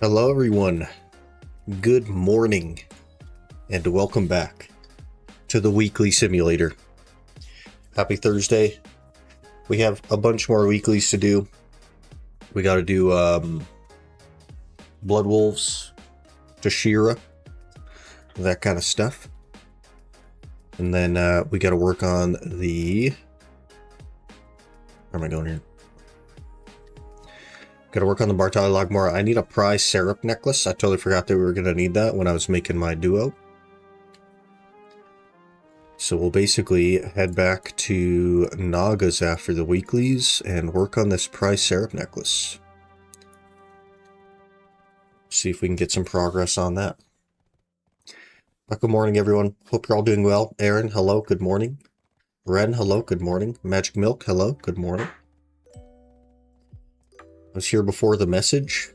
Hello everyone, good morning, and welcome back to the weekly simulator. Happy Thursday. We have a bunch more weeklies to do. We got to do Blood Wolves, Tashira, that kind of stuff. And then we got to work on the... Where am I going here? Gotta work on the Bartali Logmore. I need a prize syrup necklace. I totally forgot that we were gonna need that when I was making my duo. So we'll basically head back to Naga's after the weeklies and work on this prize syrup necklace. See if we can get some progress on that. But good morning, everyone. Hope you're all doing well. Aaron, hello, good morning. Ren, hello, good morning. Magic Milk, hello, good morning. I was here before the message.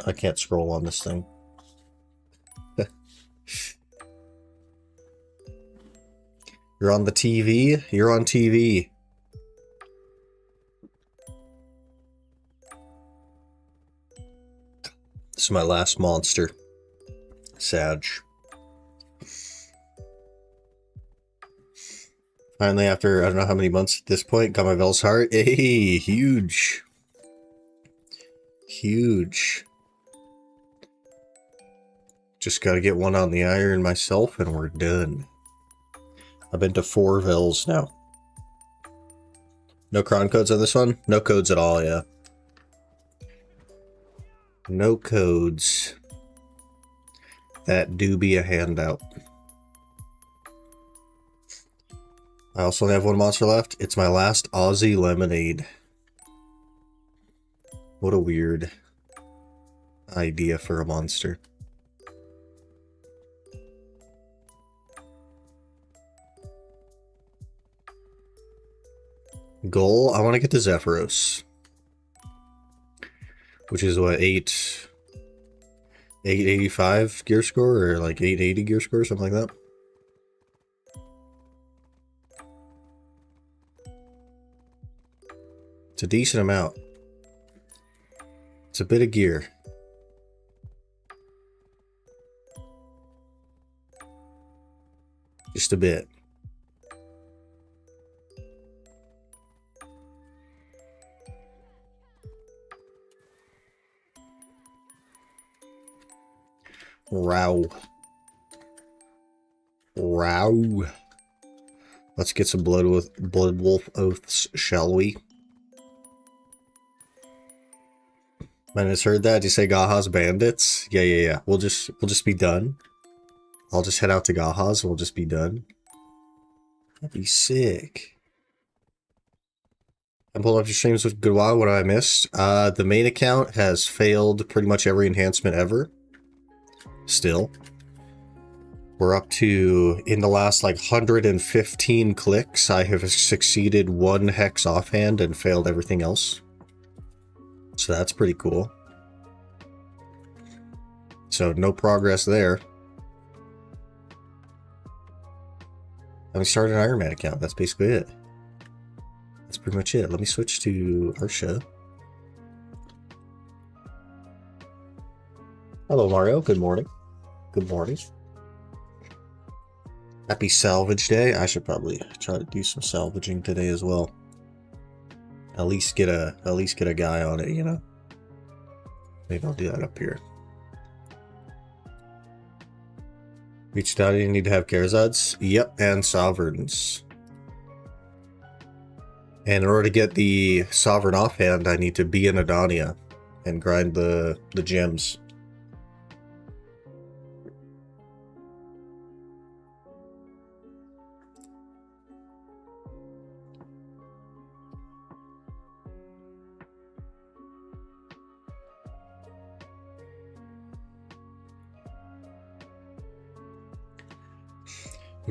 I can't scroll on this thing. You're on the TV? You're on TV. This is my last monster. Sag. Finally, after I don't know how many months at this point, got my Vel's heart. Hey, huge. Huge. Just got to get one on the iron myself and we're done. I've been to 4 Vels now. No cron codes on this one? No codes at all, yeah. No codes. That do be a handout. I also only have 1 monster left. It's my last Aussie Lemonade. What a weird idea for a monster. Goal, I want to get to Zephyros. Which is what, 885 gear score or like 880 gear score, something like that. It's a decent amount. It's a bit of gear. Just a bit. Row. Row. Let's get some blood wolf oaths, shall we? Man, I just heard that. Did you say Gaha's bandits? Yeah. We'll just be done. I'll just head out to Gaha's and we'll just be done. That'd be sick. I'm pulling up your streams with good while. What I missed? The main account has failed pretty much every enhancement ever. Still. We're up to, in the last like 115 clicks, I have succeeded 1 hex offhand and failed everything else. So that's pretty cool. So no progress there. And we started an Ironman account. That's basically it. That's pretty much it. Let me switch to Arsha. Hello, Mario. Good morning. Good morning. Happy salvage day. I should probably try to do some salvaging today as well. At least get a guy on it, you know. Maybe I'll do that up here. Reached out, you need to have Karazads. Yep, and Sovereigns. And in order to get the Sovereign offhand, I need to be in Adania and grind the gems.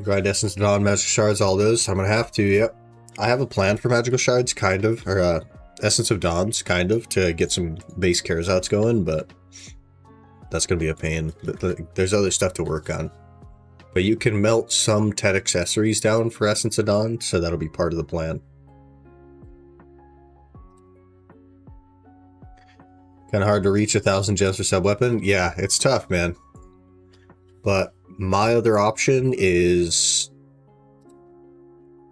Grind Essence of Dawn, Magical Shards, all those. I'm gonna have to, yep. I have a plan for Magical Shards, kind of, or Essence of Dawns, kind of, to get some base Karazats going, but that's gonna be a pain. But there's other stuff to work on. But you can melt some TED accessories down for Essence of Dawn, so that'll be part of the plan. Kind of hard to reach 1,000 gems for sub weapon. Yeah, it's tough, man. But my other option is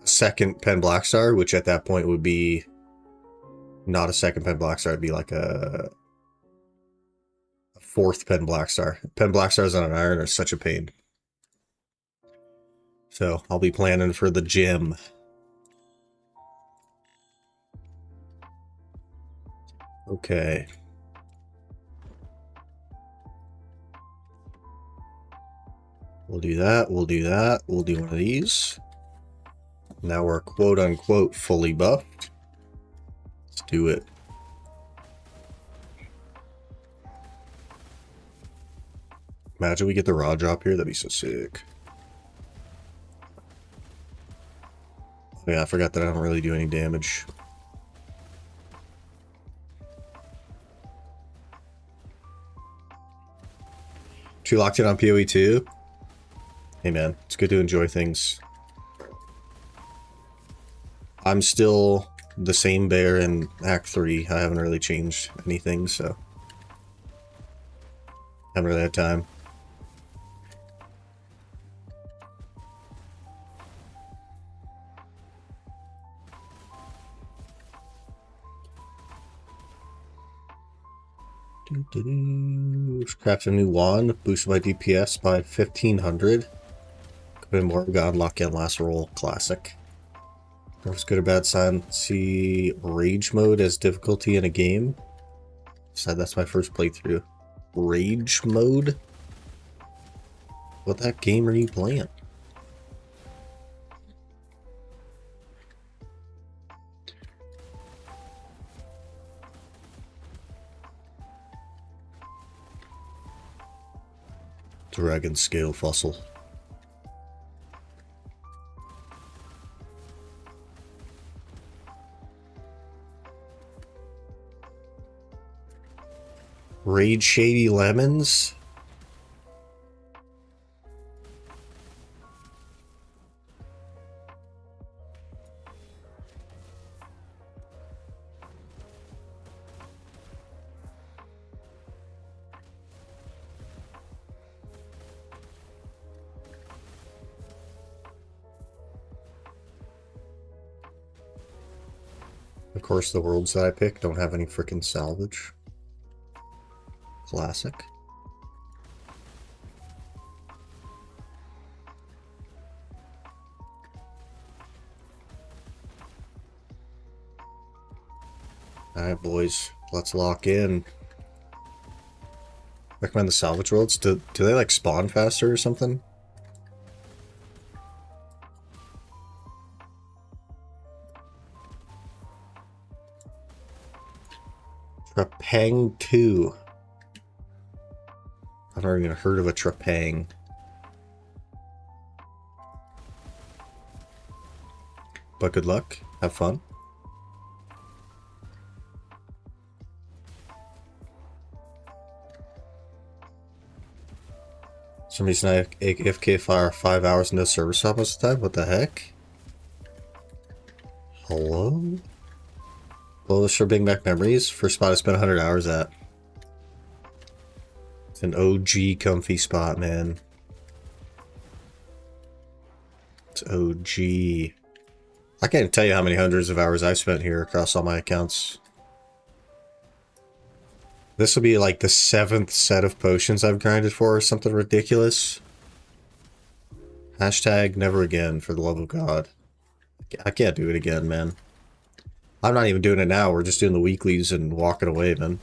a second Pen Black Star, which at that point would be not a second Pen Black Star. It'd be like a fourth Pen Black Star. Pen Black Stars on an iron are such a pain. So I'll be planning for the gym. Okay. We'll do that. We'll do that. We'll do one of these. Now we're quote unquote fully buffed. Let's do it. Imagine we get the raw drop here. That'd be so sick. Oh yeah, I forgot that I don't really do any damage. Too locked in on PoE 2? Hey man, it's good to enjoy things. I'm still the same bear in Act 3. I haven't really changed anything, so haven't really had time. Craft a new wand, boost my DPS by 1500. Could be more, got unlock and last roll, classic. If good or bad sign, see rage mode as difficulty in a game. So that's my first playthrough. Rage mode? What that game are you playing? Dragon scale fossil. Raid Shady Lemons? Of course, the worlds that I pick don't have any frickin' salvage. Classic. Alright, boys. Let's lock in. Recommend the salvage worlds. Do they like spawn faster or something? Trepang 2. I've never even heard of a Trepang. But good luck. Have fun. For some reason I AFK fire 5 hours into server stop most of the time. What the heck? Hello? Well, this sure bring back memories. First spot I spent 100 hours at. It's an OG comfy spot, man. It's OG. I can't tell you how many hundreds of hours I've spent here across all my accounts. This will be like the 7th set of potions I've grinded for or something ridiculous. Hashtag never again, for the love of God. I can't do it again, man. I'm not even doing it now. We're just doing the weeklies and walking away, man.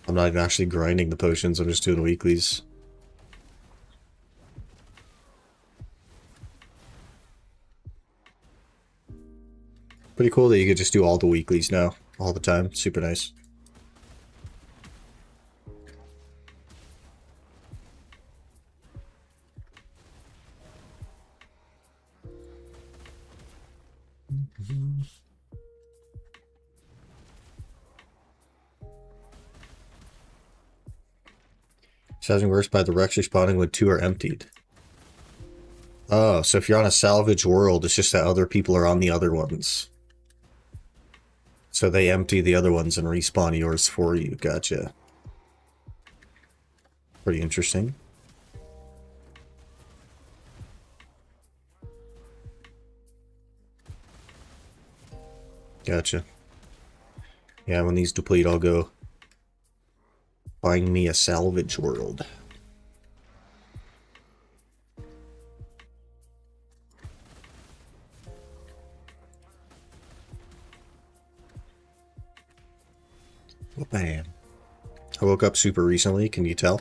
I'm not even actually grinding the potions. I'm just doing the weeklies. Pretty cool that you could just do all the weeklies now, all the time. Super nice. Sounding worse by the Rex respawning when 2 are emptied. Oh, so if you're on a salvage world, it's just that other people are on the other ones. So they empty the other ones and respawn yours for you. Gotcha. Pretty interesting. Gotcha. Yeah, when these deplete, I'll go find me a salvage world. Oh, bam. I woke up super recently, can you tell?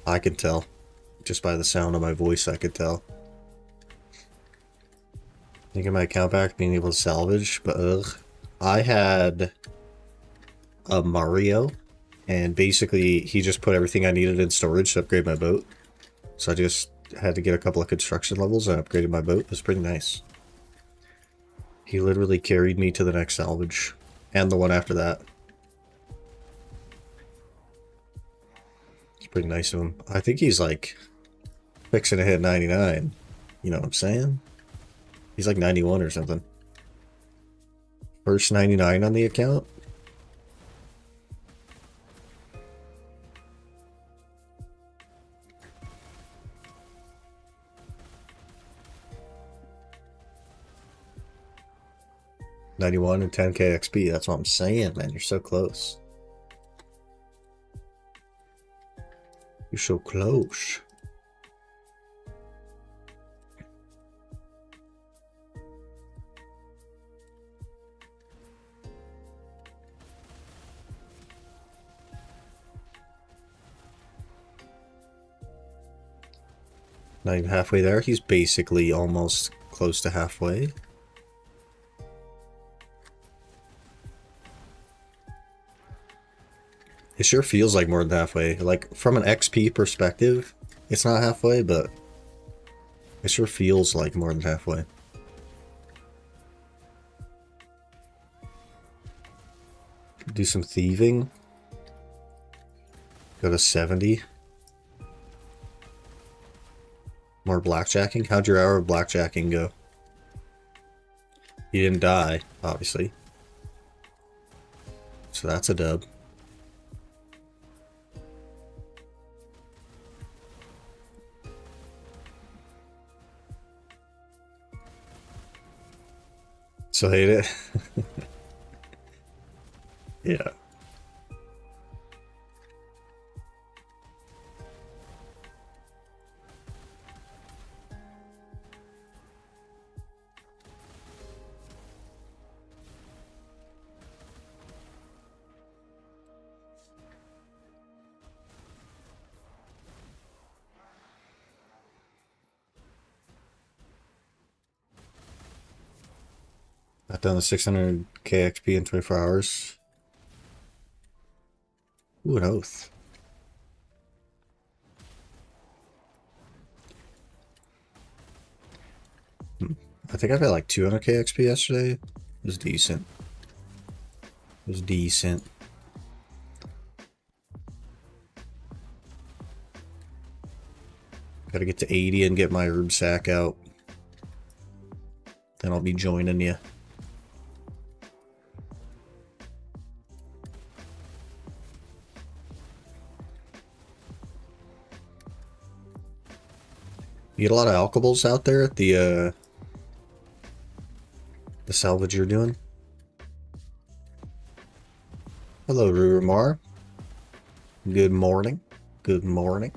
I can tell. Just by the sound of my voice, I could tell. Thinking my account back, being able to salvage, but ugh. I had a Mario, and basically he just put everything I needed in storage to upgrade my boat. So I just had to get a couple of construction levels and upgraded my boat. It was pretty nice. He literally carried me to the next salvage, and the one after that. It's pretty nice of him. I think he's like fixing to hit 99. You know what I'm saying? He's like 91 or something. First 99 on the account? $91 and 10k XP. That's what I'm saying, man. You're so close. You're so close. Not even halfway there. He's basically almost close to halfway. It sure feels like more than halfway. Like, from an XP perspective, it's not halfway, but it sure feels like more than halfway. Do some thieving. Go to 70. More blackjacking? How'd your hour of blackjacking go? You didn't die, obviously. So that's a dub. So hate it. Yeah. I've done the 600k XP in 24 hours. Ooh, an oath. I think I've had like 200k XP yesterday. It was decent. It was decent. Gotta get to 80 and get my herb sack out. Then I'll be joining you. You get a lot of alcohols out there at the salvage you're doing. Hello, Ruramar. Good morning. Good morning.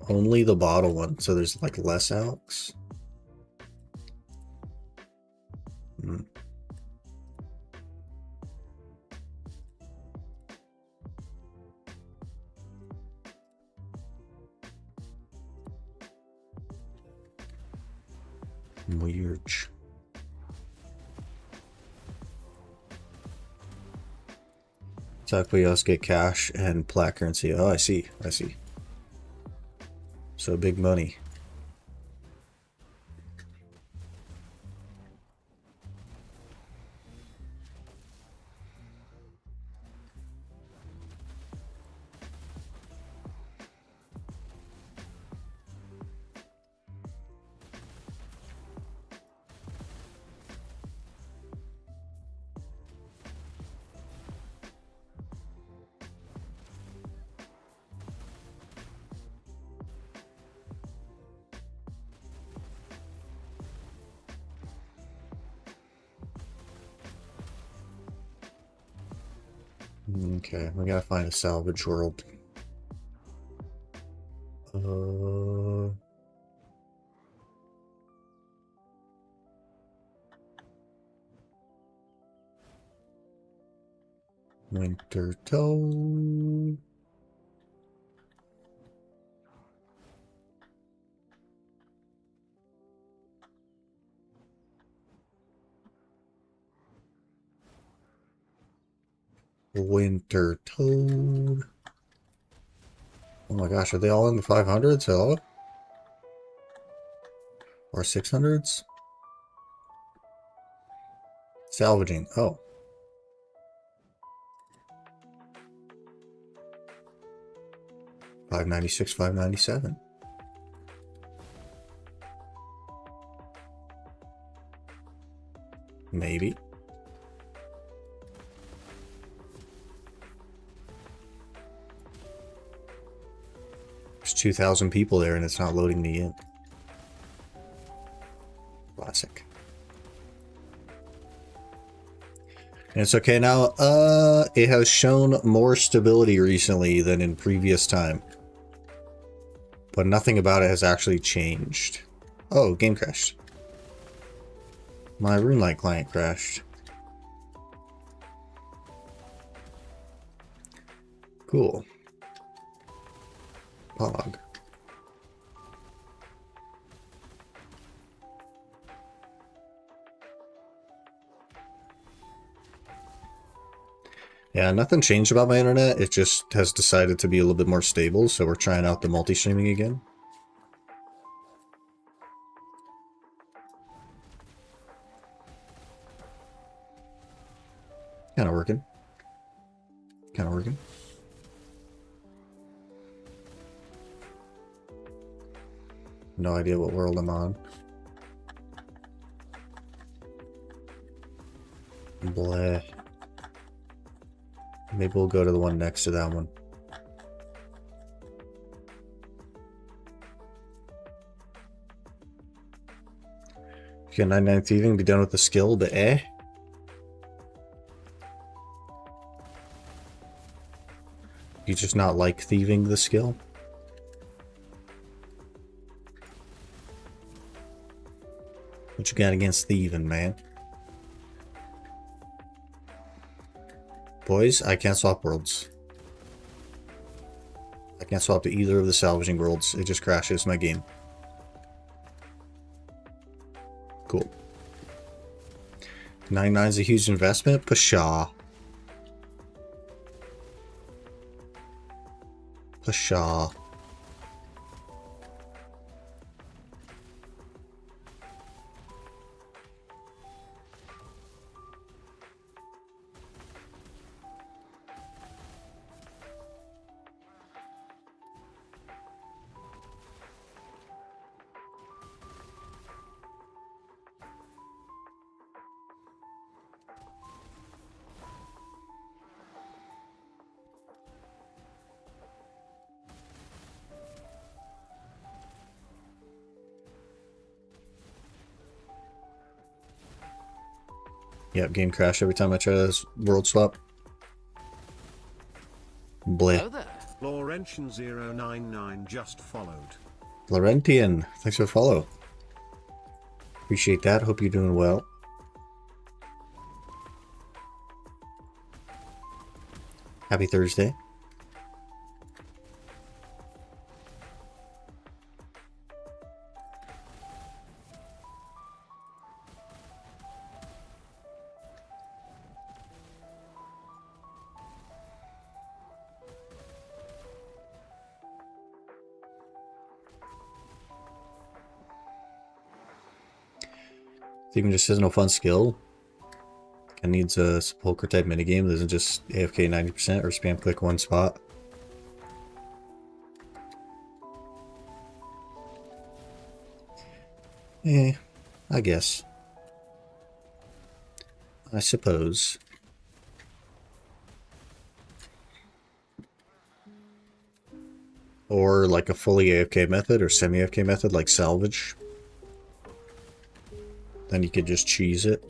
Only the bottle one, so there's like less alks. Weird. Exactly, us get cash and plat currency. Oh, I see. I see. So big money. Okay, we gotta find a salvage world. Winter Toad. Winter Toad. Oh my gosh, are they all in the 500s? Hello? Or 600s? Salvaging. Oh. $596, $597. Maybe. There's 2,000 people there and it's not loading me in. Classic. And it's okay now. It has shown more stability recently than in previous time. But nothing about it has actually changed. Oh, game crashed. My RuneLite client crashed. Cool. Pog. Yeah, nothing changed about my internet. It just has decided to be a little bit more stable, so we're trying out the multi-streaming again. Kinda working. Kinda working. No idea what world I'm on. Bleh. Maybe we'll go to the one next to that one. You got 99 thieving, be done with the skill, but eh? You just not like thieving the skill? What you got against thieving, man? Boys, I can't swap worlds. I can't swap to either of the salvaging worlds. It just crashes my game. Cool. 99 is a huge investment? Pshaw. Pshaw. Yep, game crash every time I try this world swap. Bleh. Laurentian099 just followed. Laurentian, thanks for the follow. Appreciate that. Hope you're doing well. Happy Thursday. Thieving just isn't a fun skill. It needs a sepulcher type minigame that isn't just AFK 90% or spam click one spot. Eh, I guess. I suppose. Or like a fully AFK method or semi-AFK method like salvage. Then you could just cheese it.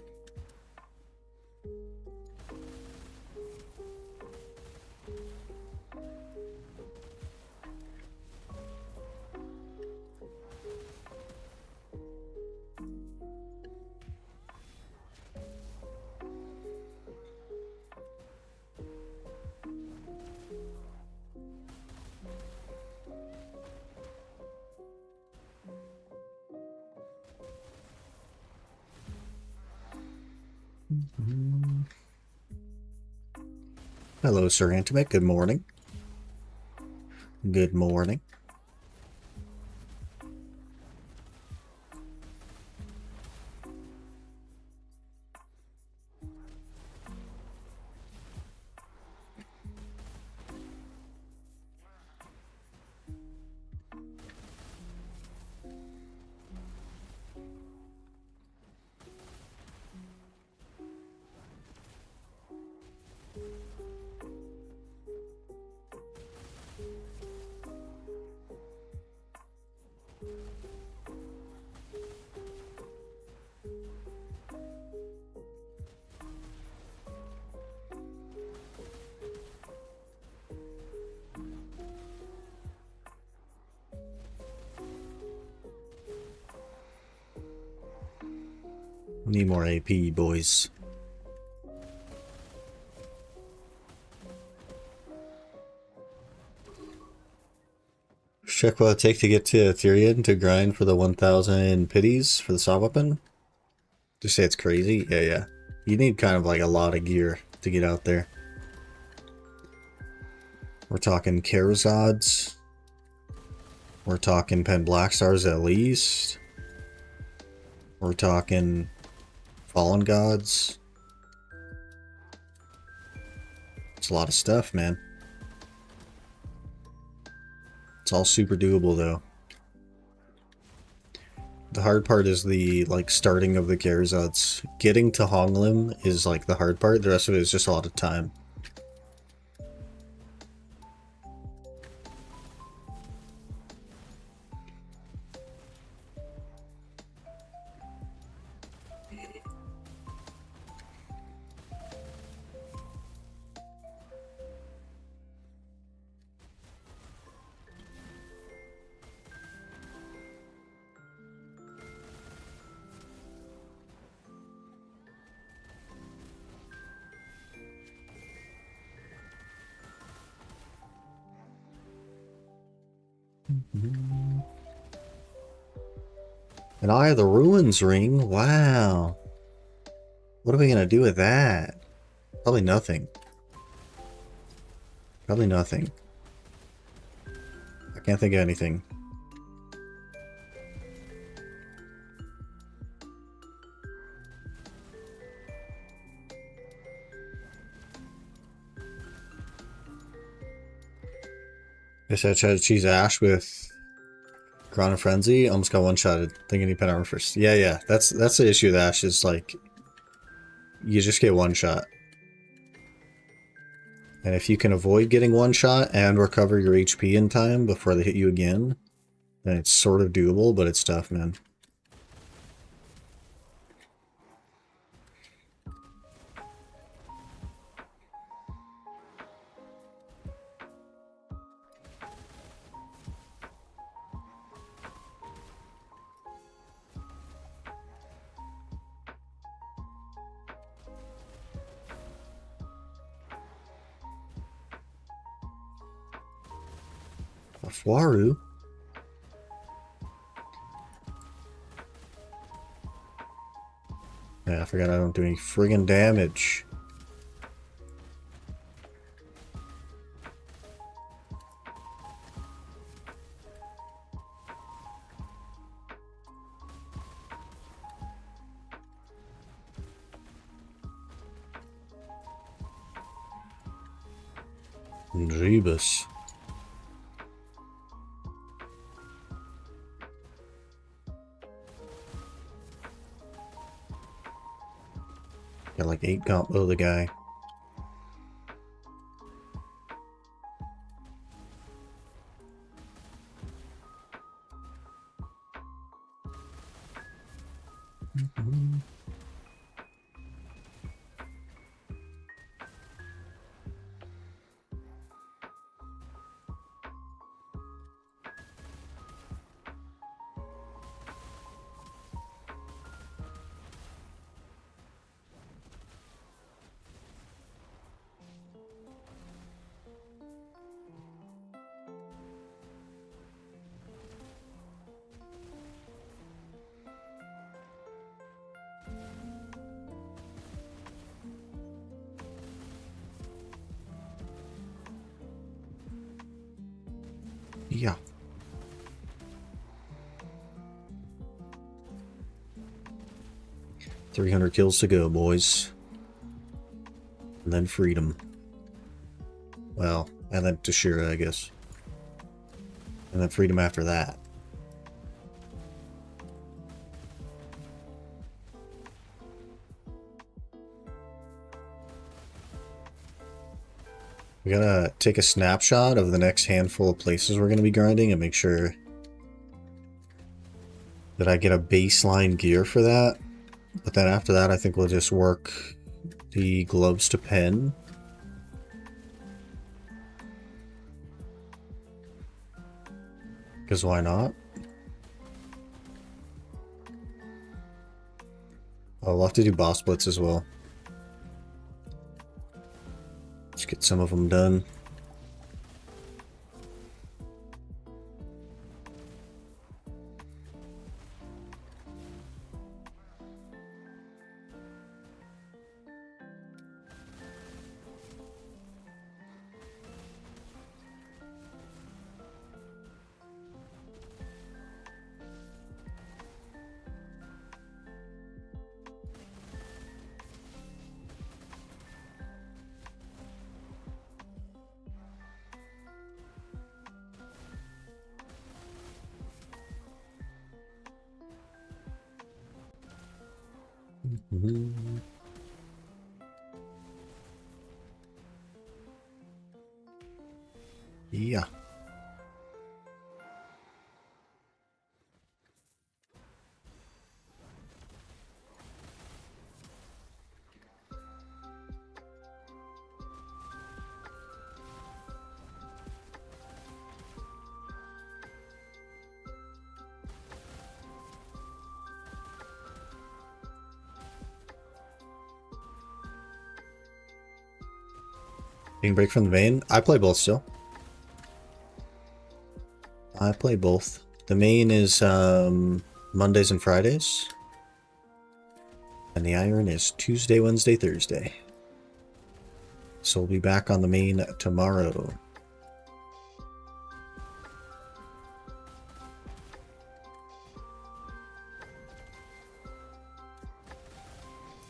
Hello, Sir Intimate. Good morning. Good morning. Need more AP, boys. Check what it take to get to Ethereum to grind for the 1000 pities for the saw weapon. Just say it's crazy? Yeah. You need kind of like a lot of gear to get out there. We're talking Karazods. We're talking Pen Black Stars at least. We're talking Fallen Gods. It's a lot of stuff, man. It's all super doable though. The hard part is the like starting of the Karazods. Getting to Honglim is like the hard part. The rest of it is just a lot of time. An Eye of the Ruins ring? Wow. What are we gonna do with that? Probably nothing. Probably nothing. I can't think of anything. Guess I tried to choose Ash with Grana Frenzy. Almost got one-shotted. Thinking he put armor first. Yeah. That's the issue with Ash is like you just get one shot. And if you can avoid getting one shot and recover your HP in time before they hit you again, then it's sort of doable, but it's tough, man. Waru? Yeah, I forgot I don't do any friggin' damage. Jeebus. Got like 8 combo the guy. Yeah. $300 kills to go, boys. And then freedom. Well, and then Tashira, I guess. And then freedom after that. We gotta take a snapshot of the next handful of places we're gonna be grinding and make sure that I get a baseline gear for that. But then after that, I think we'll just work the gloves to pen. Because why not? Oh, we'll have to do boss blitz as well. Let's get some of them done. Mm-hmm. Yeah. Being break from the main? I play both still. I play both. The main is Mondays and Fridays. And the Iron is Tuesday, Wednesday, Thursday. So we'll be back on the main tomorrow.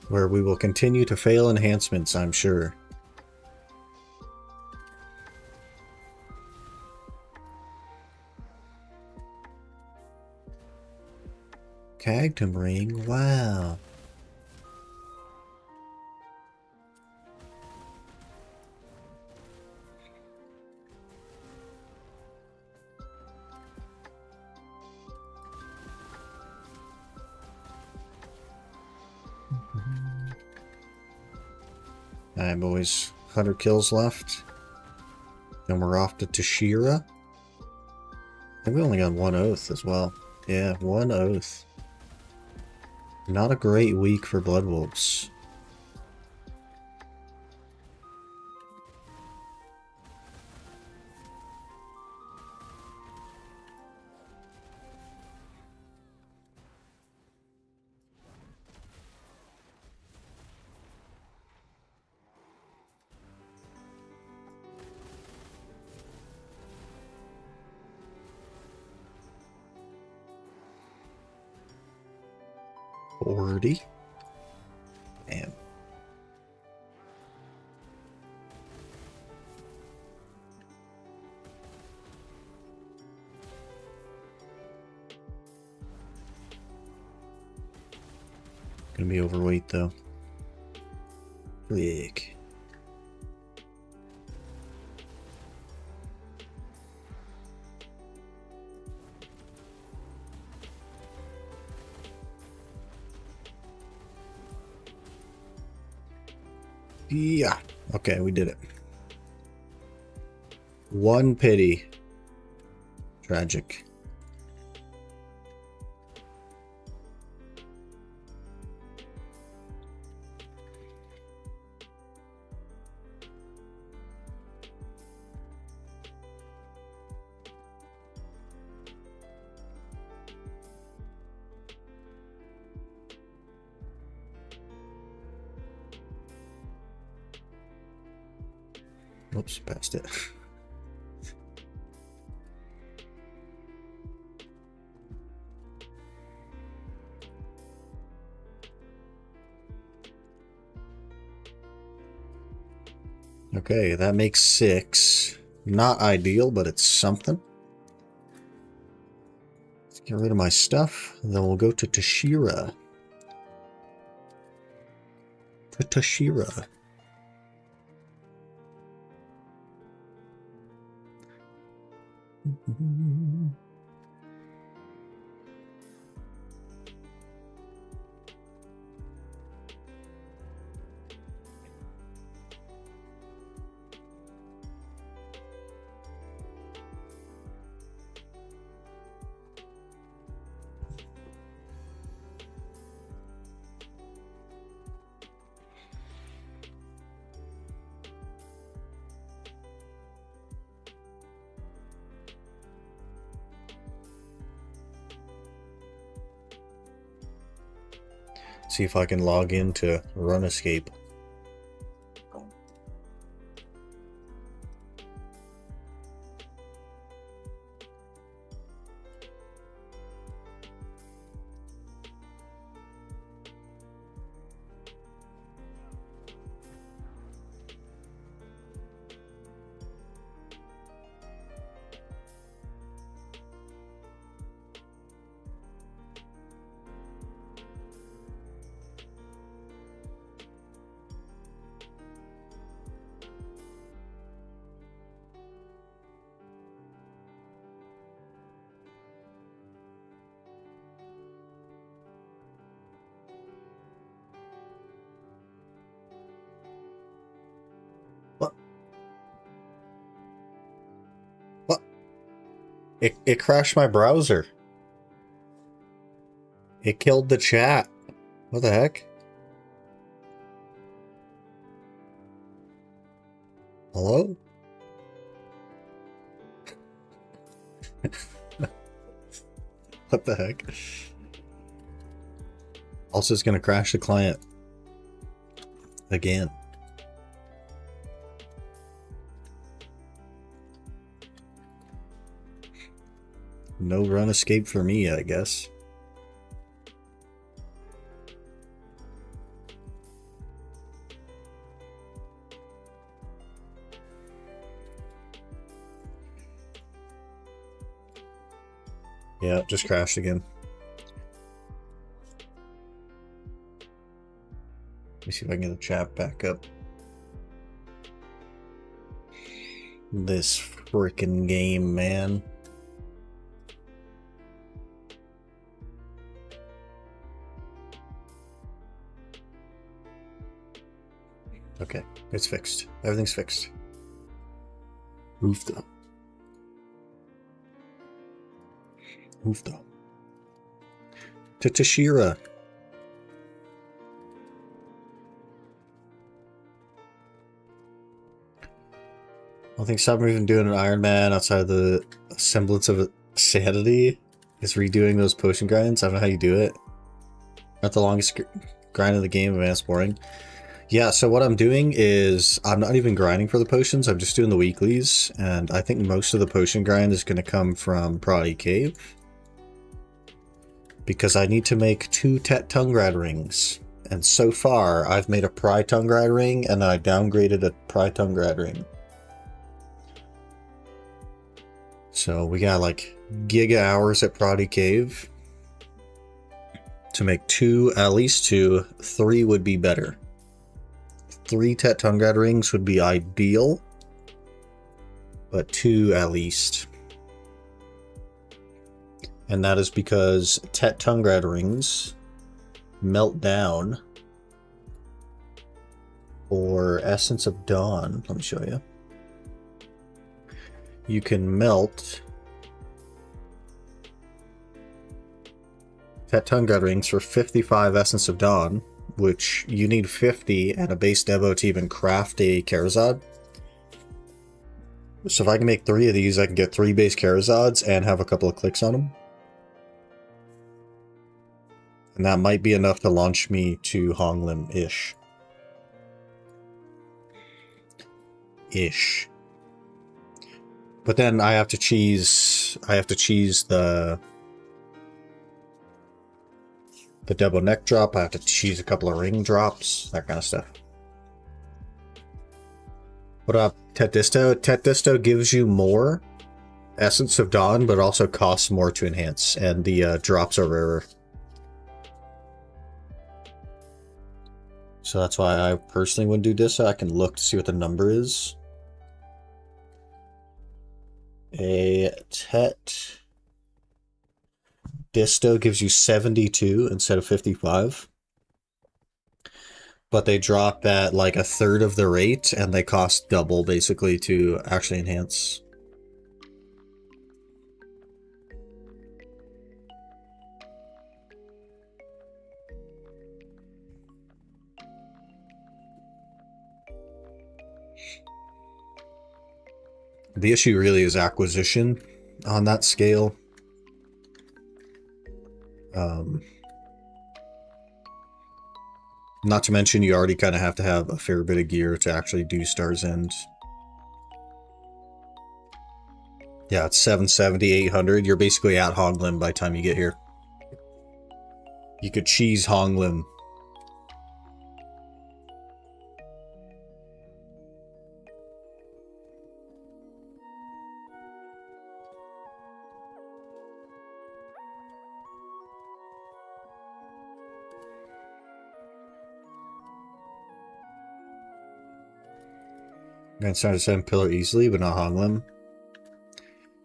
Where we will continue to fail enhancements, I'm sure. Cagdom ring, wow. Alright, boys. 100 kills left. Then we're off to Tashira. I think we only got one oath as well. Yeah, one oath. Not a great week for Blood Wolves. Already. Damn. Gonna be overweight though. Quick. Yeah. Okay, we did it. One pity. Tragic. Oops, passed it. Okay, that makes 6. Not ideal, but it's something. Let's get rid of my stuff. Then we'll go to Tashira. See if I can log into Run Escape. What? It crashed my browser. It killed the chat. What the heck? Hello? What the heck? Also, it's gonna crash the client again. No Run Escape for me, I guess. Yeah, it just crashed again. Let me see if I can get the chat back up. This freaking game, man. Okay, it's fixed. Everything's fixed. Oofda. Oofda. To Tashira. I think stopping even doing an Ironman outside of the semblance of sanity is redoing those potion grinds. I don't know how you do it. Not the longest grind of the game, advanced boring. Yeah, so what I'm doing is I'm not even grinding for the potions. I'm just doing the weeklies, and I think most of the potion grind is going to come from Bartali Cave, because I need to make 2 Tet Tungrad rings. And so far, I've made a Pry Tungrad ring, and then I downgraded a Pry Tungrad ring. So we got like giga hours at Bartali Cave to make 2, at least 2. 3 would be better. 3 Tet Tungrad rings would be ideal, but 2 at least. And that is because Tet Tungrad rings melt down for Essence of Dawn. Let me show you. You can melt Tet Tungrad rings for 55 Essence of Dawn, which you need 50 and a base Devo to even craft a Charizard. So if I can make 3 of these, I can get 3 base Charazods and have a couple of clicks on them. And that might be enough to launch me to Honglim-ish. But then I have to cheese the Debo neck drop. I have to cheese a couple of ring drops, that kind of stuff. What up, Tetisto? Tetisto gives you more Essence of Dawn, but also costs more to enhance, and the drops are rarer. So that's why I personally wouldn't do Disto. I can look to see what the number is. A Tet Disto gives you 72 instead of 55. But they drop at like a third of the rate, and they cost double basically to actually enhance. The issue really is acquisition on that scale. Not to mention you already kind of have to have a fair bit of gear to actually do Star's End. Yeah, it's 770, 800. You're basically at Honglim by the time you get here. You could cheese Honglim. I'm going to start to send Pillar easily, but not Honglim.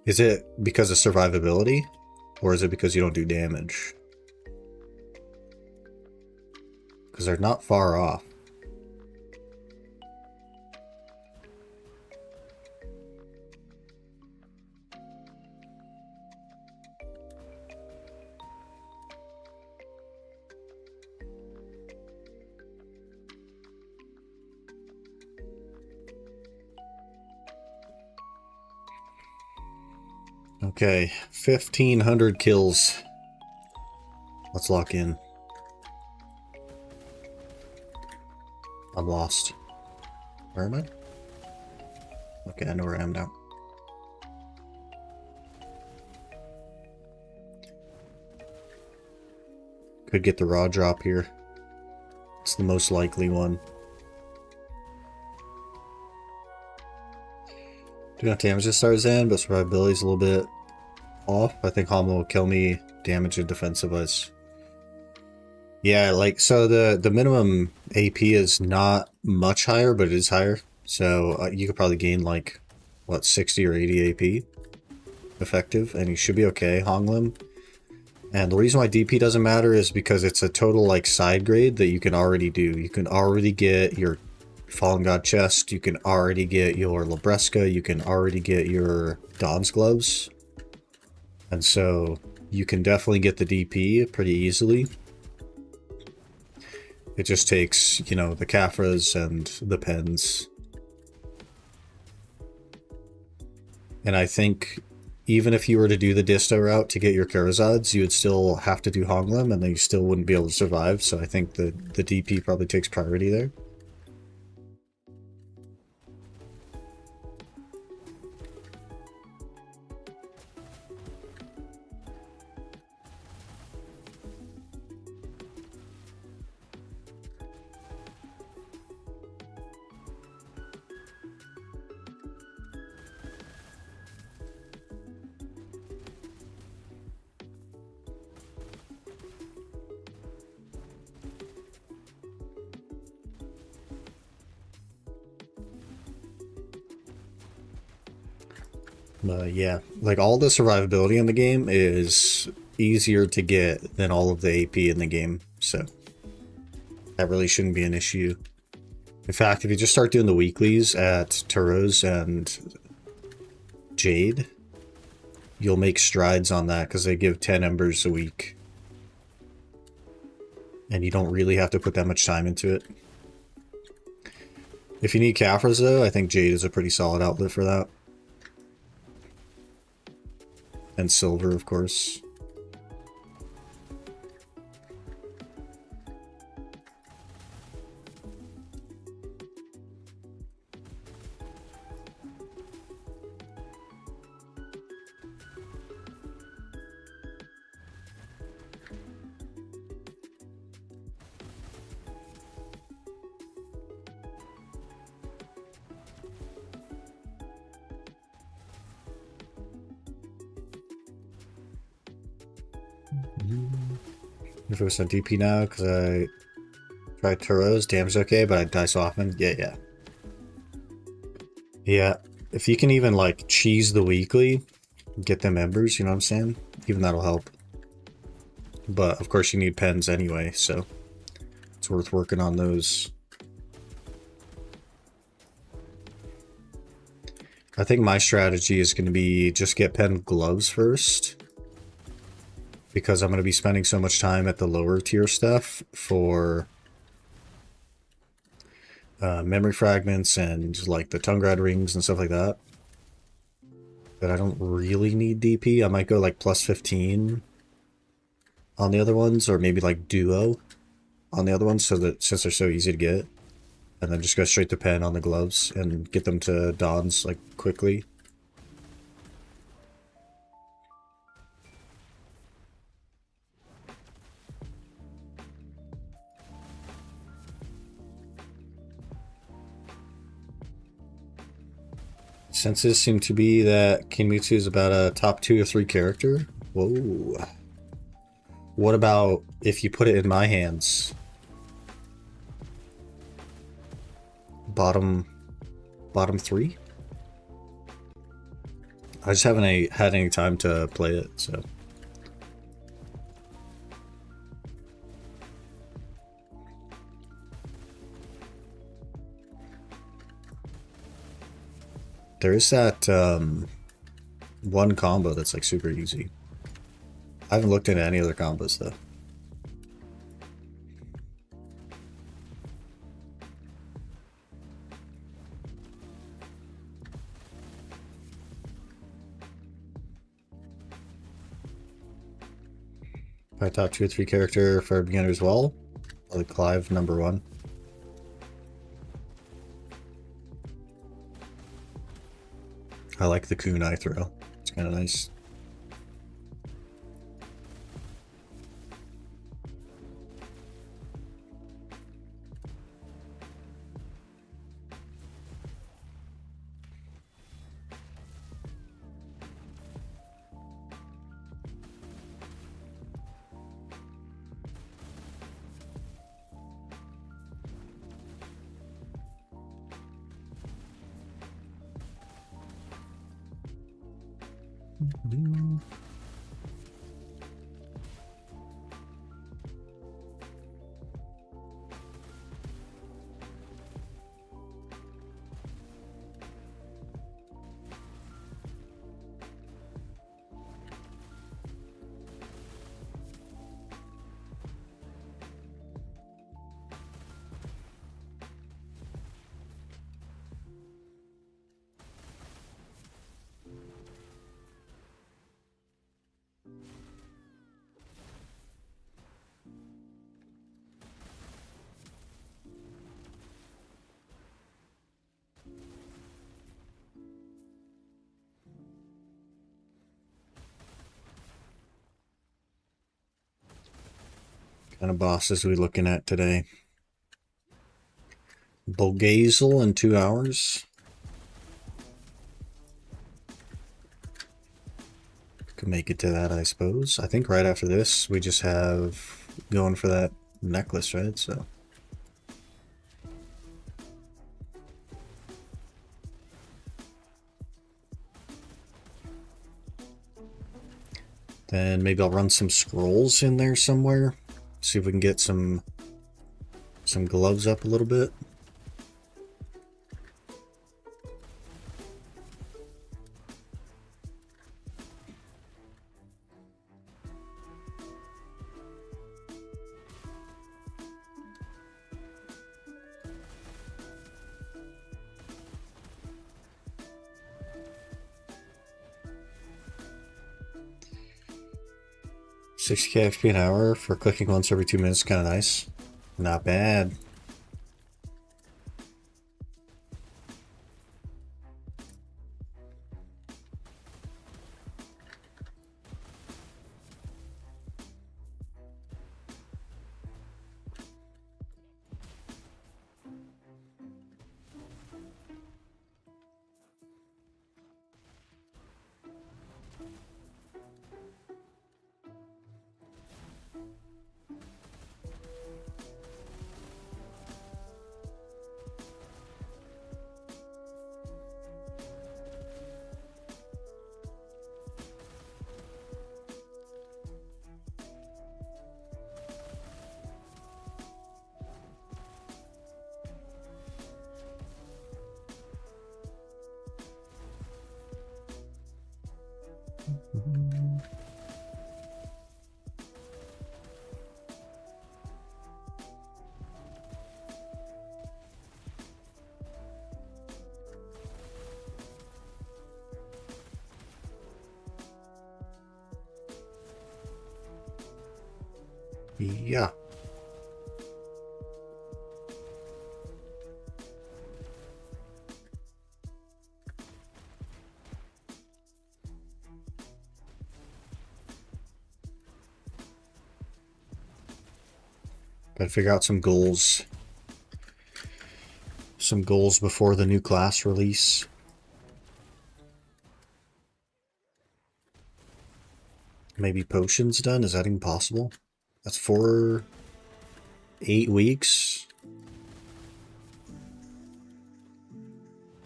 Is it because of survivability? Or is it because you don't do damage? Because they're not far off. Okay, 1,500 kills. Let's lock in. I'm lost. Where am I? Okay, I know where I am now. Could get the raw drop here. It's the most likely one. Do not damage this Star's End, but survivability is a little bit off. I think Homla will kill me, damage and defensive wise. Yeah, like, so the minimum AP is not much higher, but it is higher. So you could probably gain like, what, 60 or 80 AP effective, and you should be okay, Honglim. And the reason why DP doesn't matter is because it's a total like side grade that you can already do. You can already get your Fallen God chest, you can already get your Labresca, you can already get your Dawn's gloves. And so you can definitely get the DP pretty easily. It just takes, you know, the Kafras and the pens. And I think even if you were to do the Disto route to get your Karazads, you would still have to do Honglim, and then you still wouldn't be able to survive. So I think the DP probably takes priority there. Yeah, like all the survivability in the game is easier to get than all of the AP in the game, so that really shouldn't be an issue. In fact, if you just start doing the weeklies at Turos and Jade, you'll make strides on that because they give 10 embers a week. And you don't really have to put that much time into it. If you need Kafras though, I think Jade is a pretty solid outlet for that. And silver, of course. If it was on DP now, because I tried Turos, damage okay, but I die so often. Yeah. Yeah, if you can even, like, cheese the weekly, get them members, you know what I'm saying? Even that'll help. But, of course, you need pens anyway, so it's worth working on those. I think my strategy is going to be just get pen gloves first, because I'm going to be spending so much time at the lower tier stuff for memory fragments and like the tongue grad rings and stuff like that. But I don't really need DP. I might go like plus 15 on the other ones, or maybe like duo on the other ones, so that since they're so easy to get, and then just go straight to pen on the gloves and get them to dons like quickly. Senses seem to be that Kinmitsu is about a top 2 or 3 character. Whoa. What about if you put it in my hands? Bottom 3? I just haven't had any time to play it, so. There is that one combo that's like super easy. I haven't looked into any other combos though. My top 2 or 3 character for beginners as well. Like Clive, #1. I like the kunai throw. It's kind of nice. Kind of bosses we looking at today? Bulgazel in 2 hours. Could make it to that, I suppose. I think right after this, we just have going for that necklace, right? So. Then maybe I'll run some scrolls in there somewhere. See if we can get some gloves up a little bit. $60k XP an hour for clicking once every 2 minutes, kind of nice. Not bad. Yeah. Gotta figure out some goals. Some goals before the new class release. Maybe potions done? Is that even possible? That's 8 weeks.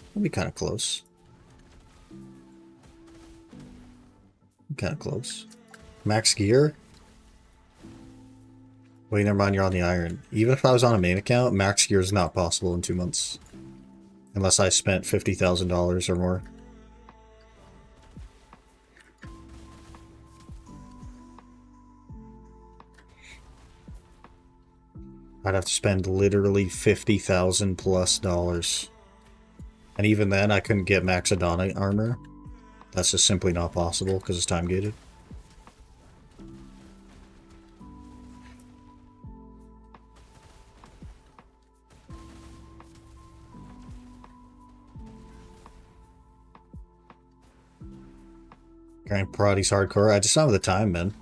That'd be kind of close. Kind of close. Max gear? Wait, never mind, you're on the iron. Even if I was on a main account, max gear is not possible in 2 months. Unless I spent $50,000 or more. I'd have to spend literally $50,000 plus dollars. And even then, I couldn't get max Adana armor. That's just simply not possible because it's time gated. Grind Parati's hardcore. I just don't have the time, man.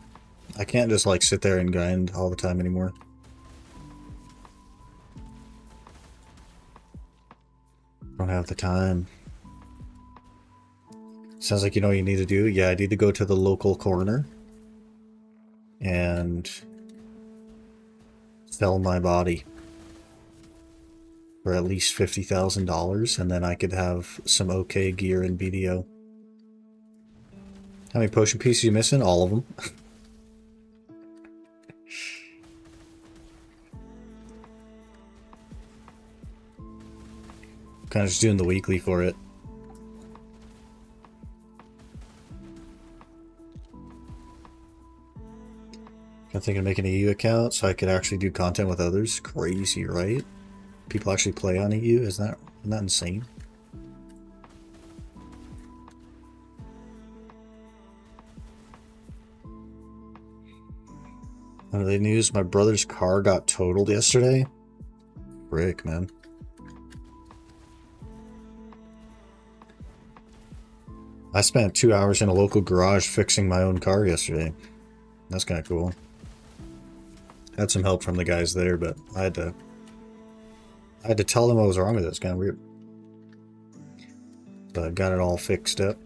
I can't just like sit there and grind all the time anymore. Don't have the time. Sounds like you know what you need to do. Yeah, I need to go to the local corner and sell my body for at least $50,000, and then I could have some okay gear in BDO. How many potion pieces are you missing? All of them. Kind of just doing the weekly for it. I'm thinking of making an EU account so I could actually do content with others. Crazy, right? People actually play on EU? Isn't that insane? Other news, my brother's car got totaled yesterday. Frick, man. I spent 2 hours in a local garage fixing my own car yesterday. That's kind of cool. Had some help from the guys there, but I had to tell them what was wrong with it. It's kind of weird. But I got it all fixed up.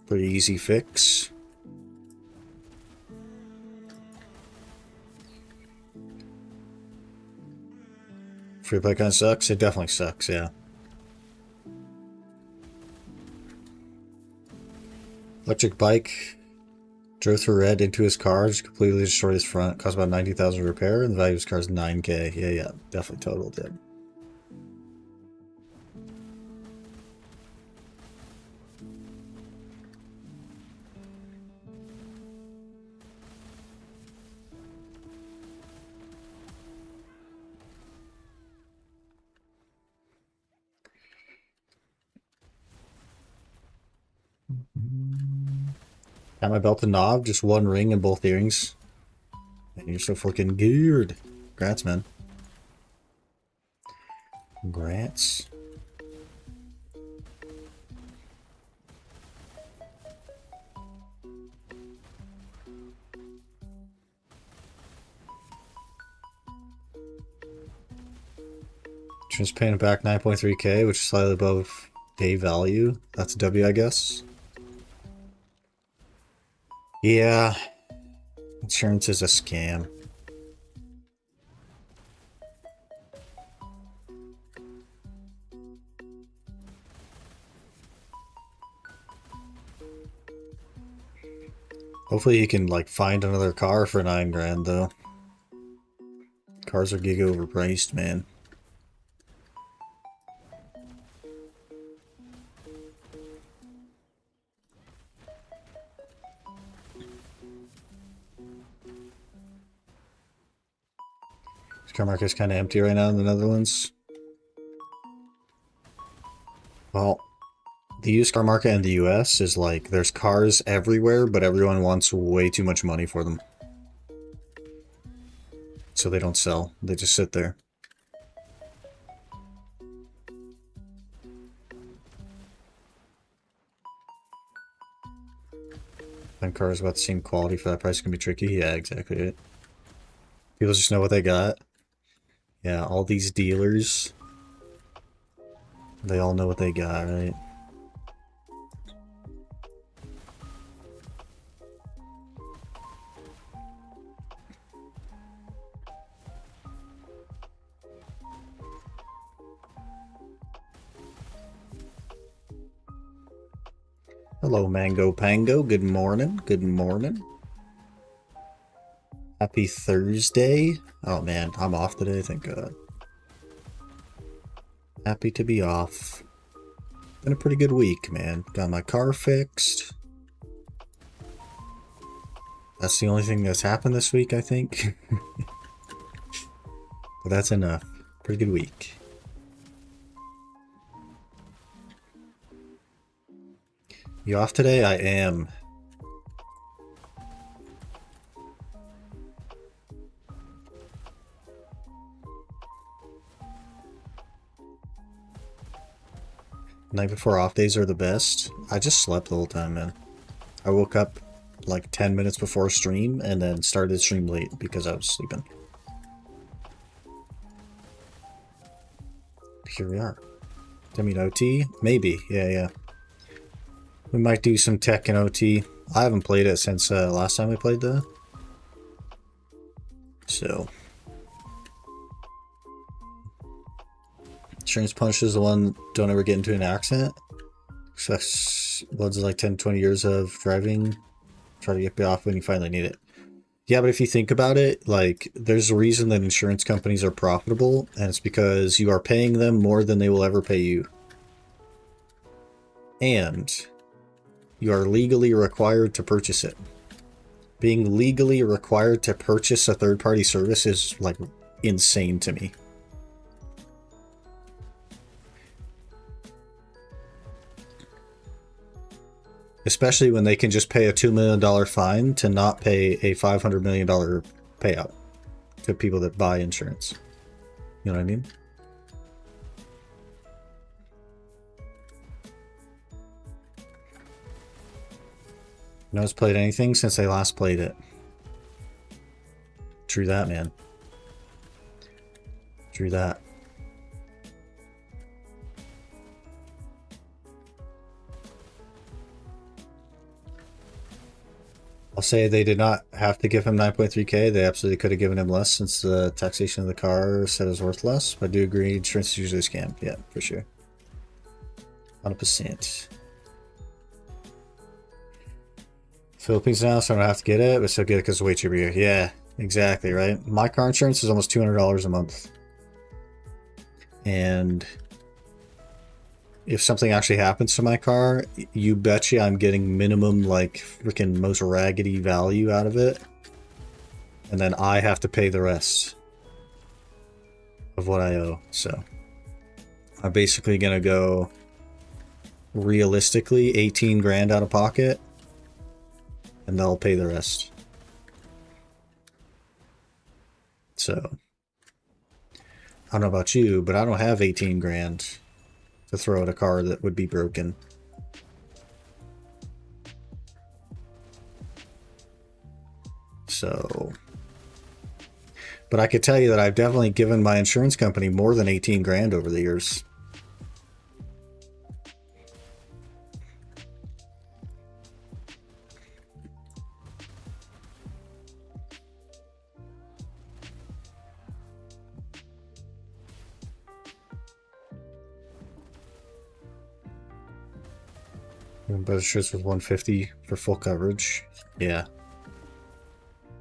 Pretty easy fix. Free bike kind of sucks? It definitely sucks, yeah. Electric bike. Drove through red into his car, just completely destroyed his front. Cost about $90,000 to repair, and the value of his car is $9K. Yeah, definitely totaled it. Got my belt and knob, just one ring and both earrings. And you're so fucking geared. Congrats, man. Congrats. Just paying back 9.3K, which is slightly above day value. That's a W, I guess. Yeah. Insurance is a scam. Hopefully he can like find another car for $9 grand though. Cars are giga overpriced, man. Car market is kind of empty right now in the Netherlands. Well, the used car market in the US is like, there's cars everywhere, but everyone wants way too much money for them. so they don't sell. They just sit there. Then cars about the same quality for that price can be tricky. Yeah, exactly it. People just know what they got. Yeah, all these dealers, they all know what they got, right? Hello, Mango Pango. Good morning. Good morning. Happy Thursday. Oh man, I'm off today, thank God. Happy to be off. Been a pretty good week, man. Got my car fixed. That's the only thing that's happened this week, I think. But that's enough. Pretty good week. You off today? I am. Night before off days are the best. I just slept the whole time, man. I woke up like 10 minutes before stream and then started stream late because I was sleeping. Here we are. I mean, OT? Maybe. Yeah. We might do some tech and OT. I haven't played it since last time we played though. So. Insurance Punch is the one, don't ever get into an accident. Success was like 10, 20 years of driving. Try to get me off when you finally need it. Yeah, but if you think about it, like, there's a reason that insurance companies are profitable, and it's because you are paying them more than they will ever pay you. And you are legally required to purchase it. Being legally required to purchase a third-party service is, like, insane to me. Especially when they can just pay a $2 million fine to not pay a $500 million payout to people that buy insurance. You know what I mean? No one's played anything since they last played it. True that, man. True that. I'll say they did not have to give him 9.3k. They absolutely could have given him less since the taxation of the car said it was worth less. But I do agree, insurance is usually a scam. Yeah, for sure. 100%. Philippines now, so I don't have to get it, but still get it because it's way cheaper here. Yeah, exactly, right? My car insurance is almost $200 a month. And if something actually happens to my car, you betcha I'm getting minimum, like, freaking most raggedy value out of it. And then I have to pay the rest of what I owe. So I'm basically going to go, realistically, 18 grand out of pocket. And they'll pay the rest. So I don't know about you, but I don't have 18 grand to throw at a car that would be broken. So, but I could tell you that I've definitely given my insurance company more than 18 grand over the years. But insurance with 150 for full coverage. Yeah.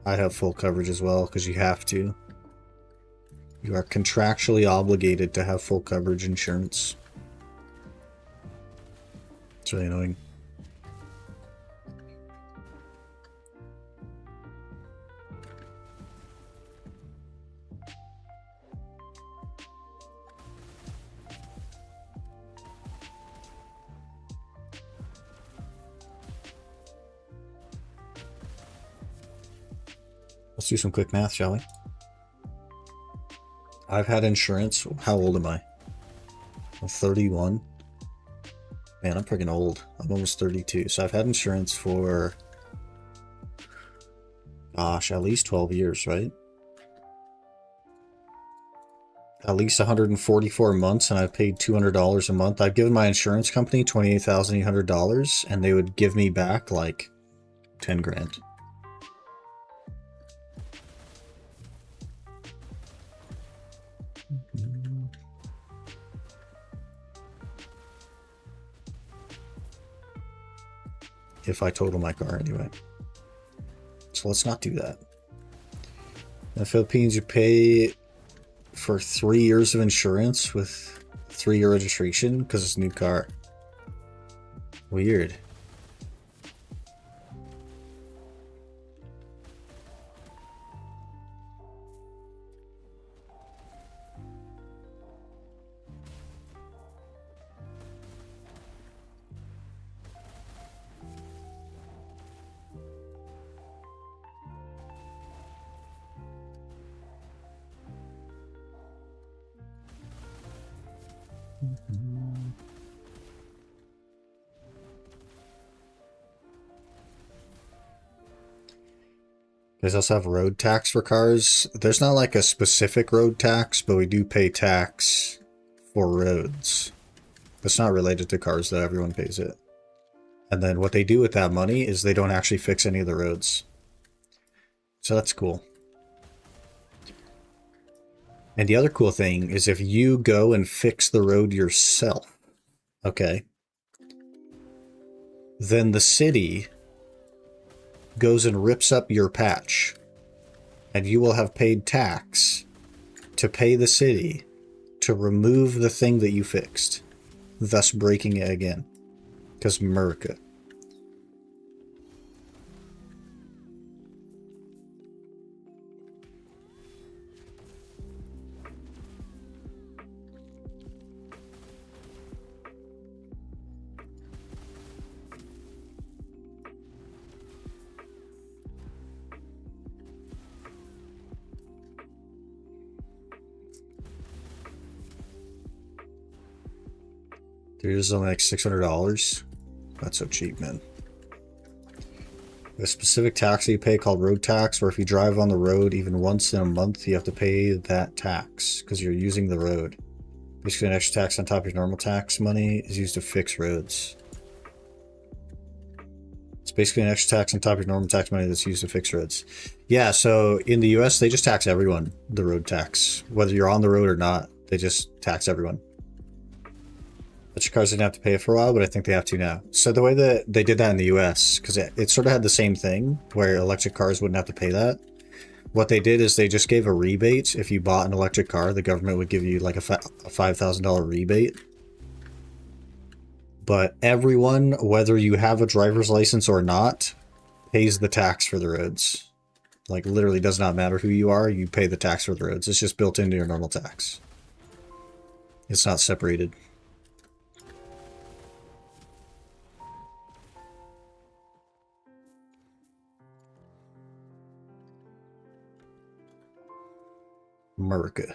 I have full coverage as well because you have to. You are contractually obligated to have full coverage insurance. It's really annoying. Let's do some quick math, shall we? I've had insurance. How old am I? I'm 31. Man, I'm freaking old. I'm almost 32. So I've had insurance for, gosh, at least 12 years, right? At least 144 months, and I've paid $200 a month. I've given my insurance company $28,800, and they would give me back like 10 grand. If I total my car anyway. So let's not do that. In the Philippines, you pay for 3 years of insurance with 3-year registration because it's a new car. Weird. There's also have road tax for cars. There's not like a specific road tax, but we do pay tax for roads. It's not related to cars though, everyone pays it. And then what they do with that money is they don't actually fix any of the roads. So that's cool. And the other cool thing is if you go and fix the road yourself, okay, then the city goes and rips up your patch, and you will have paid tax to pay the city to remove the thing that you fixed, thus breaking it again. Because America. There's only like $600. That's so cheap, man. A specific tax that you pay called road tax, or if you drive on the road even once in a month, you have to pay that tax because you're using the road. Basically, an extra tax on top of your normal tax money is used to fix roads. It's basically an extra tax on top of your normal tax money that's used to fix roads. Yeah, so in the US, they just tax everyone, the road tax. Whether you're on the road or not, they just tax everyone. Electric cars didn't have to pay it for a while, but I think they have to now. So the way that they did that in the US, because it sort of had the same thing, where electric cars wouldn't have to pay that. What they did is they just gave a rebate. If you bought an electric car, the government would give you like a $5,000 rebate. But everyone, whether you have a driver's license or not, pays the tax for the roads. Like, literally does not matter who you are, you pay the tax for the roads. It's just built into your normal tax. It's not separated. America.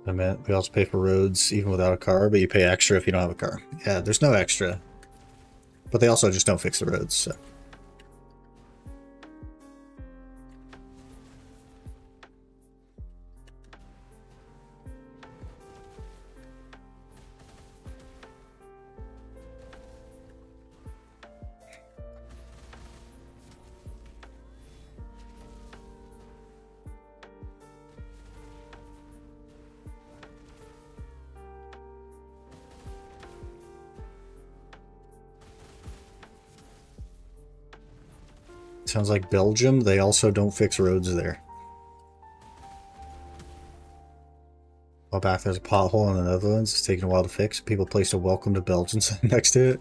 I meant we also pay for roads even without a car, but you pay extra if you don't have a car. Yeah, there's no extra. But they also just don't fix the roads, so. Sounds like Belgium, they also don't fix roads there. While back there's a pothole in the Netherlands, it's taking a while to fix. People placed a welcome to Belgians next to it.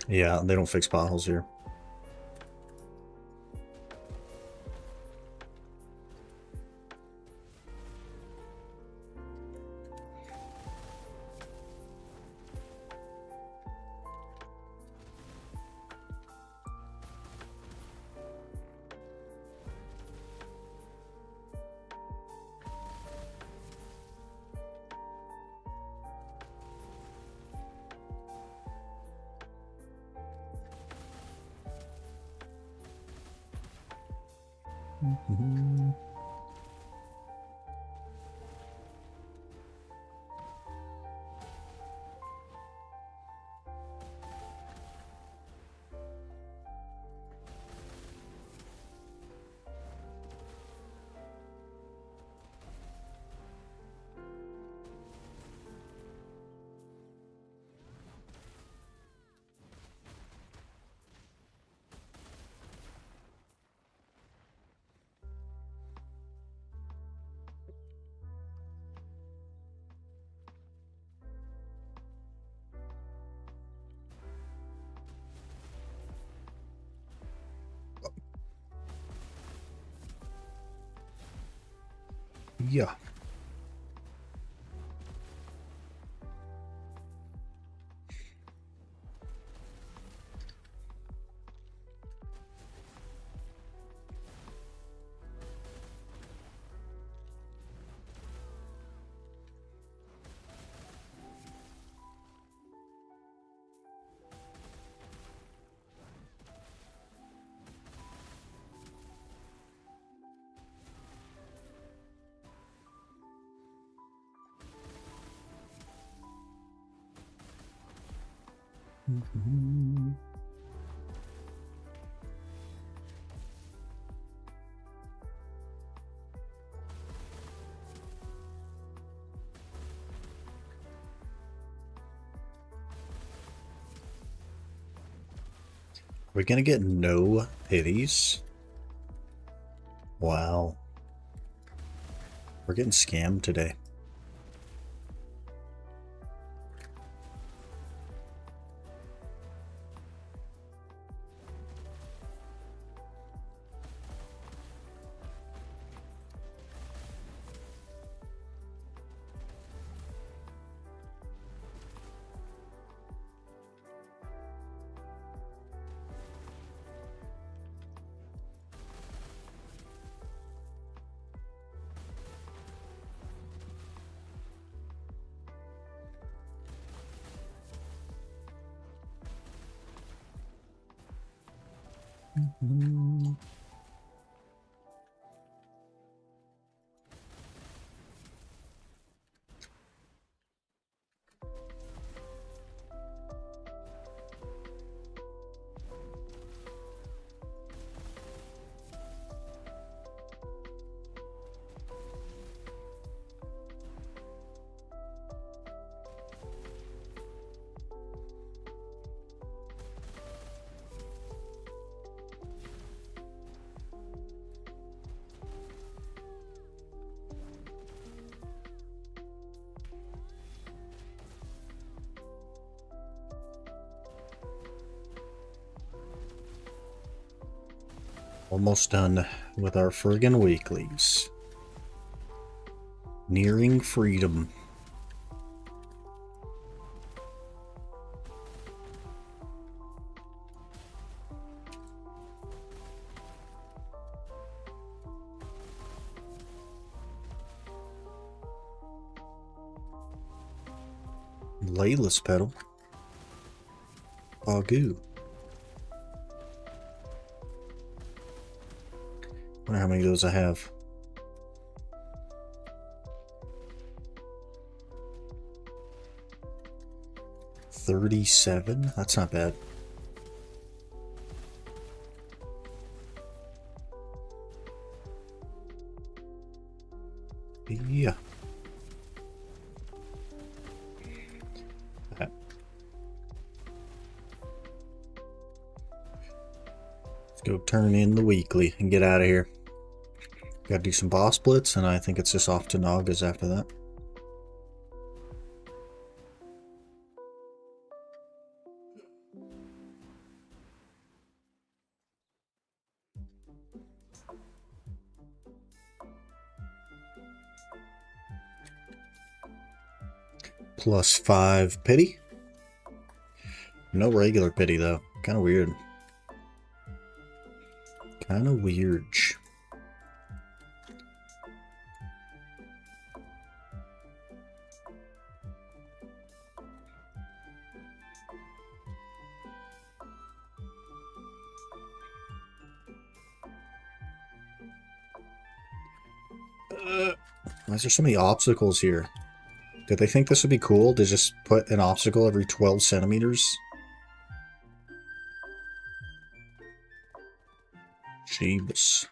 Yeah, they don't fix potholes here. Mhm. Yeah. Mhm. We're gonna get no pities. Wow. We're getting scammed today. Mhm. Almost done with our friggin' weeklies. Nearing freedom. Layla's pedal. Bagoo. Wonder how many of those I have. 37? That's not bad. Yeah. Let's go turn in the weekly and get out of here. Gotta do some boss splits, and I think it's just off to Nagas after that. +5 pity. No regular pity though. Kind of weird. Kind of weird. Why is there so many obstacles here? Did they think this would be cool to just put an obstacle every 12 centimeters? Jeebus.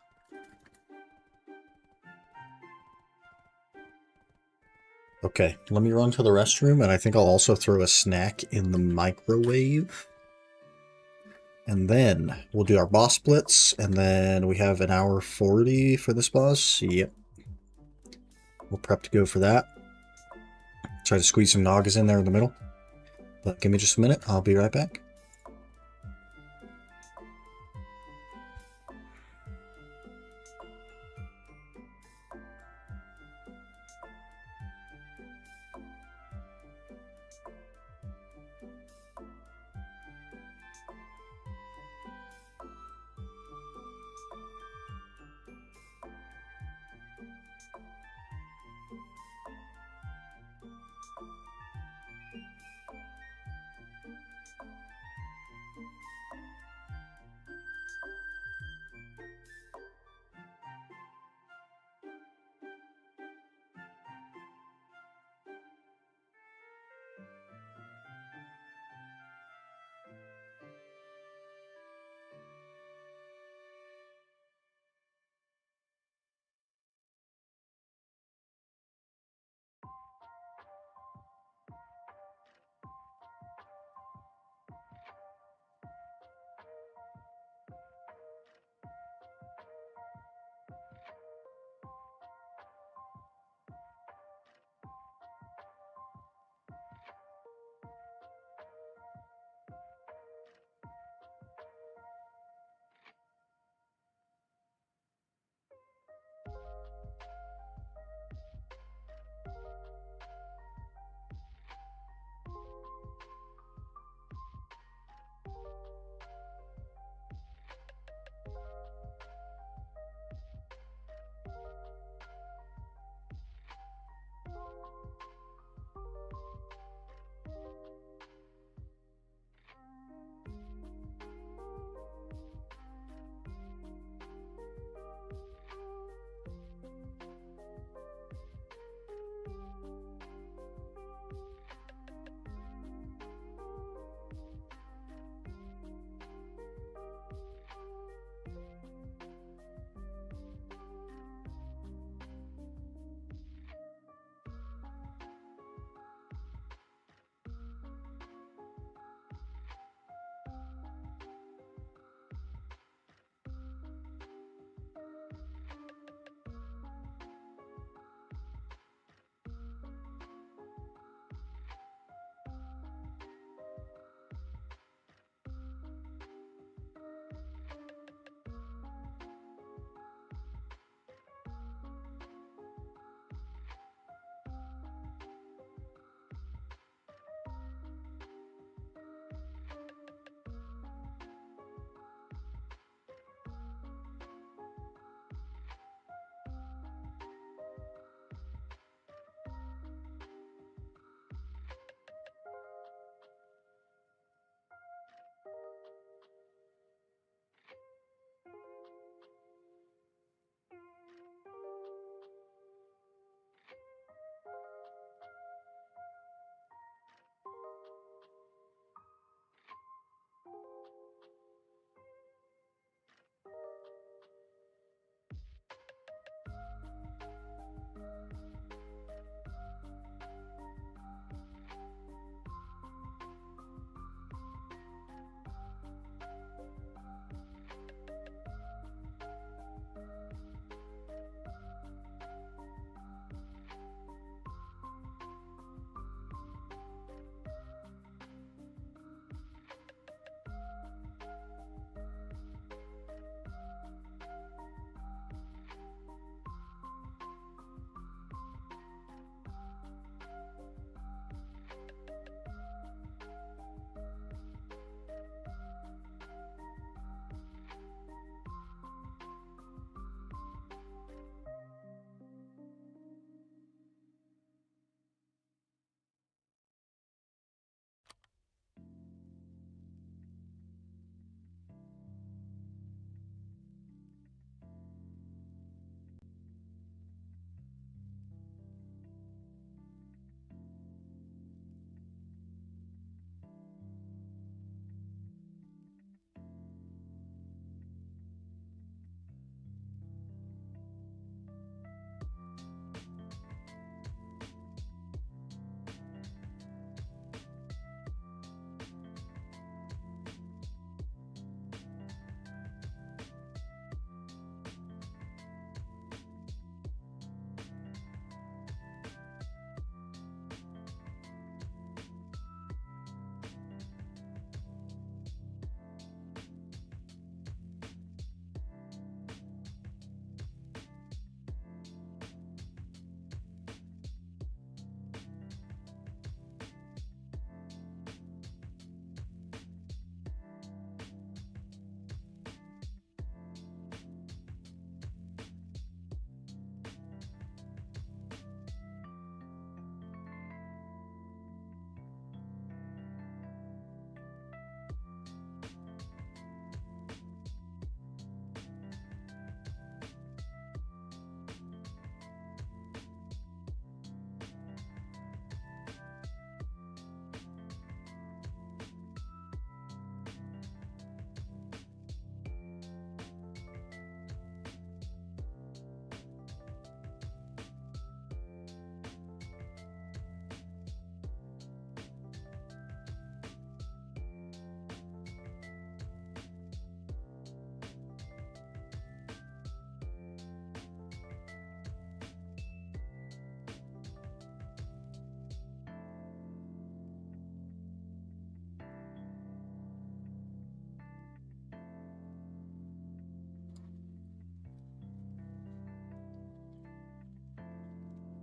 Okay, let me run to the restroom, and I think I'll also throw a snack in the microwave. And then we'll do our boss splits, and then we have an hour 40 for this boss. Yep. We'll prep to go for that. Try to squeeze some Nagas in there in the middle. But give me just a minute, I'll be right back.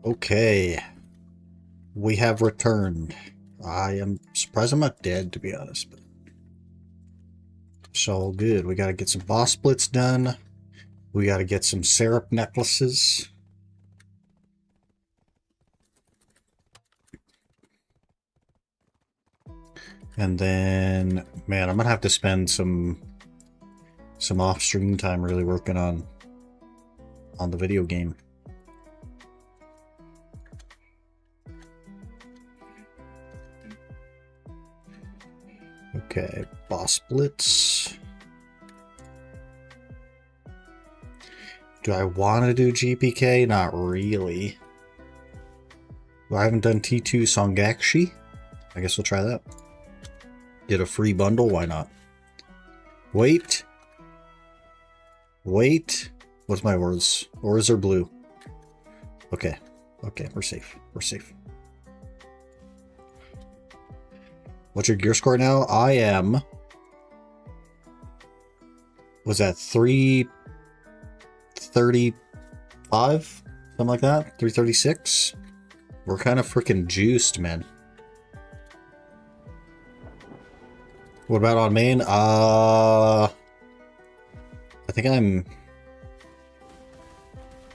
Okay. We have returned. I am surprised I'm not dead, to be honest. But it's all good. We gotta get some boss splits done. We gotta get some syrup necklaces. And then, man, I'm gonna have to spend some off-stream time really working on the video game. Okay, boss splits. Do I want to do GPK? Not really. I haven't done T2 Songakshi. I guess we'll try that. Get a free bundle, why not? Wait. Wait. What's my words? Oars are blue. Okay. Okay, we're safe. We're safe. What's your gear score now? I am... Was that 335? Something like that? 336? We're kind of freaking juiced, man. What about on main? I think I'm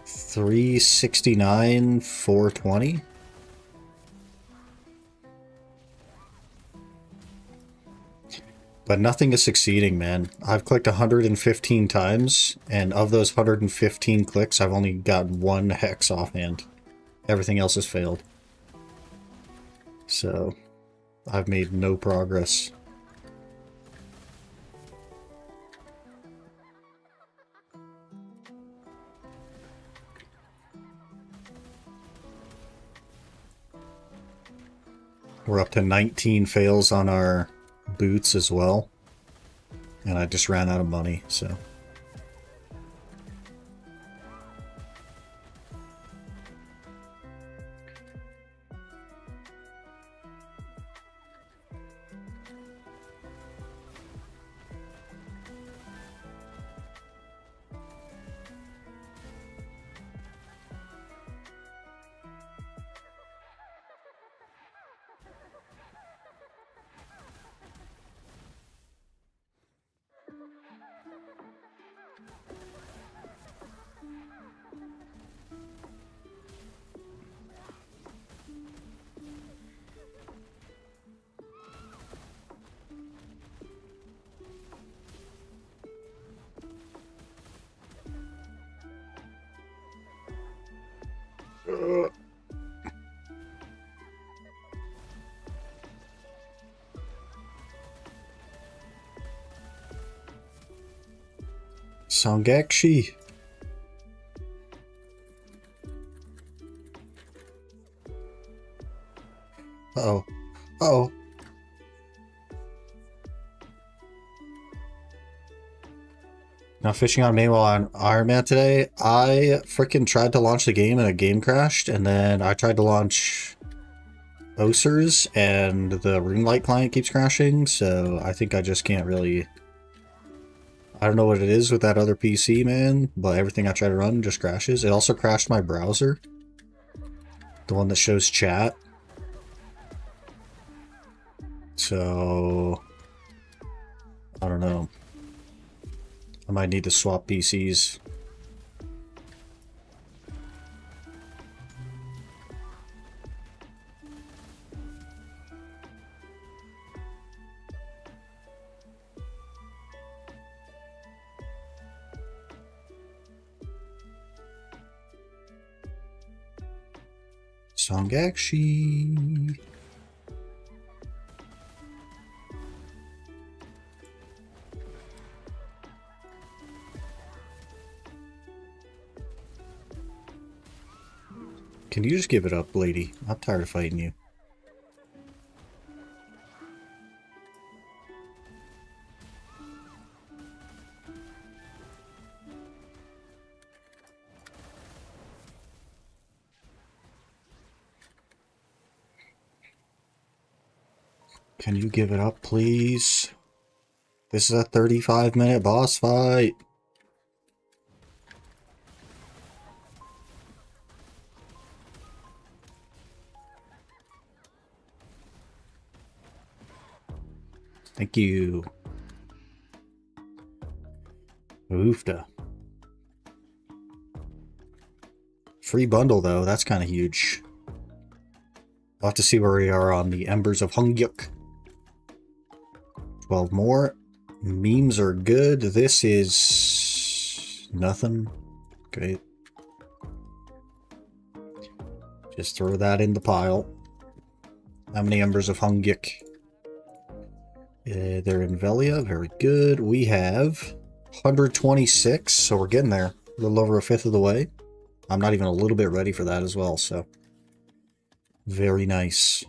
369, 420. But nothing is succeeding, man. I've clicked 115 times, and of those 115 clicks, I've only gotten one hex offhand. Everything else has failed. So, I've made no progress. We're up to 19 fails on our boots as well. And I just ran out of money, so... Songakshi. Uh-oh. Uh-oh. Now fishing on main while on Ironman today. I freaking tried to launch the game and a game crashed, and then I tried to launch Osers and the RuneLite client keeps crashing, so I think I just can't really... I don't know what it is with that other PC, man, but everything I try to run just crashes. It also crashed my browser. The one that shows chat. So... I don't know. I might need to swap PCs. Songakshi. Can you just give it up, lady? I'm tired of fighting you. Can you give it up, please? This is a 35-minute boss fight. Thank you. Oofda. Free bundle, though. That's kind of huge. We'll have to see where we are on the Embers of Hungyuk. 12 more. Memes are good. This is nothing. Great. Just throw that in the pile. How many Embers of Hungyuk? They're in Velia. Very good. We have 126, so we're getting there. A little over a fifth of the way. I'm not even a little bit ready for that as well, so very nice.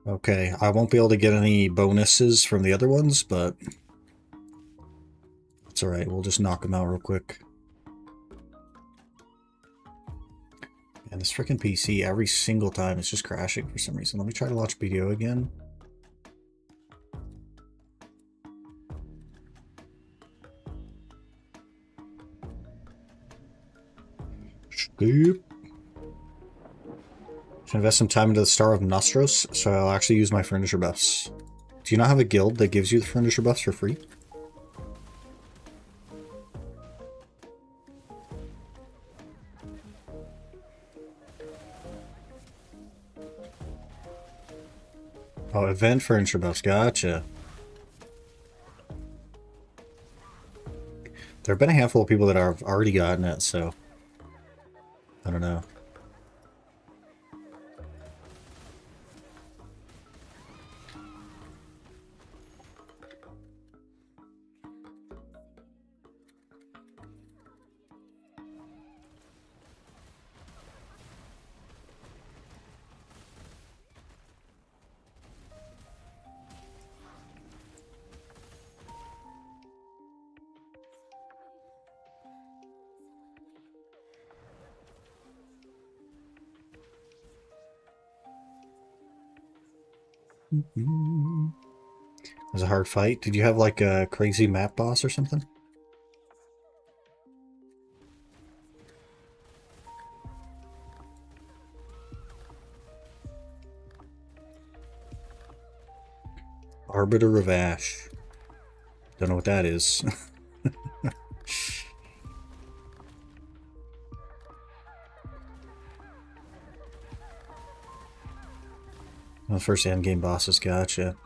Okay, I won't be able to get any bonuses from the other ones, but it's alright. We'll just knock them out real quick. And this freaking PC, every single time, it's just crashing for some reason. Let me try to launch BDO again. Scoop. Should invest some time into the Star of Nostros, so I'll actually use my furniture buffs. Do you not have a guild that gives you the furniture buffs for free? Oh, event furniture buffs, gotcha. There have been a handful of people that have already gotten it, so I don't know. It was a hard fight. Did you have like a crazy map boss or something? Arbiter of Ash. Don't know what that is. Well, the first endgame bosses, gotcha.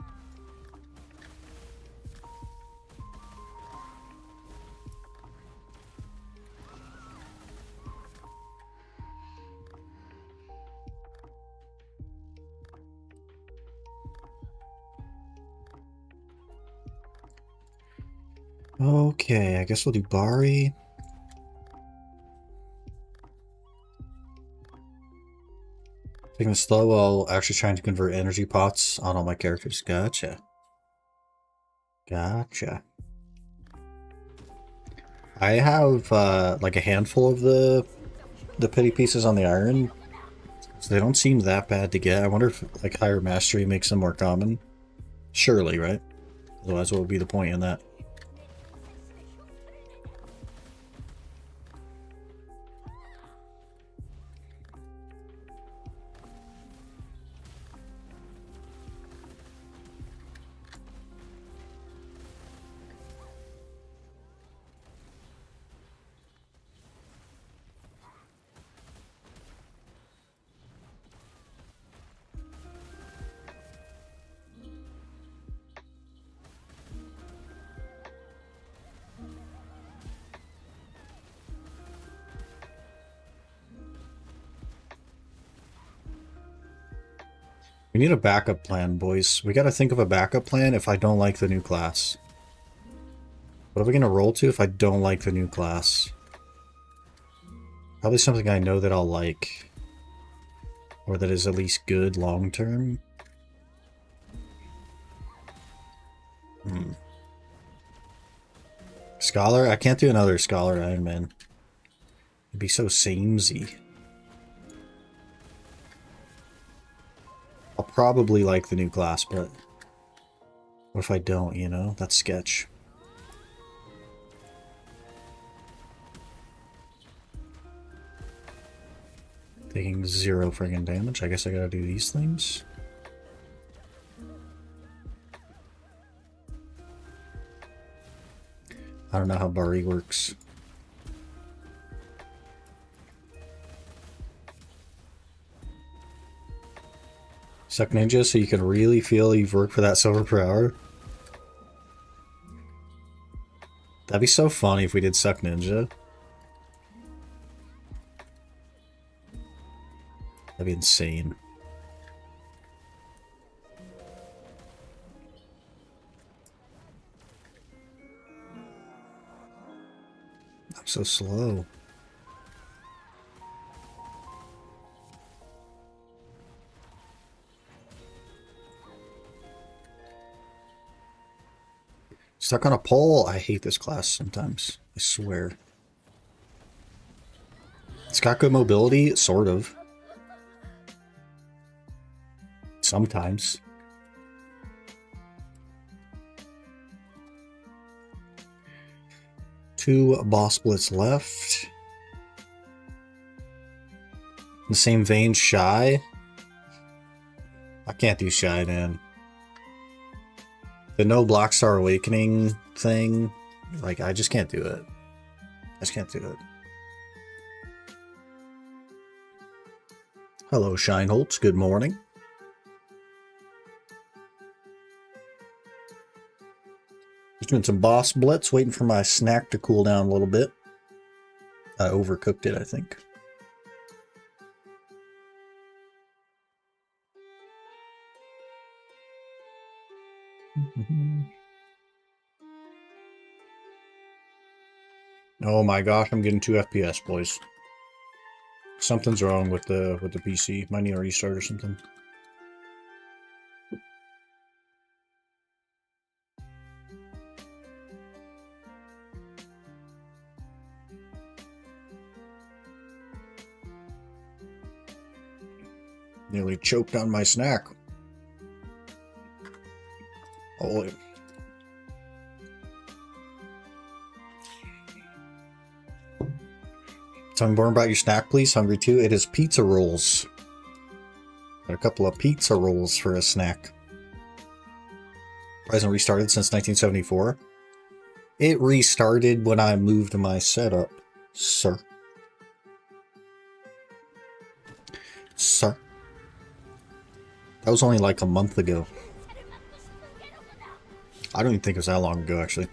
Okay, I guess we'll do Bari. Taking it slow while actually trying to convert energy pots on all my characters. Gotcha. Gotcha. I have like a handful of the pity pieces on the iron, so they don't seem that bad to get. I wonder if like higher mastery makes them more common. Surely, right? Otherwise, what would be the point in that? We need a backup plan, boys. We gotta think of a backup plan if I don't like the new class. What are we gonna roll to if I don't like the new class? Probably something I know that I'll like. Or that is at least good long term. Scholar? I can't do another Scholar Ironman. It'd be so samey. I'll probably like the new class, but what if I don't, you know? That's sketch. Taking 0 friggin' damage. I guess I gotta do these things. I don't know how Bari works. Suck Ninja so you can really feel you've worked for that silver per hour. That'd be so funny if we did Suck Ninja. That'd be insane. I'm so slow. Stuck on a pole. I hate this class sometimes. I swear. It's got good mobility, sort of. Sometimes. Two boss blitz left. In the same vein, Shy. I can't do Shy, man. The no Black Star Awakening thing, like, I just can't do it. I just can't do it. Hello, Shineholtz. Good morning. Just doing some boss blitz, waiting for my snack to cool down a little bit. I overcooked it, I think. Oh my gosh, I'm getting 2 FPS, boys. Something's wrong with the PC. Might need a restart or something. Nearly choked on my snack. Holy. Tell me more about your snack, please. Hungry too. It is pizza rolls. Got a couple of pizza rolls for a snack. Hasn't restarted since 1974. It restarted when I moved my setup, sir. Sir. That was only like a month ago. I don't even think it was that long ago, actually.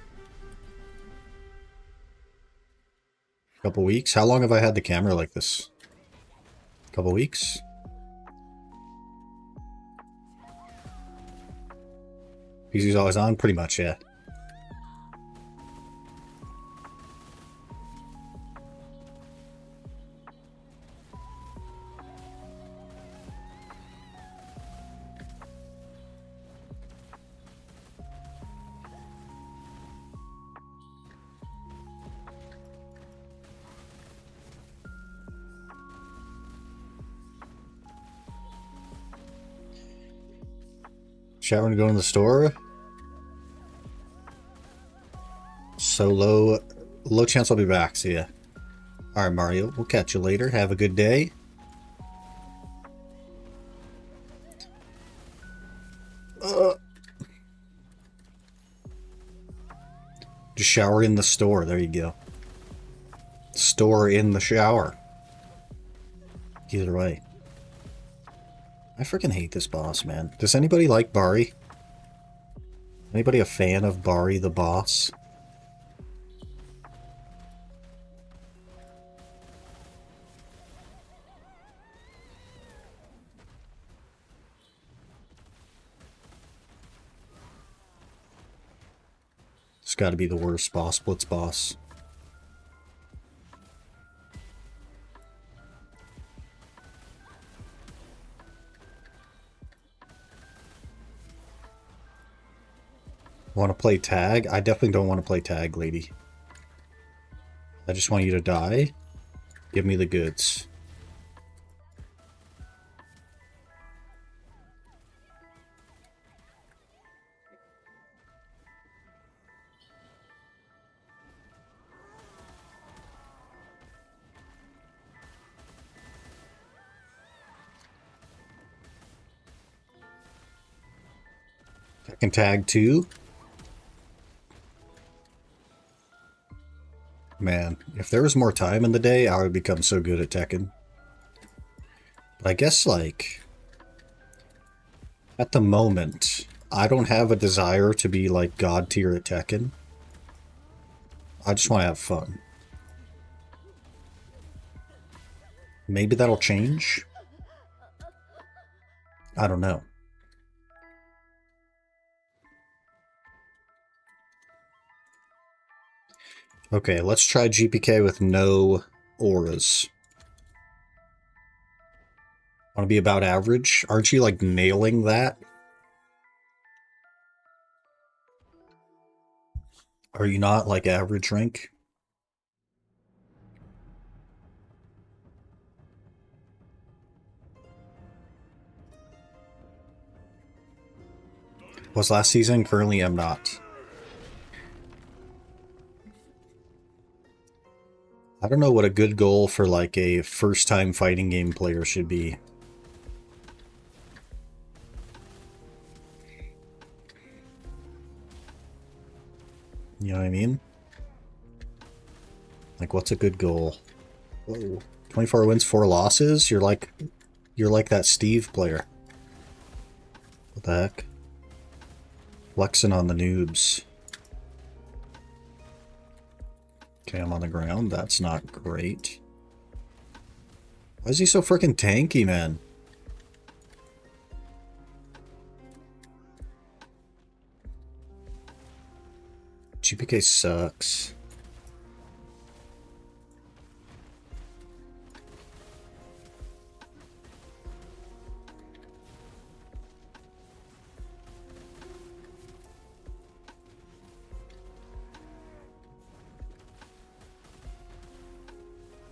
A couple weeks? How long have I had the camera like this? A couple weeks? PC's always on? Pretty much, yeah. Showering to go in the store. So low chance I'll be back. See ya. Alright, Mario. We'll catch you later. Have a good day. Just shower in the store. There you go. Store in the shower. Either way. I freaking hate this boss, man. Does anybody like Bari? Anybody a fan of Bari the boss? It's got to be the worst boss blitz boss. Want to play tag? I definitely don't want to play tag, lady. I just want you to die. Give me the goods. I can tag too. Man, if there was more time in the day, I would become so good at Tekken. But I guess, like, at the moment, I don't have a desire to be, like, God tier at Tekken. I just want to have fun. Maybe that'll change? I don't know. Okay, let's try GPK with no auras. Want to be about average? Aren't you, like, nailing that? Are you not, like, average rank? Was last season, currently am not. I don't know what a good goal for, like, a first-time fighting game player should be. You know what I mean? Like, what's a good goal? Whoa. 24 wins, 4 losses? You're like that Steve player. What the heck? Flexing on the noobs. Okay, I'm on the ground. That's not great. Why is he so freaking tanky, man? GPK sucks.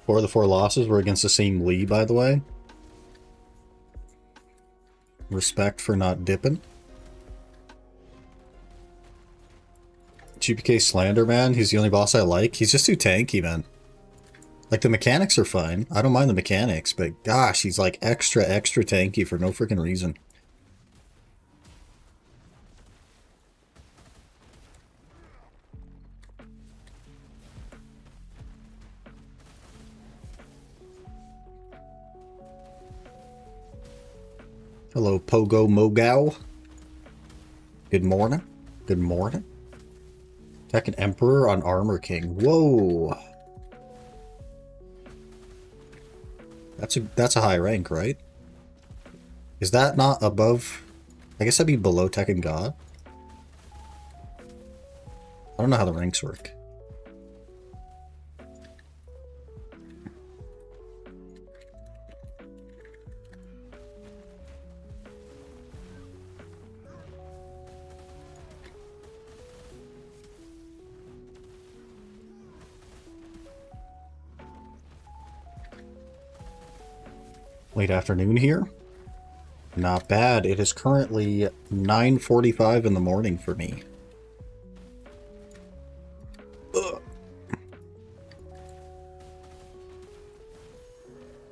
Four of the 4 losses were against the same Lee, by the way. Respect for not dipping. GPK Slander, man. He's the only boss I like. He's just too tanky, man. Like, the mechanics are fine. I don't mind the mechanics, but gosh, he's like extra tanky for no freaking reason. Hello, Pogo Mogao. Good morning. Good morning. Tekken Emperor on Armor King. Whoa. That's a high rank, right? Is that not above? I guess that'd be below Tekken God. I don't know how the ranks work. Late afternoon here. Not bad. It is currently 9:45 in the morning for me. Ugh.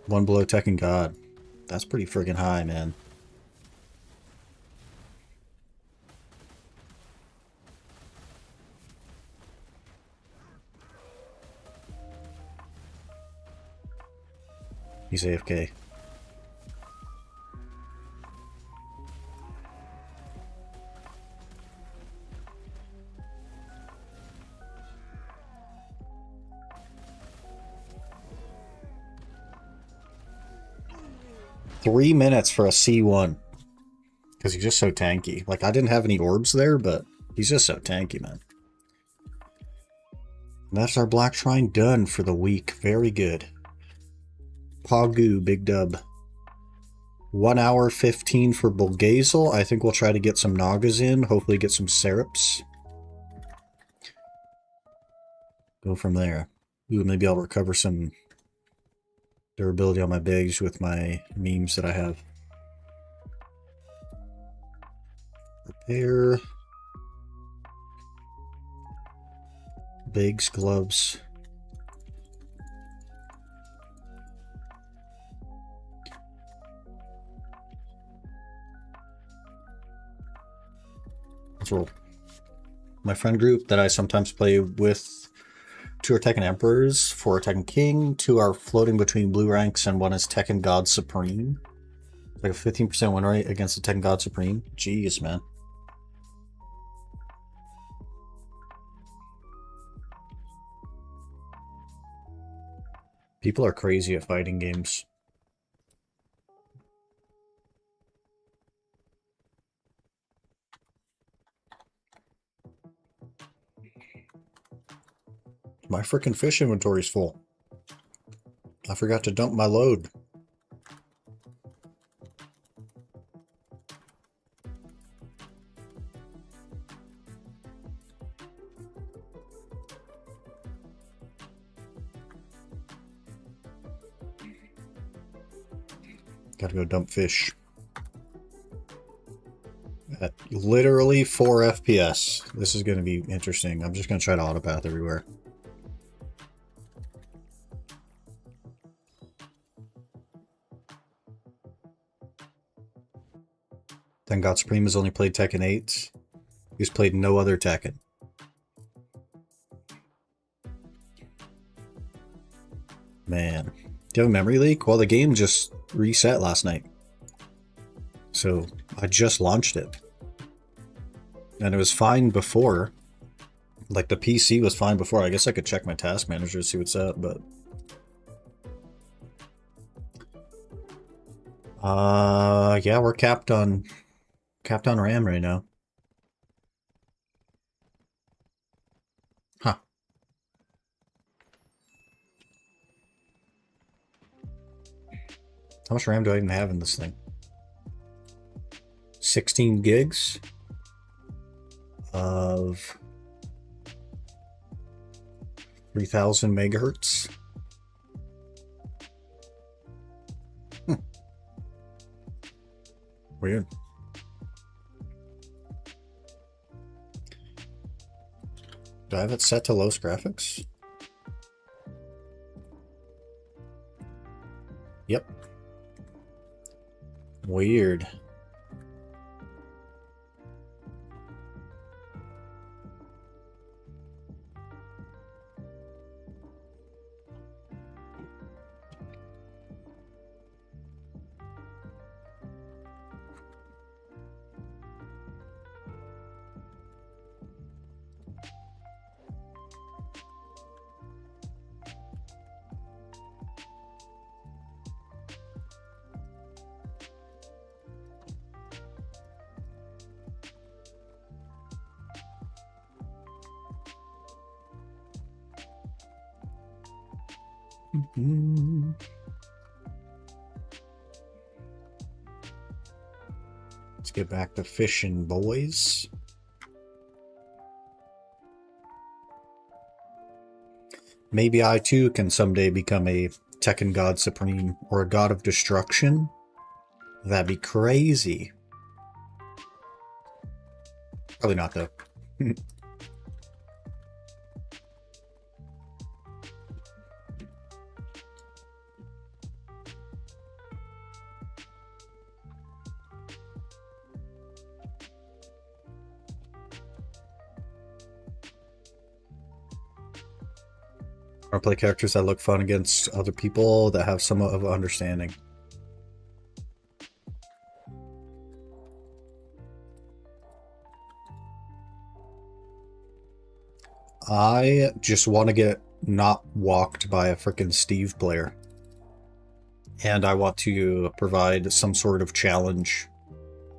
One below Tekken God. That's pretty friggin' high, man. He's AFK. Three minutes for a C1. Because he's just so tanky. Like, I didn't have any orbs there, but he's just so tanky, man. And that's our Black Shrine done for the week. Very good. Pagu, big dub. 1 hour 15 for Bulgazel. I think we'll try to get some Nagas in. Hopefully get some Syrups. Go from there. Ooh, maybe I'll recover some durability on my bags with my memes that I have. Repair. Bags, gloves. Let's roll. My friend group that I sometimes play with 2 are Tekken Emperors, 4 are Tekken King, 2 are floating between blue ranks, and 1 is Tekken God Supreme. Like a 15% win rate against the Tekken God Supreme. Jeez, man. People are crazy at fighting games. My frickin' fish inventory's full. I forgot to dump my load. Gotta go dump fish. At literally 4 FPS. This is going to be interesting. I'm just going to try to autopath everywhere. Then God Supreme has only played Tekken 8. He's played no other Tekken. Man. Do you have a memory leak? Well, the game just reset last night. So I just launched it. And it was fine before. Like the PC was fine before. I guess I could check my task manager to see what's up, but... yeah, we're capped on RAM right now. Huh. How much RAM do I even have in this thing? 16 gigs of 3000 megahertz. Weird. Do I have it set to lowest graphics? Yep. Weird. Let's get back to fishing, boys. Maybe I too can someday become a Tekken God Supreme or a God of Destruction. That'd be crazy. Probably not though. Or play characters that look fun against other people that have somewhat of an understanding. I just want to get not walked by a freaking Steve player. And I want to provide some sort of challenge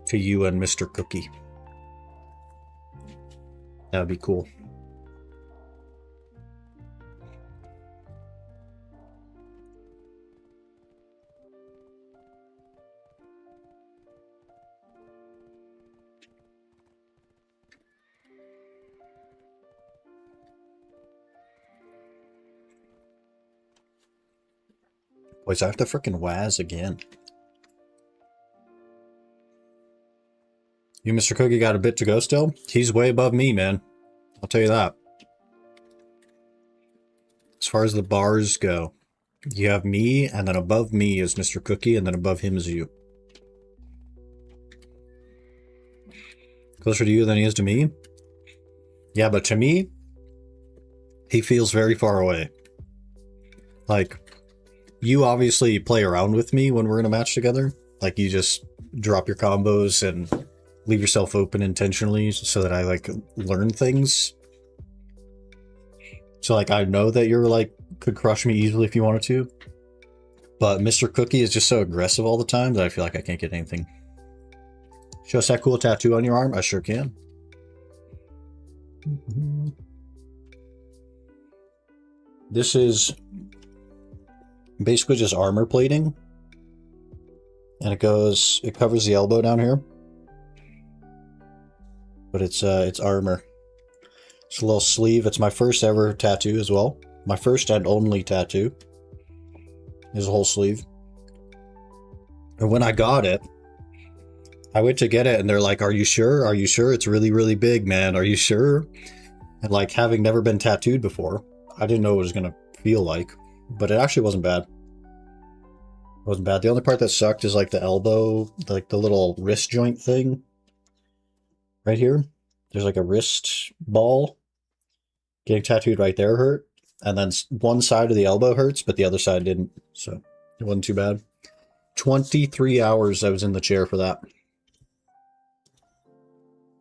to you and Mr. Cookie. That would be cool. Boys, I have to frickin' Waz again. You, Mr. Cookie, got a bit to go still? He's way above me, man. I'll tell you that. As far as the bars go, you have me, and then above me is Mr. Cookie, and then above him is you. Closer to you than he is to me? Yeah, but to me, He feels very far away. Like, you obviously play around with me when we're in a match together. Like, you just drop your combos and leave yourself open intentionally so that I, like, learn things. So, like, I know that you're, like, could crush me easily if you wanted to. But Mr. Cookie is just so aggressive all the time that I feel like I can't get anything. Show us that cool tattoo on your arm? I sure can. This is basically just armor plating. And it covers the elbow down here. But it's armor. It's a little sleeve. It's my first ever tattoo as well. My first and only tattoo. Is a whole sleeve. And when I got it, I went to get it and they're like, "Are you sure? Are you sure? It's really, really big, man. Are you sure?" And like, having never been tattooed before, I didn't know what it was gonna feel like. But it actually wasn't bad. It wasn't bad. The only part that sucked is like the elbow, like the little wrist joint thing. Right here. There's like a wrist ball. Getting tattooed right there hurt. And then one side of the elbow hurts, but the other side didn't. So it wasn't too bad. 23 hours I was in the chair for that.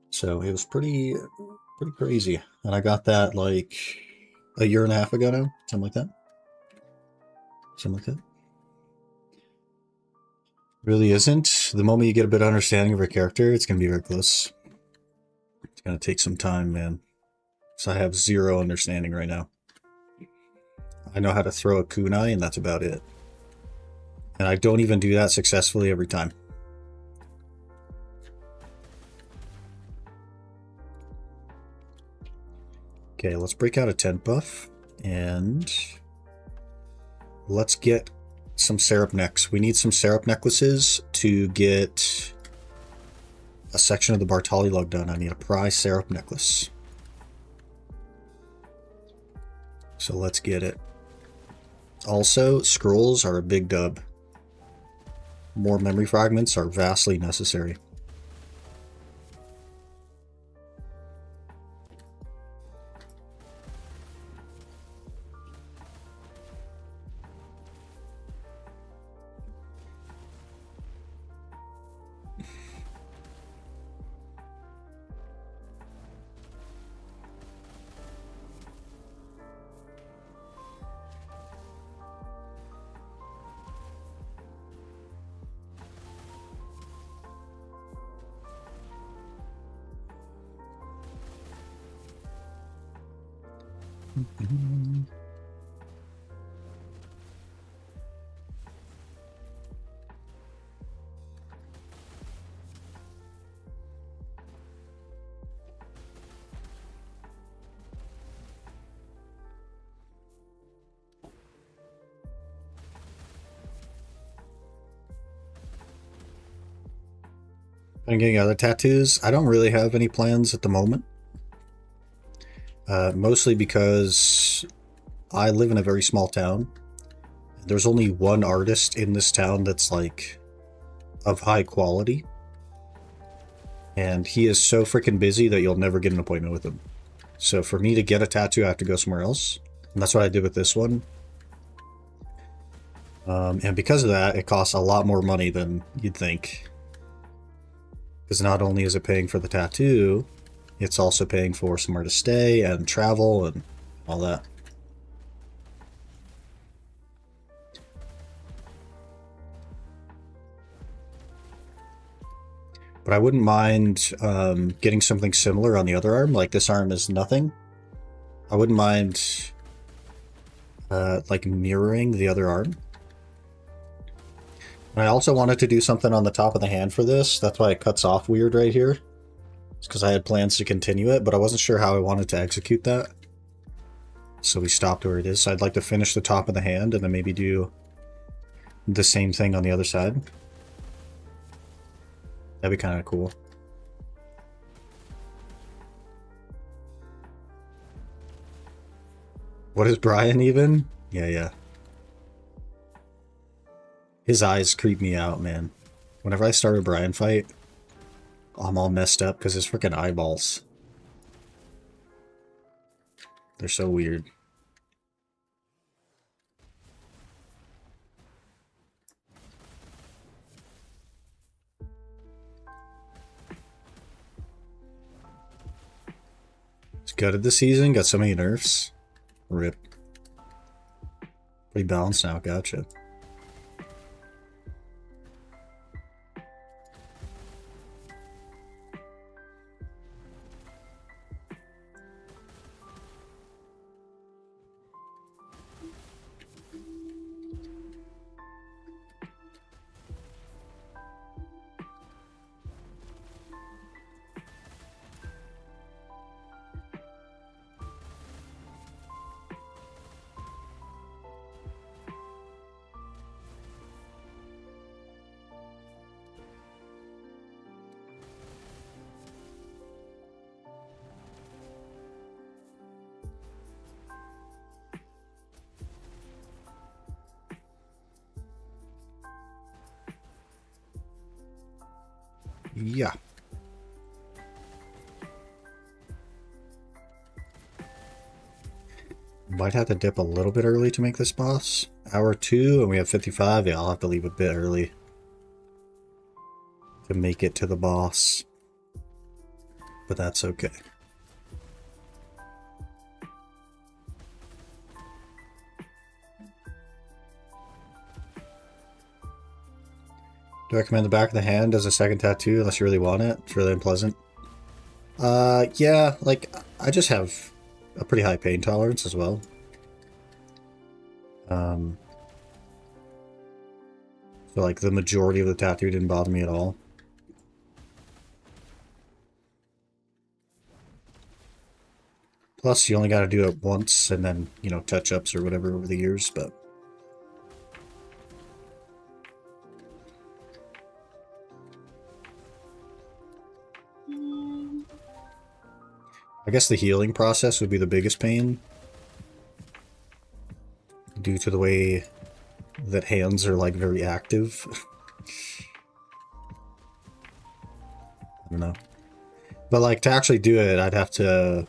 So it was pretty crazy. And I got that like a year and a half ago now. Something like that. Something like that. Really isn't. The moment you get a bit of understanding of a character, it's going to be very close. It's going to take some time, man. So I have zero understanding right now. I know how to throw a kunai, and that's about it. And I don't even do that successfully every time. Okay, let's break out a tent buff, and let's get some syrup necks. We need some syrup necklaces to get a section of the Bartali lug done. I need a prize syrup necklace. So let's get it. Also, scrolls are a big dub. More memory fragments are vastly necessary. And getting other tattoos, I don't really have any plans at the moment. Mostly because I live in a very small town. There's only one artist in this town that's like of high quality. And he is so freaking busy that you'll never get an appointment with him. So for me to get a tattoo, I have to go somewhere else. And that's what I did with this one. And because of that, it costs a lot more money than you'd think. Because not only is it paying for the tattoo, it's also paying for somewhere to stay and travel and all that. But I wouldn't mind getting something similar on the other arm. Like this arm is nothing. I wouldn't mind like mirroring the other arm. And I also wanted to do something on the top of the hand for this. That's why it cuts off weird right here. It's because I had plans to continue it, but I wasn't sure how I wanted to execute that. So we stopped where it is. So I'd like to finish the top of the hand and then maybe do the same thing on the other side. That'd be kind of cool. What is Brian even? Yeah. His eyes creep me out, man. Whenever I start a Brian fight, I'm all messed up because his freaking eyeballs. They're so weird. gutted this season, got so many nerfs. Rip. Pretty balanced now, gotcha. Yeah. Might have to dip a little bit early to make this boss. Hour 2 and we have 55. Yeah, I'll have to leave a bit early to make it to the boss. But that's okay. Do I recommend the back of the hand as a second tattoo unless you really want it? It's really unpleasant. Yeah, like, I just have a pretty high pain tolerance as well. So, like, the majority of the tattoo didn't bother me at all. Plus, you only got to do it once and then, you know, touch-ups or whatever over the years, but... I guess the healing process would be the biggest pain. Due to the way that hands are, like, very active. I don't know. But, like, to actually do it, I'd have to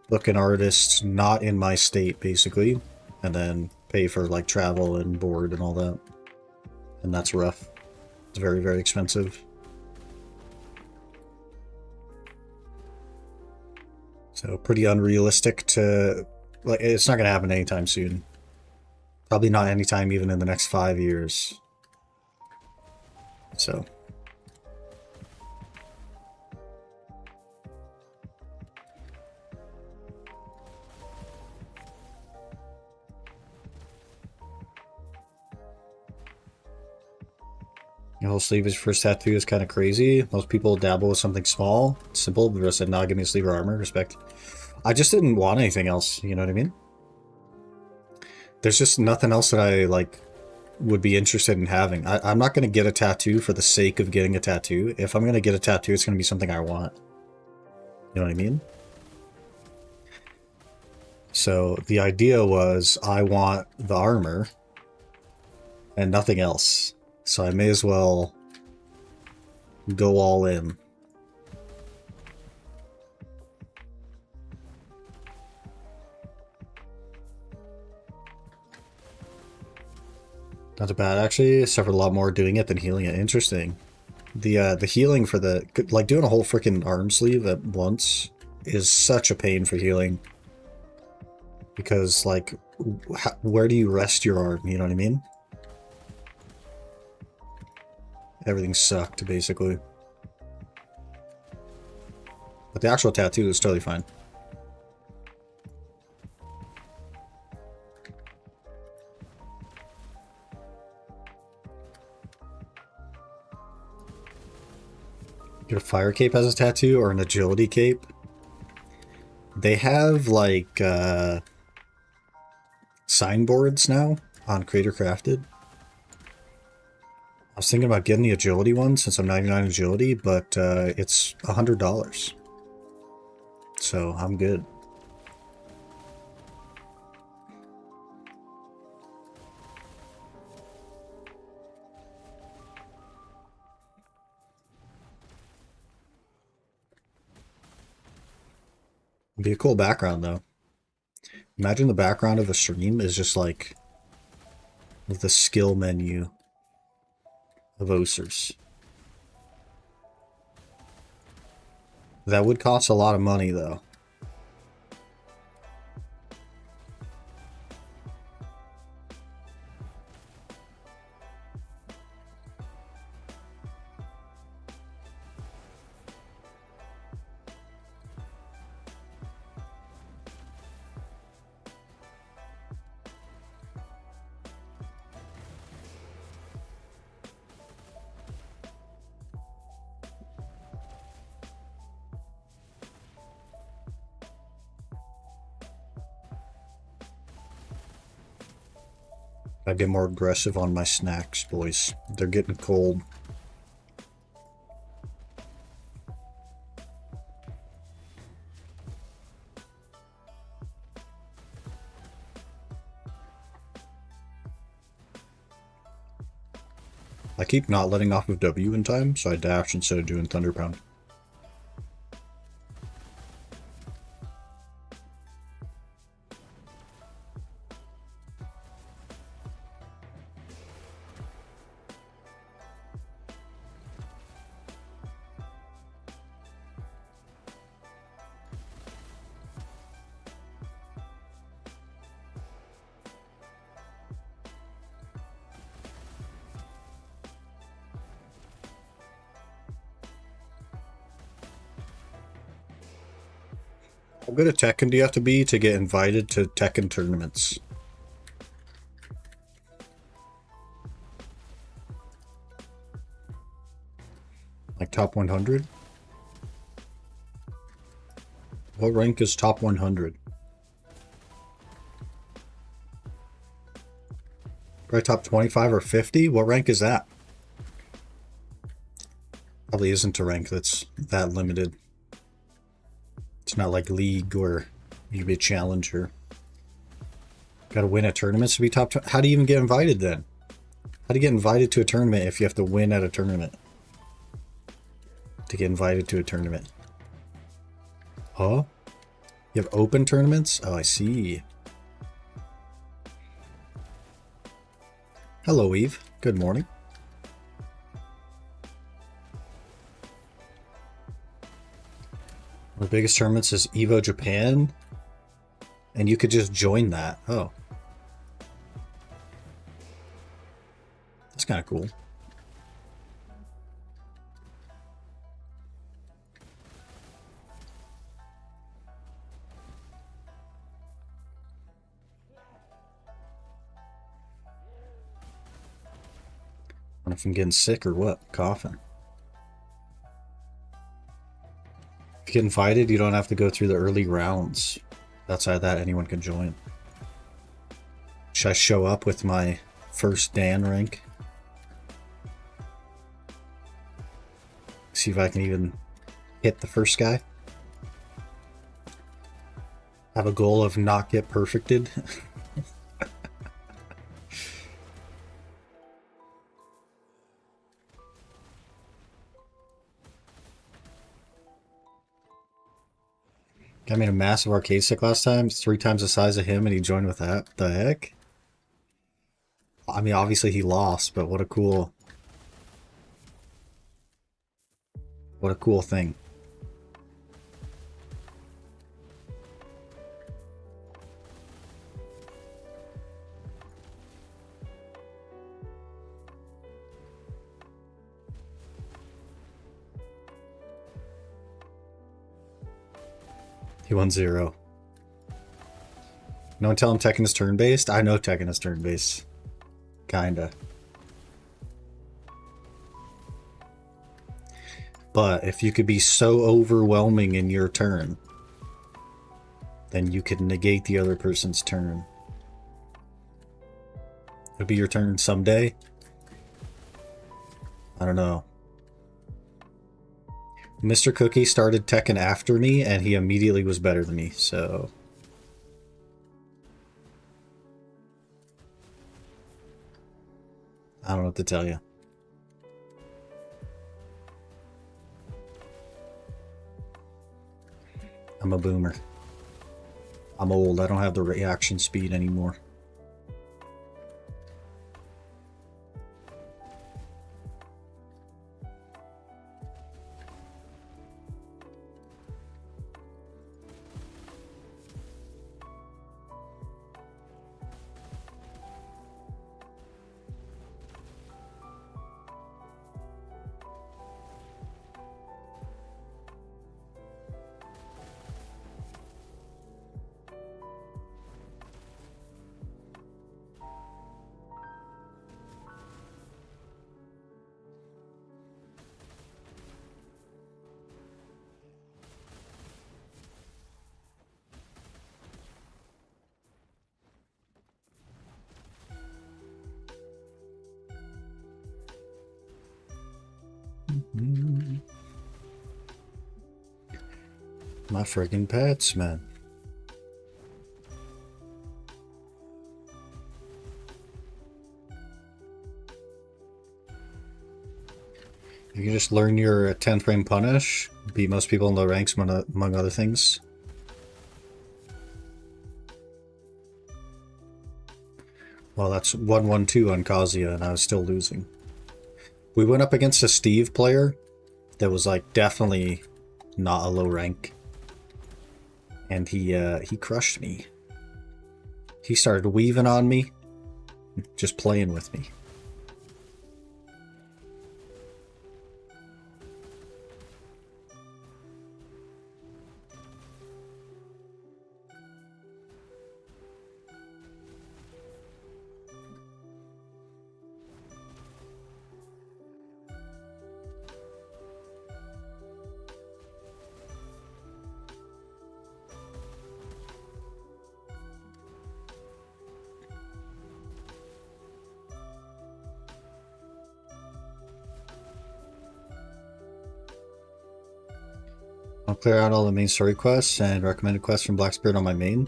book an artist not in my state, basically. And then pay for, like, travel and board and all that. And that's rough. It's very, very expensive. So pretty unrealistic to, like, it's not going to happen anytime soon. Probably not anytime even in the next 5 years. So. The whole sleeve is first tattoo is kind of crazy. Most people dabble with something small, simple, but just said, nah, give me a sleeve of armor, respect. I just didn't want anything else, you know what I mean? There's just nothing else that I, like, would be interested in having. I'm not going to get a tattoo for the sake of getting a tattoo. If I'm going to get a tattoo, it's going to be something I want. You know what I mean? So the idea was I want the armor and nothing else. So I may as well go all in. Not too bad, actually. I suffered a lot more doing it than healing it. Interesting. The healing for the... Like, doing a whole freaking arm sleeve at once is such a pain for healing. Because, like, where do you rest your arm? You know what I mean? Everything sucked, basically. But the actual tattoo is totally fine. Get a fire cape as a tattoo or an agility cape. They have, like, signboards now on Creator Crafted. I was thinking about getting the agility one since I'm 99 agility, but it's $100. So I'm good. It'd be a cool background though. Imagine the background of a stream is just like the skill menu of Osers. That would cost a lot of money though. I get more aggressive on my snacks, boys. They're getting cold. I keep not letting off of W in time, so I dash instead of doing Thunder Pound. How good at Tekken do you have to be to get invited to Tekken tournaments? Like top 100? What rank is top 100? Probably top 25 or 50? What rank is that? Probably isn't a rank that's that limited. It's not like League or you be a challenger. Gotta win at tournaments to be top 20. How do you even get invited then? How do you get invited to a tournament if you have to win at a tournament? To get invited to a tournament. Huh? You have open tournaments? Oh, I see. Hello, Eve. Good morning. The biggest tournaments is Evo Japan, and you could just join that. Oh. That's kind of cool. I don't know if I'm getting sick or what. Coughing. If you get invited, you don't have to go through the early rounds. Outside that, anyone can join. Should I show up with my first Dan rank? See if I can even hit the first guy. Have a goal of not get perfected. I made a massive arcade stick last time. It's 3 times the size of him, and he joined with that. The heck? I mean, obviously he lost, but what a cool thing. He won 0. No one tell him Tekken is turn-based? I know Tekken is turn-based. Kinda. But if you could be so overwhelming in your turn, then you could negate the other person's turn. It'll be your turn someday. I don't know. Mr. Cookie started Tekken after me, and he immediately was better than me, so... I don't know what to tell you. I'm a boomer. I'm old. I don't have the reaction speed anymore. My friggin' pets, man. You can just learn your 10 frame punish, beat most people in low ranks among other things. Well, that's 1-1-2 on Kazuya, and I was still losing. We went up against a Steve player that was like definitely not a low rank. And he crushed me. He started weaving on me, just playing with me. I'll clear out all the main story quests and recommended quests from Blackspirit on my main.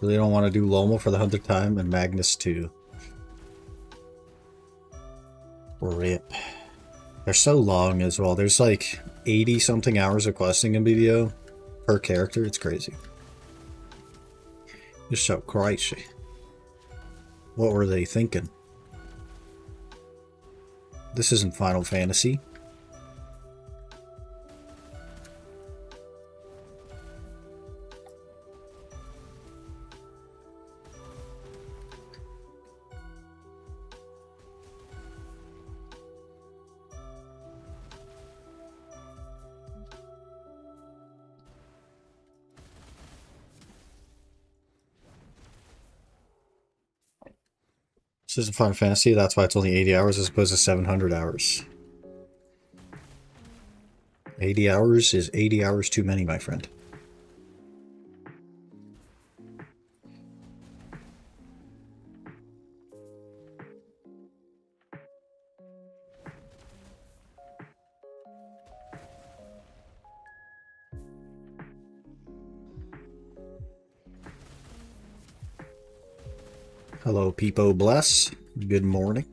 Really don't want to do Lomo for the 100th time and Magnus too. RIP. They're so long as well. There's like 80 something hours of questing in BDO per character. It's crazy. It's so crazy. What were they thinking? This isn't Final Fantasy. This isn't Final Fantasy, that's why it's only 80 hours as opposed to 700 hours. 80 hours is 80 hours too many, my friend. Hello, Peepo Bless. Good morning.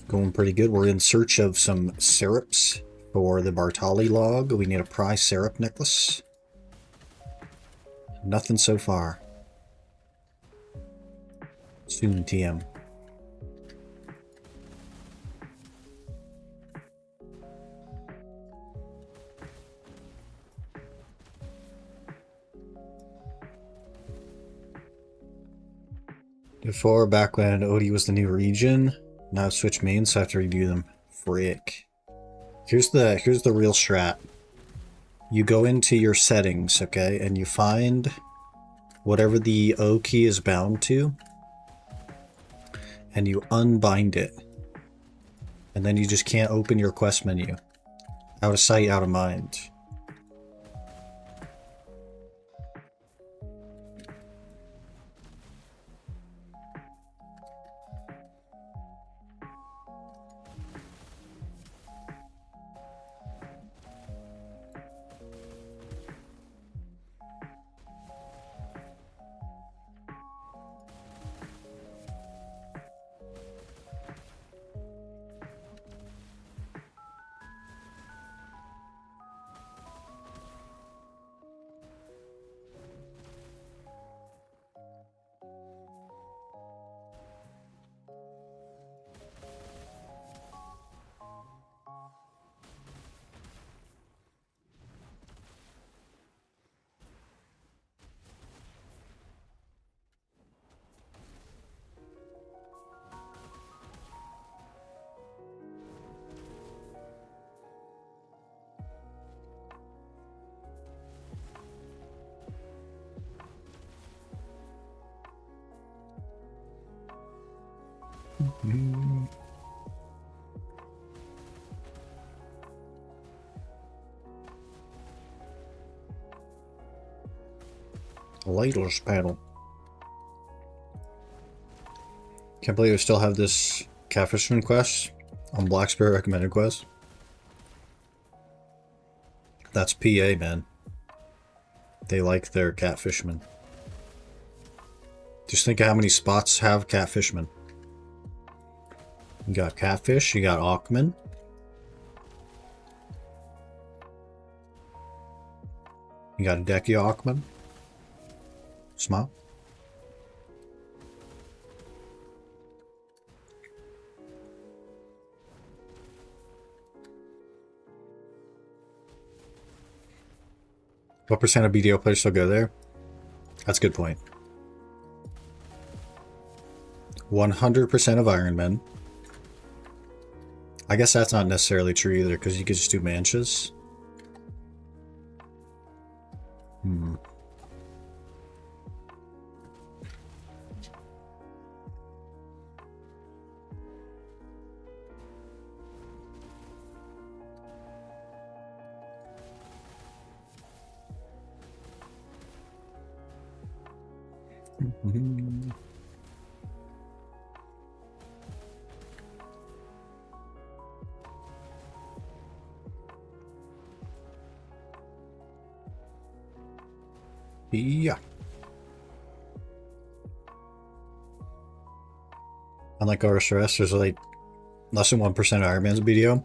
Going pretty good. We're in search of some syrups for the Bartali log. We need a prize syrup necklace. Nothing so far. Soon, TM. Before, back when Odie was the new region, now I've switched mains, so I have to redo them. Frick. Here's the real strat. You go into your settings, okay, and you find whatever the O key is bound to, and you unbind it. And then you just can't open your quest menu. Out of sight, out of mind. Ladles panel. Can't believe we still have this Catfishman quest on Black Spirit recommended quest. That's PA, man. They like their catfishmen. Just think of how many spots have catfishmen. You got catfish, you got Ackman. You got a Decky Ackman. Smile. What percent of BDO players still go there? That's a good point. 100% of Ironman. I guess that's not necessarily true either, because you could just do manches. Yeah. Unlike RSRS, there's like less than 1% of Ironman's BDO.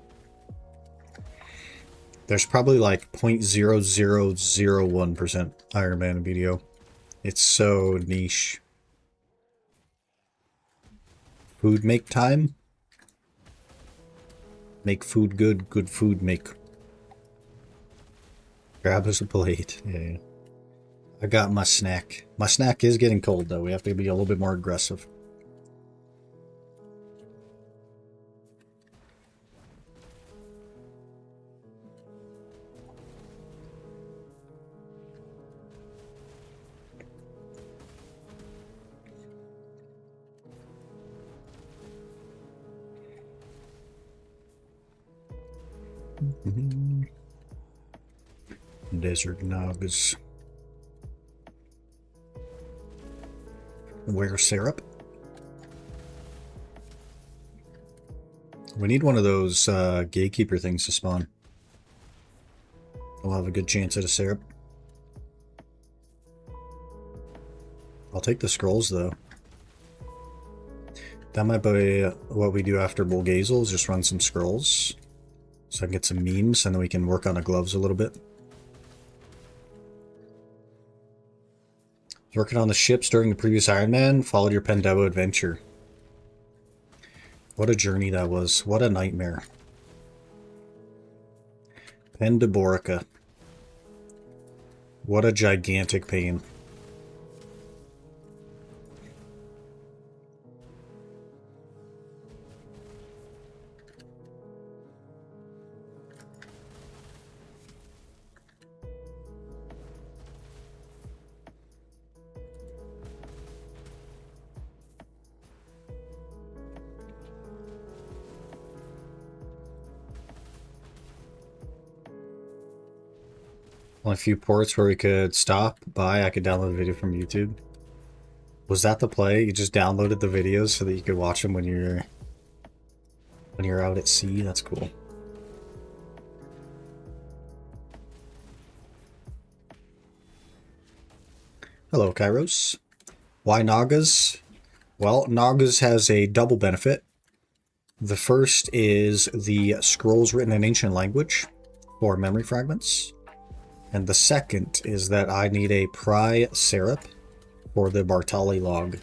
There's probably like 0.0001% Ironman BDO. It's so niche. Food make time? Make food good, good food make. Grab us a plate. Yeah. I got my snack. My snack is getting cold though. We have to be a little bit more aggressive. Desert nugs. Where syrup? We need one of those gatekeeper things to spawn. We'll have a good chance at a syrup. I'll take the scrolls though. That might be what we do after Bulgazel, is just run some scrolls. So I can get some memes and then we can work on the gloves a little bit. Working on the ships during the previous Ironman, followed your Pendevo adventure. What a journey that was. What a nightmare. Pendeborica. What a gigantic pain. Only a few ports where we could stop by. I could download a video from YouTube. Was that the play? You just downloaded the videos so that you could watch them when you're out at sea? That's cool. Hello, Kairos. Why Nagas? Well, Nagas has a double benefit. The first is the scrolls written in ancient language for memory fragments. And the second is that I need a pry syrup for the Bartali log.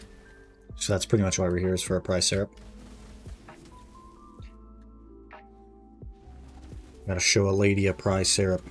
So that's pretty much why we're here, is for a pry syrup. Gotta show a lady a pry syrup.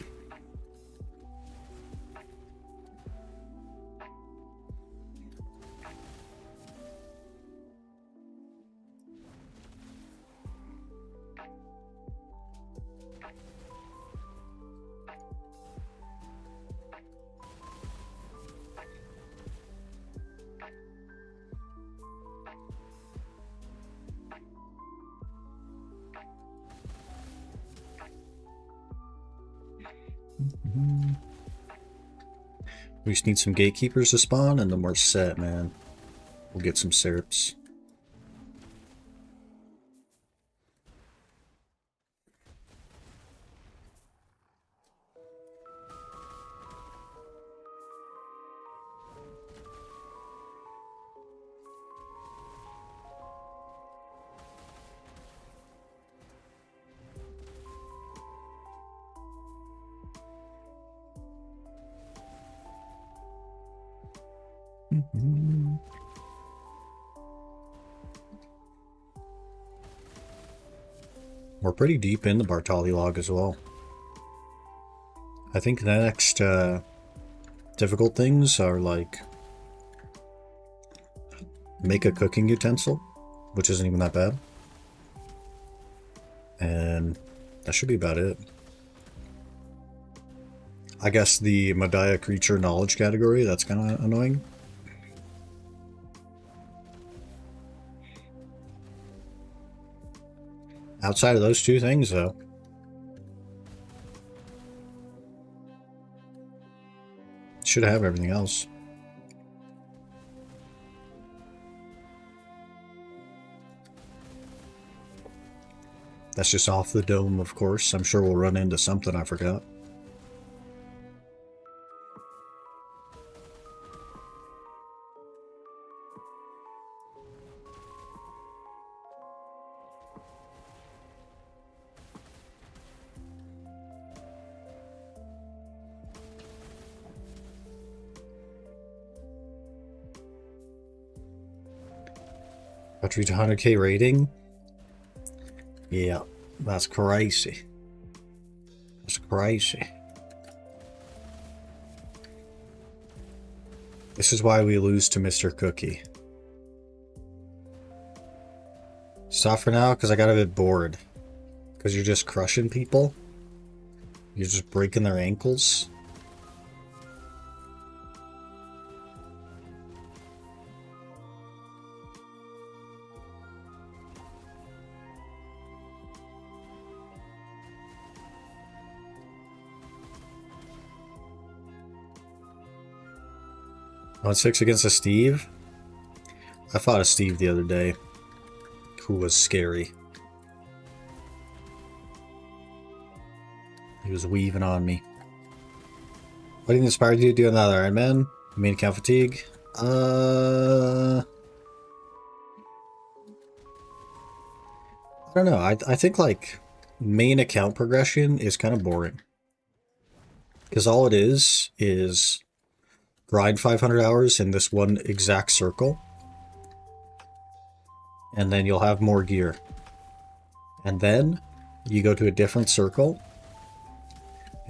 We just need some gatekeepers to spawn and then we're set, man. We'll get some syrups. We're pretty deep in the Bartali log as well. I think the next difficult things are like make a cooking utensil, which isn't even that bad. And that should be about it. I guess the Madaya creature knowledge category, that's kind of annoying. Outside of those two things, though, should have everything else. That's just off the dome, of course. I'm sure we'll run into something I forgot. About to reach 100k rating? Yeah, that's crazy. That's crazy. This is why we lose to Mr. Cookie. Stop for now, because I got a bit bored. Because you're just crushing people. You're just breaking their ankles. On 6 against a Steve? I fought a Steve the other day who was scary. He was weaving on me. What inspired you to do another Ironman? Main account fatigue? I don't know. I think like main account progression is kind of boring. Because all it is grind 500 hours in this one exact circle. And then you'll have more gear. And then you go to a different circle.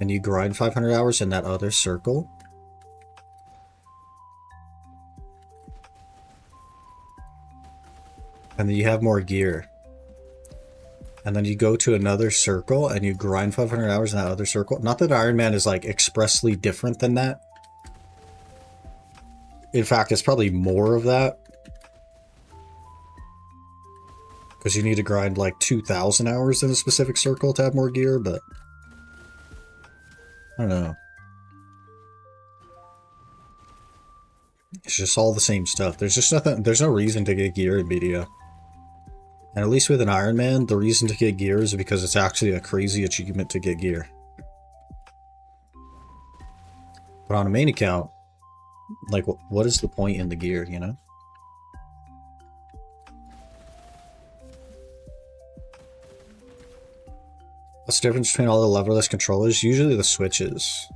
And you grind 500 hours in that other circle. And then you have more gear. And then you go to another circle and you grind 500 hours in that other circle. Not that Ironman is like expressly different than that. In fact, it's probably more of that. Because you need to grind like 2,000 hours in a specific circle to have more gear, but I don't know. It's just all the same stuff. There's just nothing, there's no reason to get gear in media. And at least with an Ironman, the reason to get gear is because it's actually a crazy achievement to get gear. But on a main account, like, what is the point in the gear, you know? What's the difference between all the leverless controllers? Usually the switches.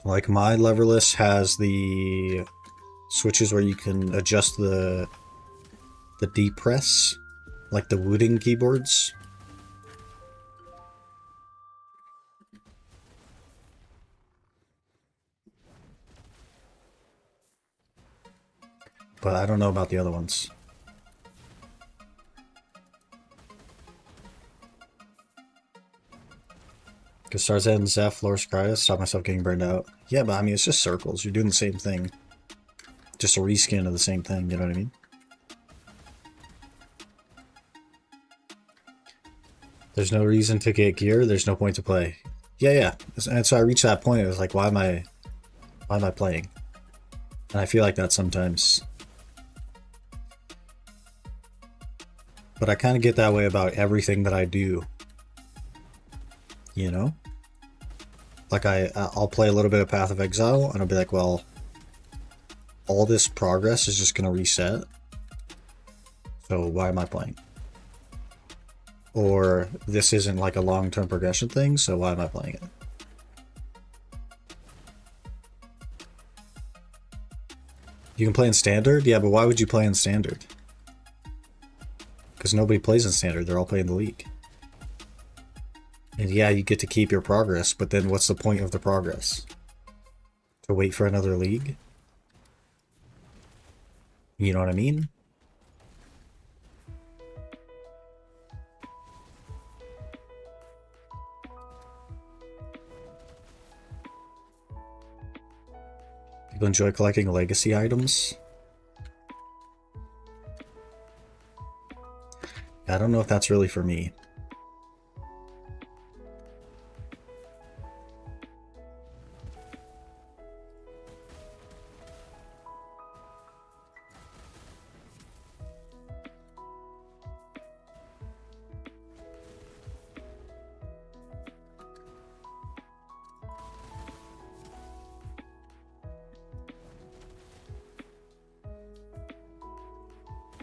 Like, my leverless has the switches where you can adjust the D press, like the Wooting keyboards. But I don't know about the other ones. Because Tarzan, Zeph, Loris Cryo, stop myself getting burned out. Yeah, but I mean, it's just circles. You're doing the same thing. Just a reskin of the same thing, you know what I mean? There's no reason to get gear, there's no point to play. Yeah. And so I reached that point, it was like, why am I playing? And I feel like that sometimes. But I kind of get that way about everything that I do. You know? Like I'll play a little bit of Path of Exile, and I'll be like, well, all this progress is just going to reset. So why am I playing? Or this isn't like a long-term progression thing, so why am I playing it? You can play in standard? Yeah, but why would you play in standard? Because nobody plays in standard, they're all playing the league. And yeah, you get to keep your progress, but then what's the point of the progress? To wait for another league? You know what I mean? People enjoy collecting legacy items. I don't know if that's really for me.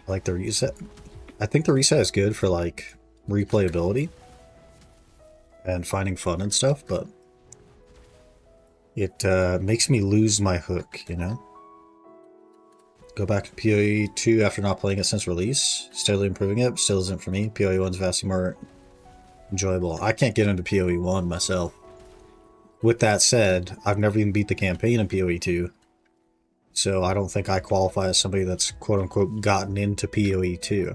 I like the reset. I think the reset is good for like replayability and finding fun and stuff, but it makes me lose my hook, you know? Go back to PoE 2 after not playing it since release. Steadily improving it, still isn't for me. PoE 1's vastly more enjoyable. I can't get into PoE 1 myself. With that said, I've never even beat the campaign in PoE 2. So I don't think I qualify as somebody that's quote-unquote gotten into PoE 2.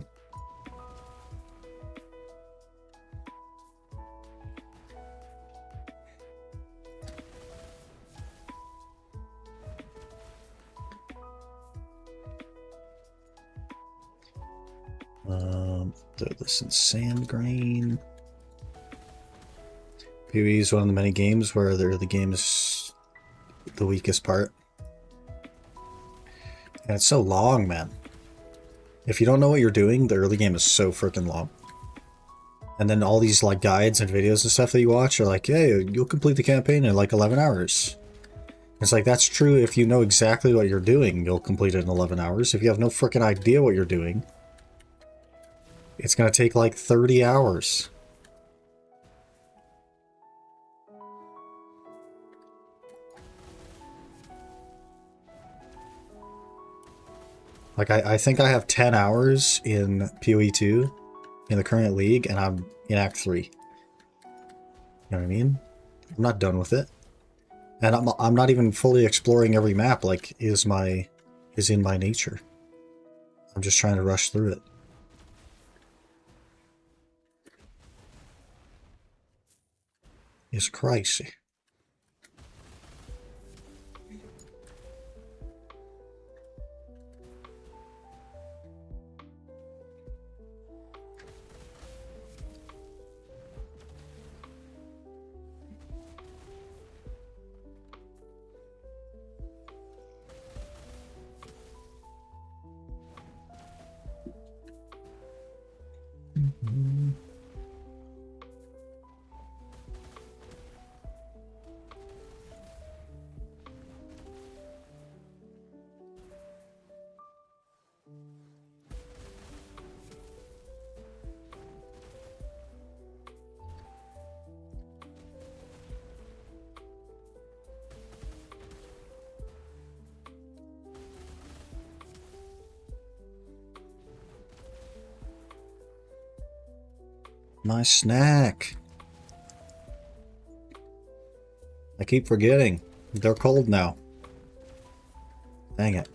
Throw this in sand grain. PoE is one of the many games where the early game is the weakest part. And it's so long, man. If you don't know what you're doing, the early game is so freaking long. And then all these like guides and videos and stuff that you watch are like, hey, you'll complete the campaign in like 11 hours. It's like, that's true if you know exactly what you're doing, you'll complete it in 11 hours. If you have no freaking idea what you're doing, it's going to take like 30 hours. Like, I think I have 10 hours in PoE 2 in the current league, and I'm in Act 3. You know what I mean? I'm not done with it. And I'm not even fully exploring every map like is in my nature. I'm just trying to rush through it. It's crazy. My snack. I keep forgetting. They're cold now. Dang it.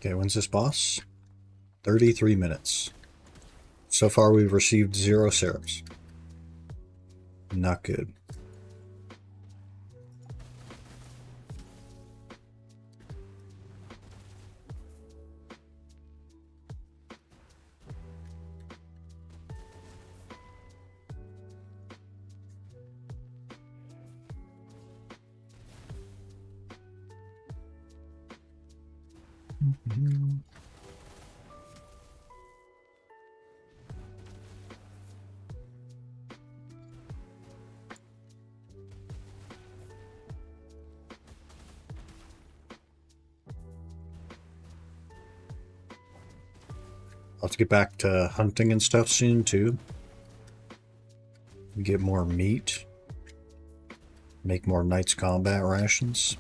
Okay, when's this boss? 33 minutes. So far we've received 0 syrups. Not good. I'll have to get back to hunting and stuff soon too. Get more meat. Make more Knights Combat rations.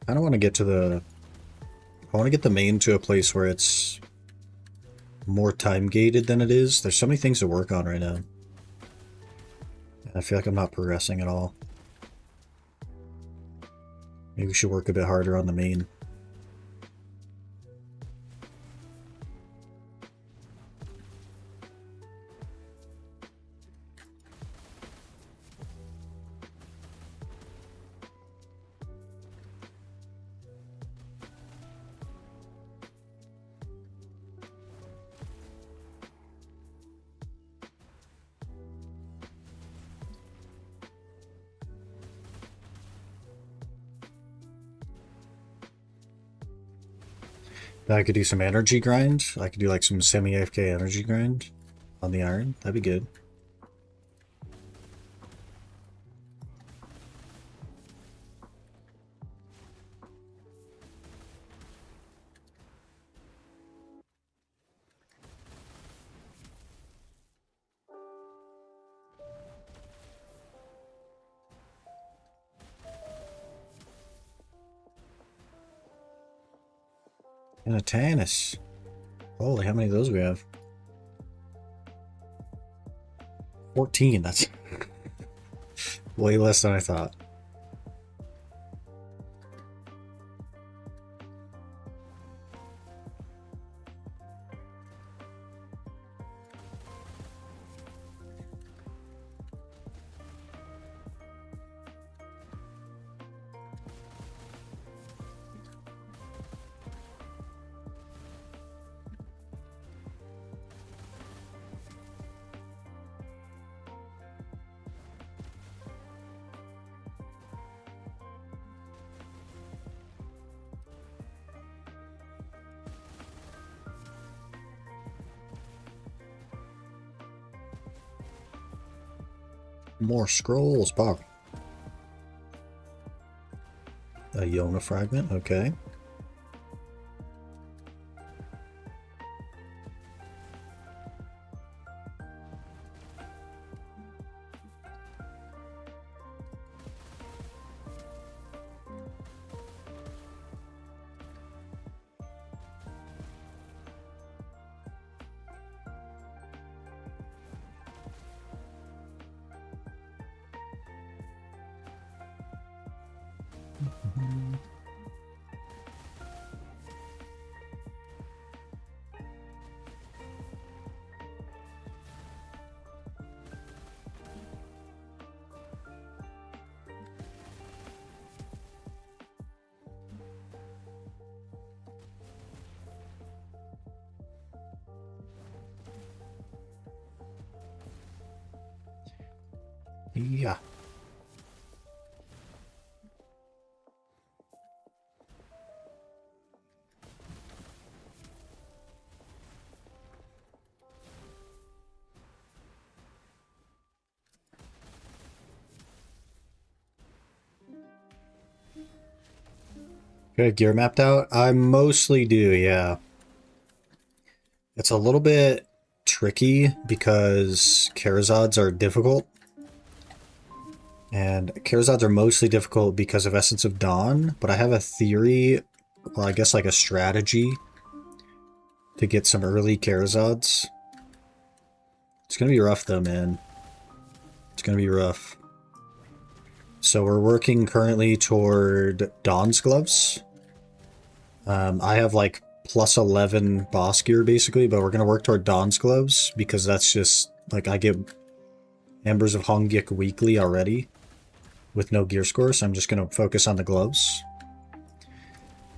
I don't want to get to the... I want to get the main to a place where it's more time gated than it is. There's so many things to work on right now. I feel like I'm not progressing at all. Maybe we should work a bit harder on the main. I could do some energy grind. I could do like some semi-AFK energy grind on the iron. That'd be good. And a Tannis. Holy, how many of those we have? 14, that's way less than I thought. More scrolls, Bob. A Yona fragment, okay. Yeah. Good, gear mapped out? I mostly do, yeah. It's a little bit tricky because Karazods are difficult. And Karazods are mostly difficult because of Essence of Dawn, but I have a theory, well, I guess like a strategy to get some early Karazods. It's gonna be rough though, man. It's gonna be rough. So we're working currently toward Dawn's Gloves. I have like plus 11 boss gear basically, but we're gonna work toward Dawn's Gloves because that's just like I get Embers of Hongyik weekly already with no gear score, so I'm just gonna focus on the gloves.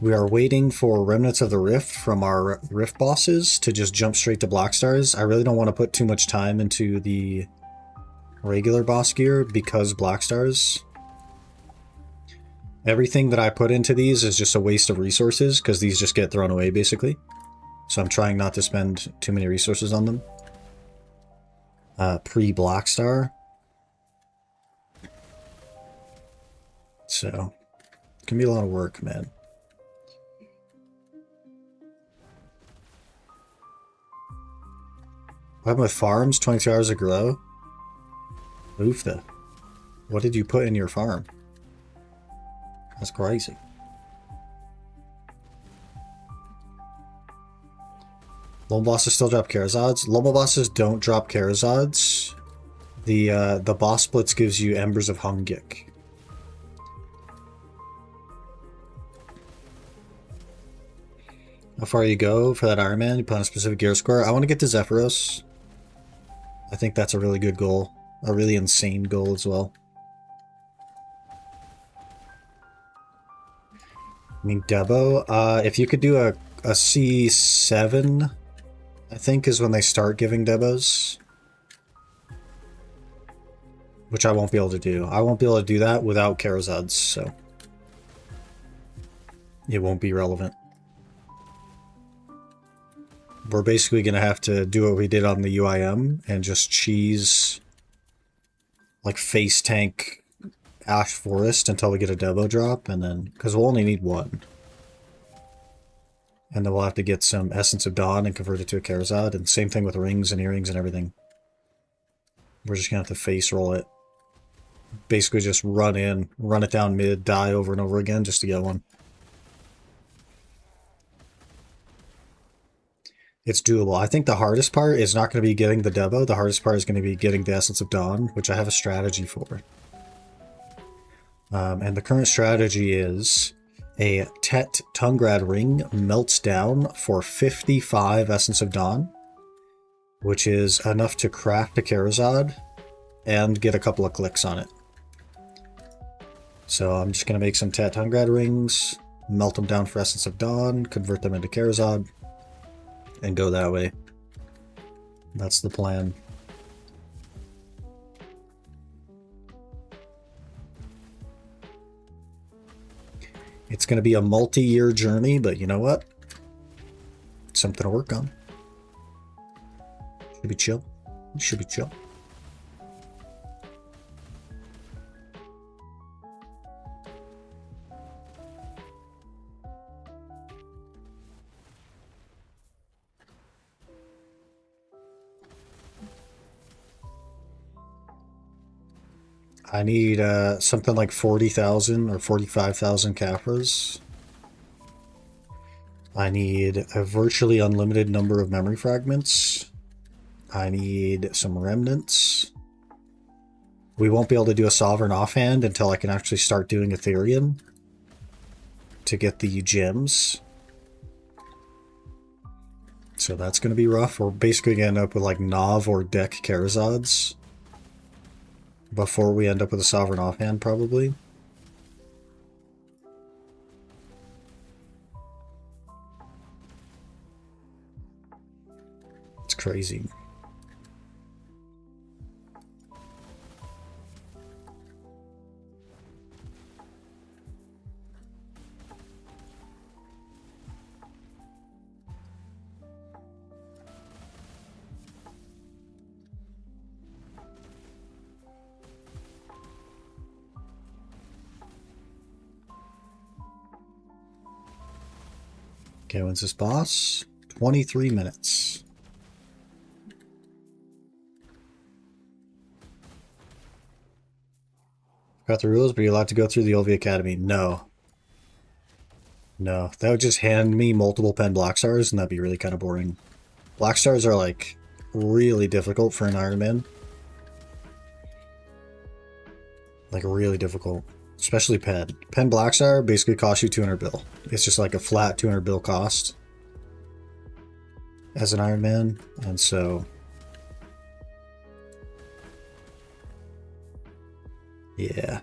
We are waiting for Remnants of the Rift from our Rift bosses to just jump straight to Black Stars. I really don't want to put too much time into the regular boss gear because Black Stars. Everything that I put into these is just a waste of resources because these just get thrown away basically. So I'm trying not to spend too many resources on them. Pre-Black Star. So, it can be a lot of work, man. What happened with farms? 22 hours of glow? Oofta. What did you put in your farm? That's crazy. Lone bosses still drop Karazods? Lone bosses don't drop Karazods. The boss blitz gives you Embers of Hungik. How far you go for that Ironman? You put on a specific gear score? I want to get to Zephyros. I think that's a really good goal. A really insane goal as well. I mean, Debo, if you could do a C7, I think is when they start giving Debos. Which I won't be able to do. I won't be able to do that without Karazods, so it won't be relevant. We're basically going to have to do what we did on the UIM and just cheese like face tank Ash Forest until we get a Debo drop, and then because we'll only need one. And then we'll have to get some Essence of Dawn and convert it to a Karazad, and same thing with rings and earrings and everything. We're just going to have to face roll it. Basically just run in, run it down mid, die over and over again just to get one. It's doable. I think the hardest part is not going to be getting the Debo. The hardest part is going to be getting the Essence of Dawn, which I have a strategy for. And the current strategy is a Tet Tungrad ring melts down for 55 Essence of Dawn, which is enough to craft a Karazad and get a couple of clicks on it. So I'm just going to make some Tet Tungrad rings, melt them down for Essence of Dawn, convert them into Karazad, and go that way. That's the plan. It's going to be a multi-year journey, but you know what? It's something to work on. Should be chill. Should be chill. I need something like 40,000 or 45,000 Capras. I need a virtually unlimited number of memory fragments. I need some remnants. We won't be able to do a Sovereign offhand until I can actually start doing Ethereum to get the gems. So that's going to be rough. We're basically going to end up with like Nav or Deck Karazods before we end up with a Sovereign offhand, probably. It's crazy. Okay, when's this boss? 23 minutes. Got the rules, but you're allowed to go through the OV Academy. No. No, that would just hand me multiple pen Black Stars, and that'd be really kind of boring. Black Stars are, like, really difficult for an Ironman. Like, really difficult. Especially pen. Pen Black Star basically costs you 200 bill. It's just like a flat 200 bill cost as an Ironman, and so yeah.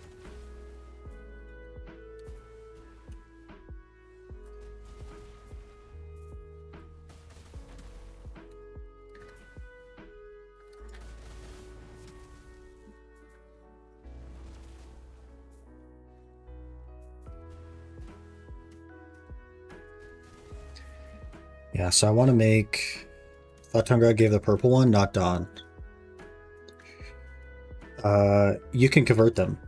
Yeah, so I want to make... Thought Tungrad gave the purple one, not Dawn. You can convert them.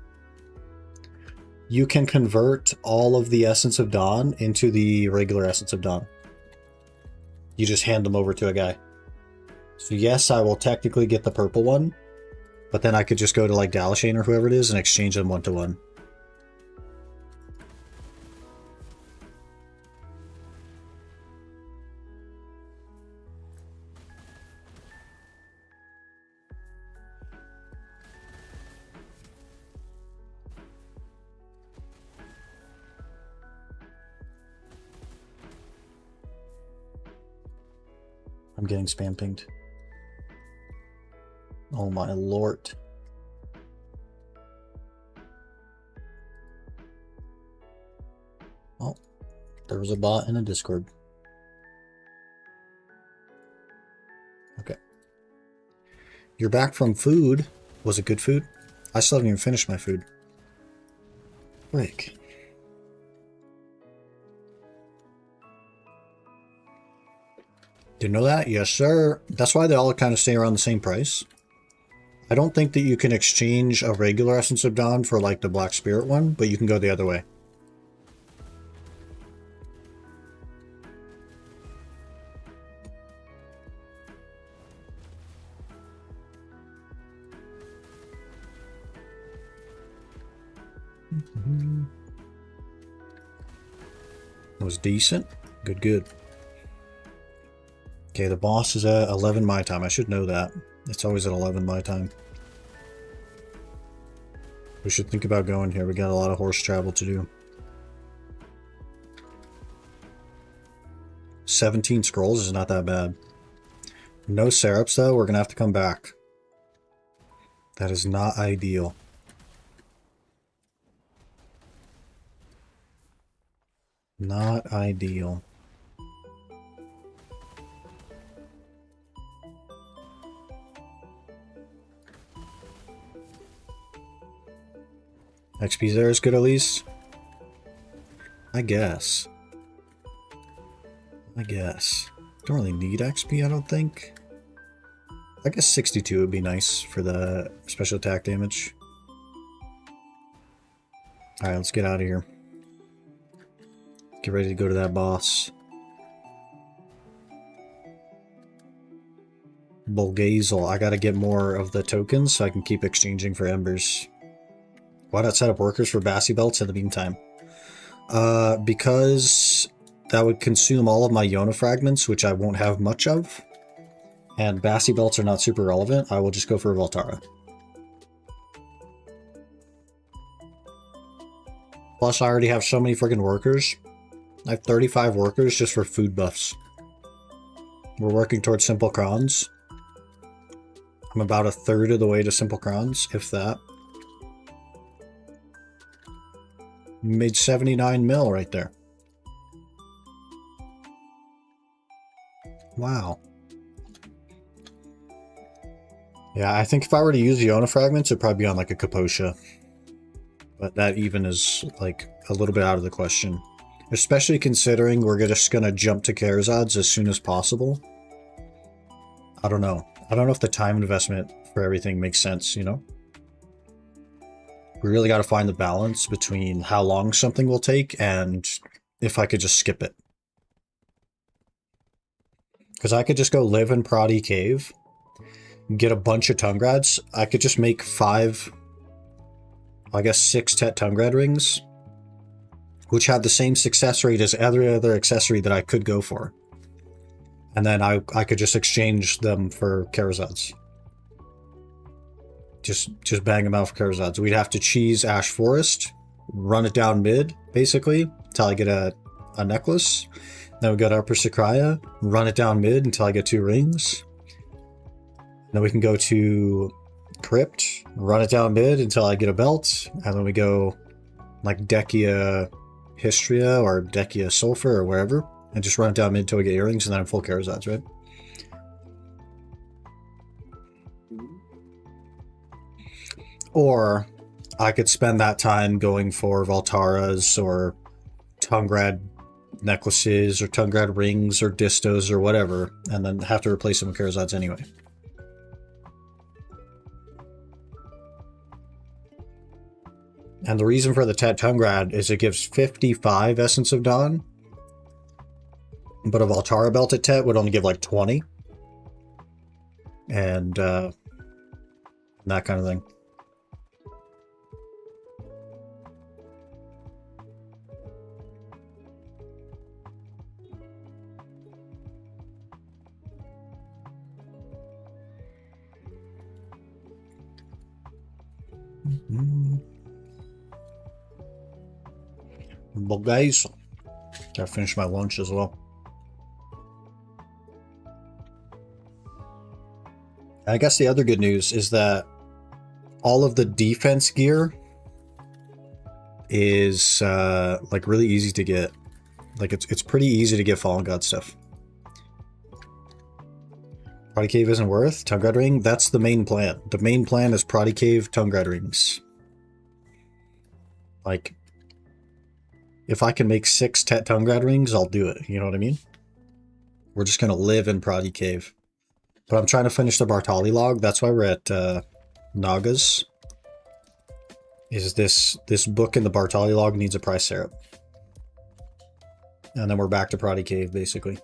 You can convert all of the Essence of Dawn into the regular Essence of Dawn. You just hand them over to a guy. So yes, I will technically get the purple one, but then I could just go to like Dalashane or whoever it is and exchange them one-to-one. I'm getting spam pinged. Oh my lord. Oh, there was a bot in a Discord. Okay. You're back from food. Was it good food? I still haven't even finished my food. Frick. Didn't know that? Yes, sir. That's why they all kind of stay around the same price. I don't think that you can exchange a regular Essence of Dawn for like the Black Spirit one, but you can go the other way. It was decent. Good, good. Okay, the boss is at 11 my time. I should know that. It's always at 11 my time. We should think about going here. We got a lot of horse travel to do. 17 scrolls is not that bad. No syrups though. We're going to have to come back. That is not ideal. Not ideal. XP there is good at least? I guess. Don't really need XP, I don't think. I guess 62 would be nice for the special attack damage. Alright, let's get out of here. Get ready to go to that boss. Bulgazel. I gotta get more of the tokens so I can keep exchanging for embers. Why not set up workers for Bassy Belts in the meantime? Because that would consume all of my Yona fragments, which I won't have much of. And Bassy Belts are not super relevant. I will just go for Voltara. Plus, I already have so many freaking workers. I have 35 workers just for food buffs. We're working towards Simple Crons. I'm about a third of the way to Simple Crons, if that. Made 79 mil right there. Wow. Yeah, I think if I were to use Yona fragments, it'd probably be on like a Kaposha. But that even is like a little bit out of the question. Especially considering we're just gonna jump to Karazads as soon as possible. I don't know. I don't know if the time investment for everything makes sense, you know? We really got to find the balance between how long something will take and if I could just skip it. Because I could just go live in Prodi Cave, get a bunch of Tungrads. I could just make 6 Tet Tungrad rings, which have the same success rate as every other accessory that I could go for. And then I could just exchange them for Karazads. Just bang them out for Karazads. We'd have to cheese Ash Forest, run it down mid, basically, until I get a necklace. Then we go to Upper Sakraya, run it down mid until I get 2 rings. Then we can go to Crypt, run it down mid until I get a belt. And then we go like Dekia Histria or Dekia Sulfur or wherever, and just run it down mid until we get earrings, and then I'm full Karazads, right? Or I could spend that time going for Voltaras or Tungrad necklaces or tongue grad rings or distos or whatever, and then have to replace them with Karazods anyway. And the reason for the Tet tongue grad is it gives 55 Essence of Dawn, but a Voltara belted Tet would only give like 20. And that kind of thing. Well, guys, gotta finish my lunch as well. I guess the other good news is that all of the defense gear is like really easy to get. Like it's pretty easy to get Fallen God stuff. Prodi Cave isn't worth Tongue Grad Ring. That's the main plan. The main plan is Prodi Cave Tongue Grad Rings. Like, if I can make 6 Tet Tongue Grad Rings, I'll do it. You know what I mean? We're just gonna live in Prodi Cave. But I'm trying to finish the Bartali log. That's why we're at Naga's. Is this book in the Bartali log needs a price syrup. And then we're back to Prodi Cave, basically.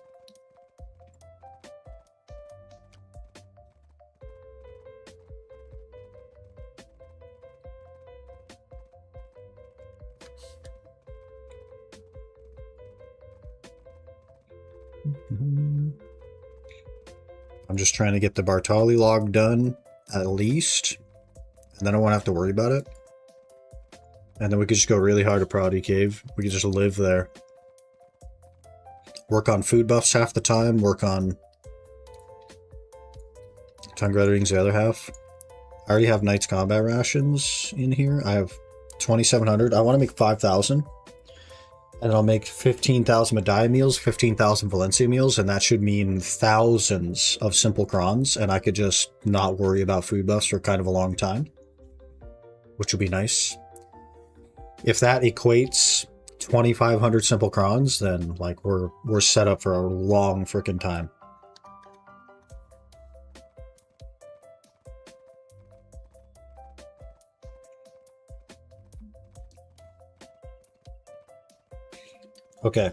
I'm just trying to get the Bartali log done, at least. And then I won't have to worry about it. And then we could just go really hard at Prodi Cave. We could just live there. Work on food buffs half the time. Work on tongue grad rings the other half. I already have Knight's Combat rations in here. I have 2,700. I want to make 5,000. And I'll make 15,000 Medaya meals, 15,000 Valencia meals, and that should mean thousands of simple crons, and I could just not worry about food buffs for kind of a long time, which would be nice. If that equates 2,500 simple crons, then like we're set up for a long freaking time. Okay,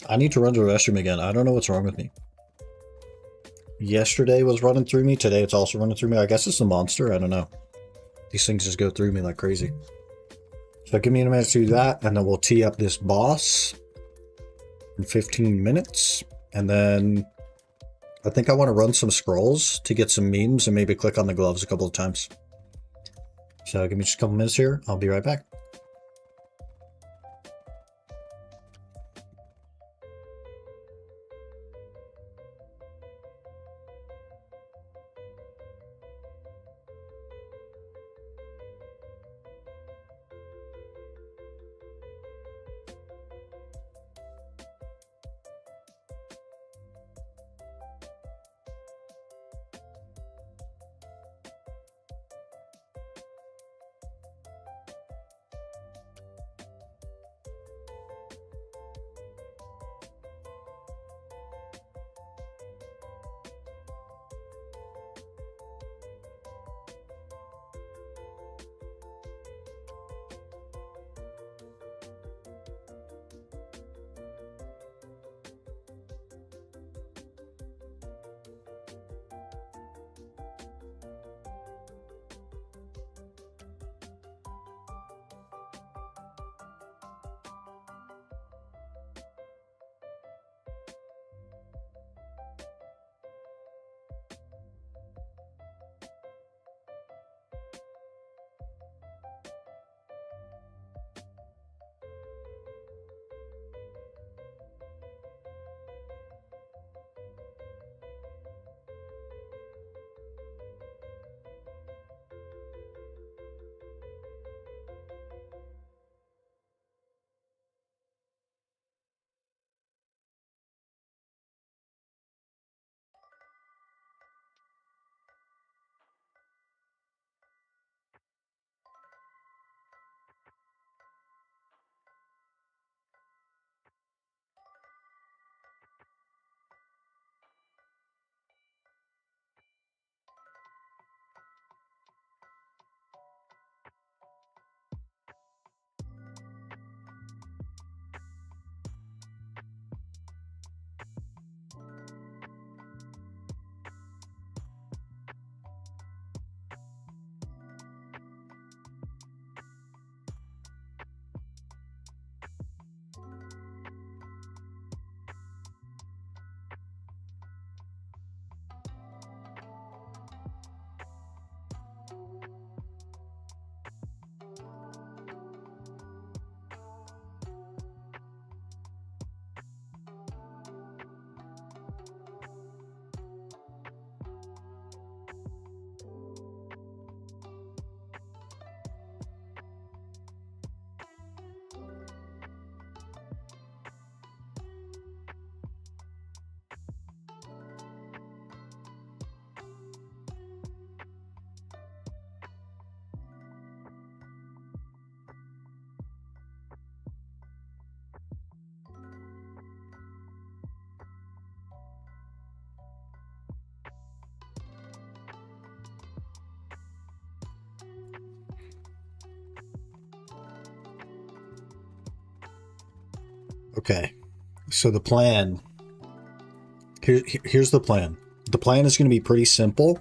I need to run to the restroom again. I don't know what's wrong with me. Yesterday was running through me. Today it's also running through me. I guess it's a monster. I don't know. These things just go through me like crazy. So give me a minute to do that, and then we'll tee up this boss in 15 minutes. And then I think I want to run some scrolls to get some memes and maybe click on the gloves a couple of times. So give me just a couple minutes here. I'll be right back. Okay, so the plan. Here's the plan. The plan is going to be pretty simple,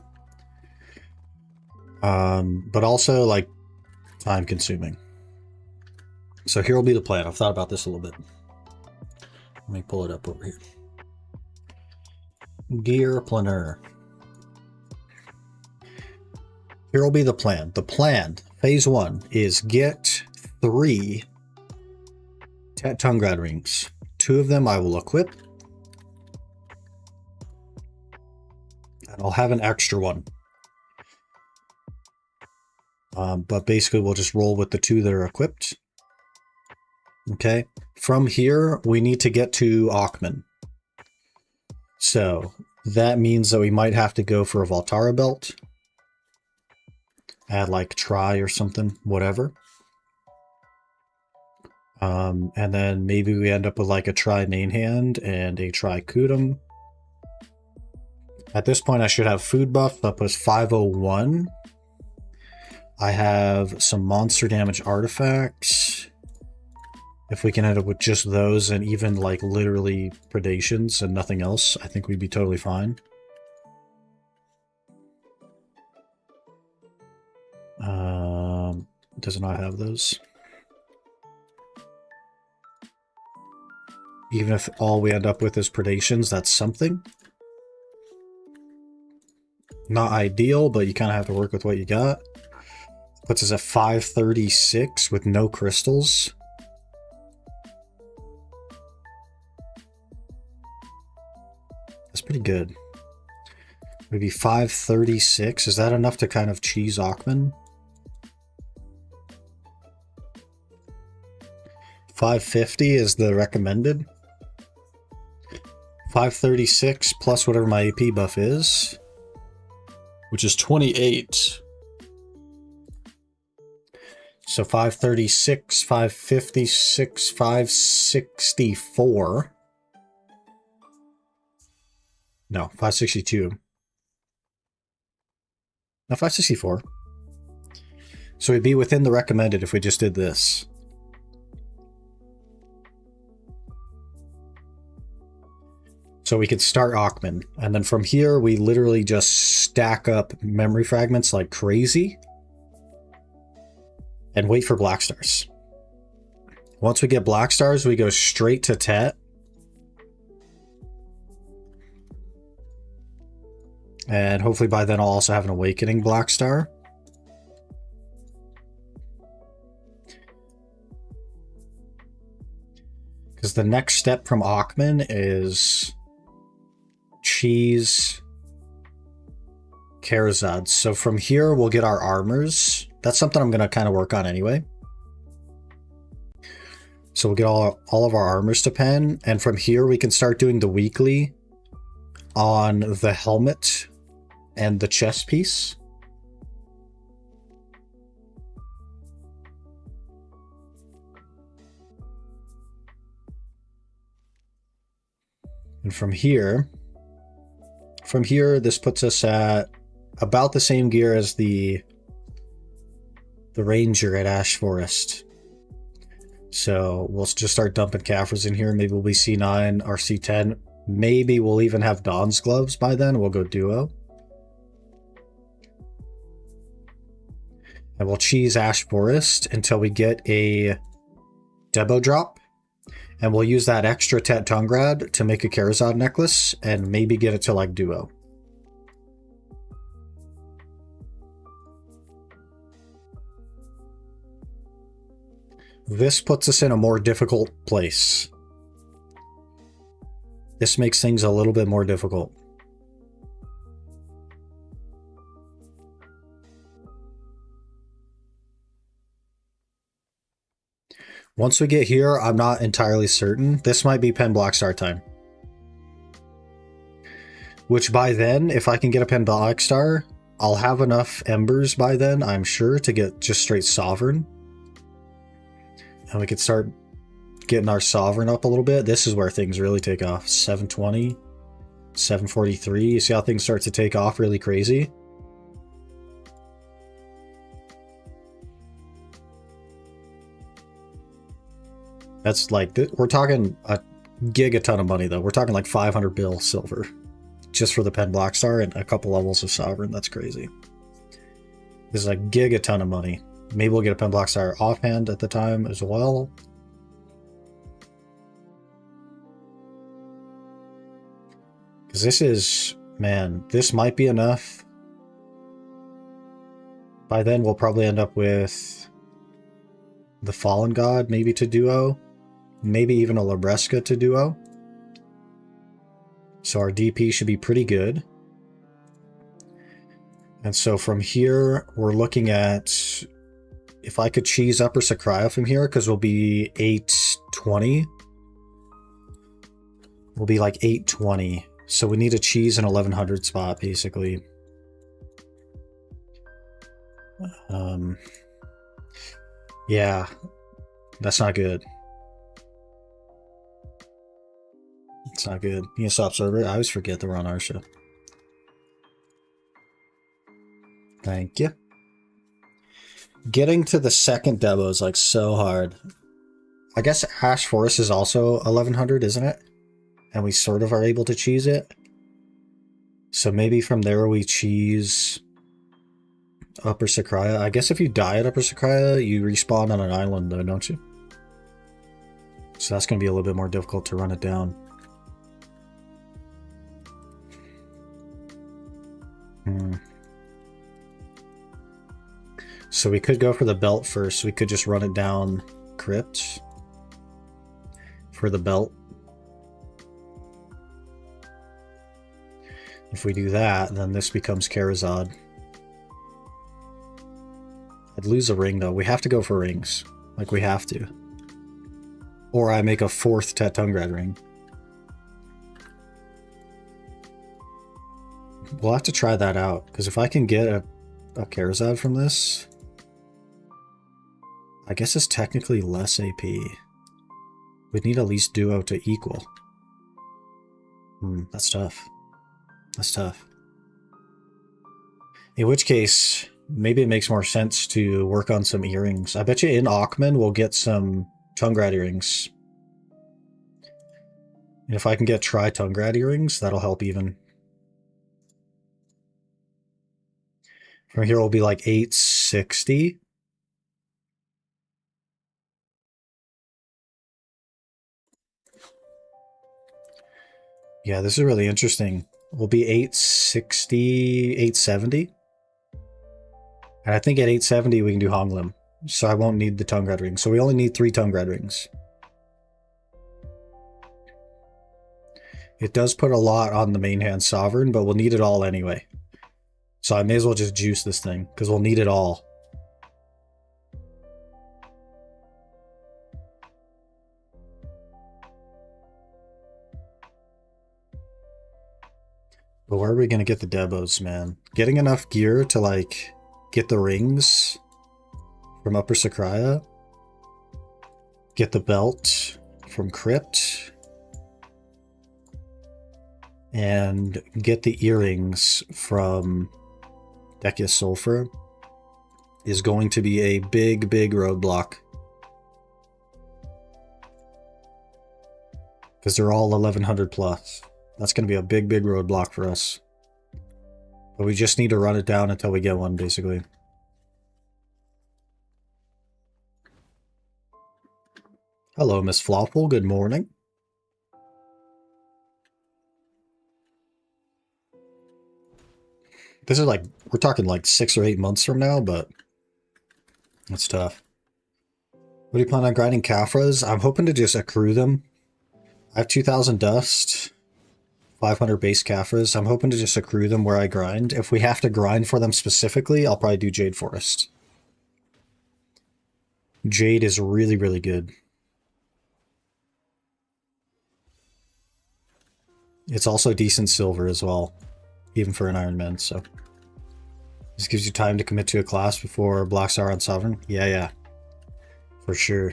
but also like time consuming. So here will be the plan. I've thought about this a little bit. Let me pull it up over here. Gear planner. Here will be the plan. The plan, phase 1, is get 3 Tunggrad rings. 2 of them I will equip. And I'll have an extra one. But basically we'll just roll with the 2 that are equipped. Okay. From here, we need to get to Ackman. So that means that we might have to go for a Valtara belt. Add like Tri or something, whatever. And then maybe we end up with like a Tri main hand and a Tri Kudum. At this point, I should have food buff up as 501. I have some monster damage artifacts. If we can end up with just those and even like literally predations and nothing else, I think we'd be totally fine. Does not have those. Even if all we end up with is predations, that's something. Not ideal, but you kind of have to work with what you got. Puts us at 536 with no crystals. That's pretty good. Maybe 536. Is that enough to kind of cheese Ackman? 550 is the recommended. 536 plus whatever my AP buff is, which is 28. So 536, 556, 564. No, 562. No, 564. So we'd be within the recommended if we just did this. So we could start Ackman, and then from here we literally just stack up memory fragments like crazy and wait for black stars. Once we get black stars, we go straight to Tet. And hopefully by then I'll also have an awakening black star. Because the next step from Ackman is cheese Karazad. So from here we'll get our armors. That's something I'm going to kind of work on anyway. So we'll get all of our armors to pen, and from here we can start doing the weekly on the helmet and the chest piece. And from here, this puts us at about the same gear as the ranger at Ash Forest. So we'll just start dumping Caffres in here. Maybe we'll be C9 or C10. Maybe we'll even have Dawn's gloves by then. We'll go duo. And we'll cheese Ash Forest until we get a Debo drop. And we'll use that extra Tet Tunggrad to make a Karazad necklace and maybe get it to like duo. This puts us in a more difficult place. This makes things a little bit more difficult. Once we get here, I'm not entirely certain. This might be pen black star time. Which by then, if I can get a pen black star, I'll have enough embers by then, I'm sure, to get just straight sovereign. And we could start getting our sovereign up a little bit. This is where things really take off. 720, 743. You see how things start to take off really crazy? That's like, we're talking a gigaton of money though. We're talking like 500 bill silver just for the Pen Black Star and a couple levels of Sovereign. That's crazy. This is a gigaton of money. Maybe we'll get a Pen Black Star offhand at the time as well. Because this is, man, this might be enough. By then, we'll probably end up with the Fallen God, maybe to duo. Maybe even a Labresca to duo. So our DP should be pretty good. And so from here, we're looking at if I could cheese Upper Sakraya from here, because we'll be 820. We'll be like 820. So we need to cheese an 1100 spot, basically. Yeah, that's not good. It's not good. You can stop server. I always forget that we're on Arsha. Thank you. Getting to the second demo is like so hard. I guess Ash Forest is also 1100, isn't it? And we sort of are able to cheese it. So maybe from there we cheese Upper Sakraya. I guess if you die at Upper Sakraya, you respawn on an island though, don't you? So that's going to be a little bit more difficult to run it down. So we could go for the belt first. We could just run it down Crypt for the belt. If we do that, then this becomes Karazad. I'd lose a ring though. We have to go for rings. Like we have to. Or I make a 4th Tettungrad ring. We'll have to try that out, because if I can get a Karazad from this, I guess it's technically less AP. We'd need at least duo to equal. That's tough. That's tough. In which case, maybe it makes more sense to work on some earrings. I bet you in Aukman we'll get some Tungrad earrings. And if I can get Tungrad earrings, that'll help even. From here will be like 860. Yeah, this is really interesting. We'll be 860, 870. And I think at 870 we can do Honglim. So I won't need the Tungrad rings. So we only need 3 Tungrad rings. It does put a lot on the main hand Sovereign, but we'll need it all anyway. So I may as well just juice this thing, because we'll need it all. But where are we going to get the Debos, man? Getting enough gear to, like, get the rings from Upper Sakraya. Get the belt from Crypt. And get the earrings from Dekia Sulfur is going to be a big, big roadblock. Because they're all 1100 plus. That's going to be a big, big roadblock for us. But we just need to run it down until we get one, basically. Hello, Miss Flopple. Good morning. This is like, we're talking like 6 or 8 months from now, but it's tough. What do you plan on grinding Caphras? I'm hoping to just accrue them. I have 2,000 dust, 500 base Caphras. I'm hoping to just accrue them where I grind. If we have to grind for them specifically, I'll probably do Jade Forest. Jade is really, really good. It's also decent silver as well, even for an Ironman, so. This gives you time to commit to a class before Black Star on Sovereign. Yeah. For sure.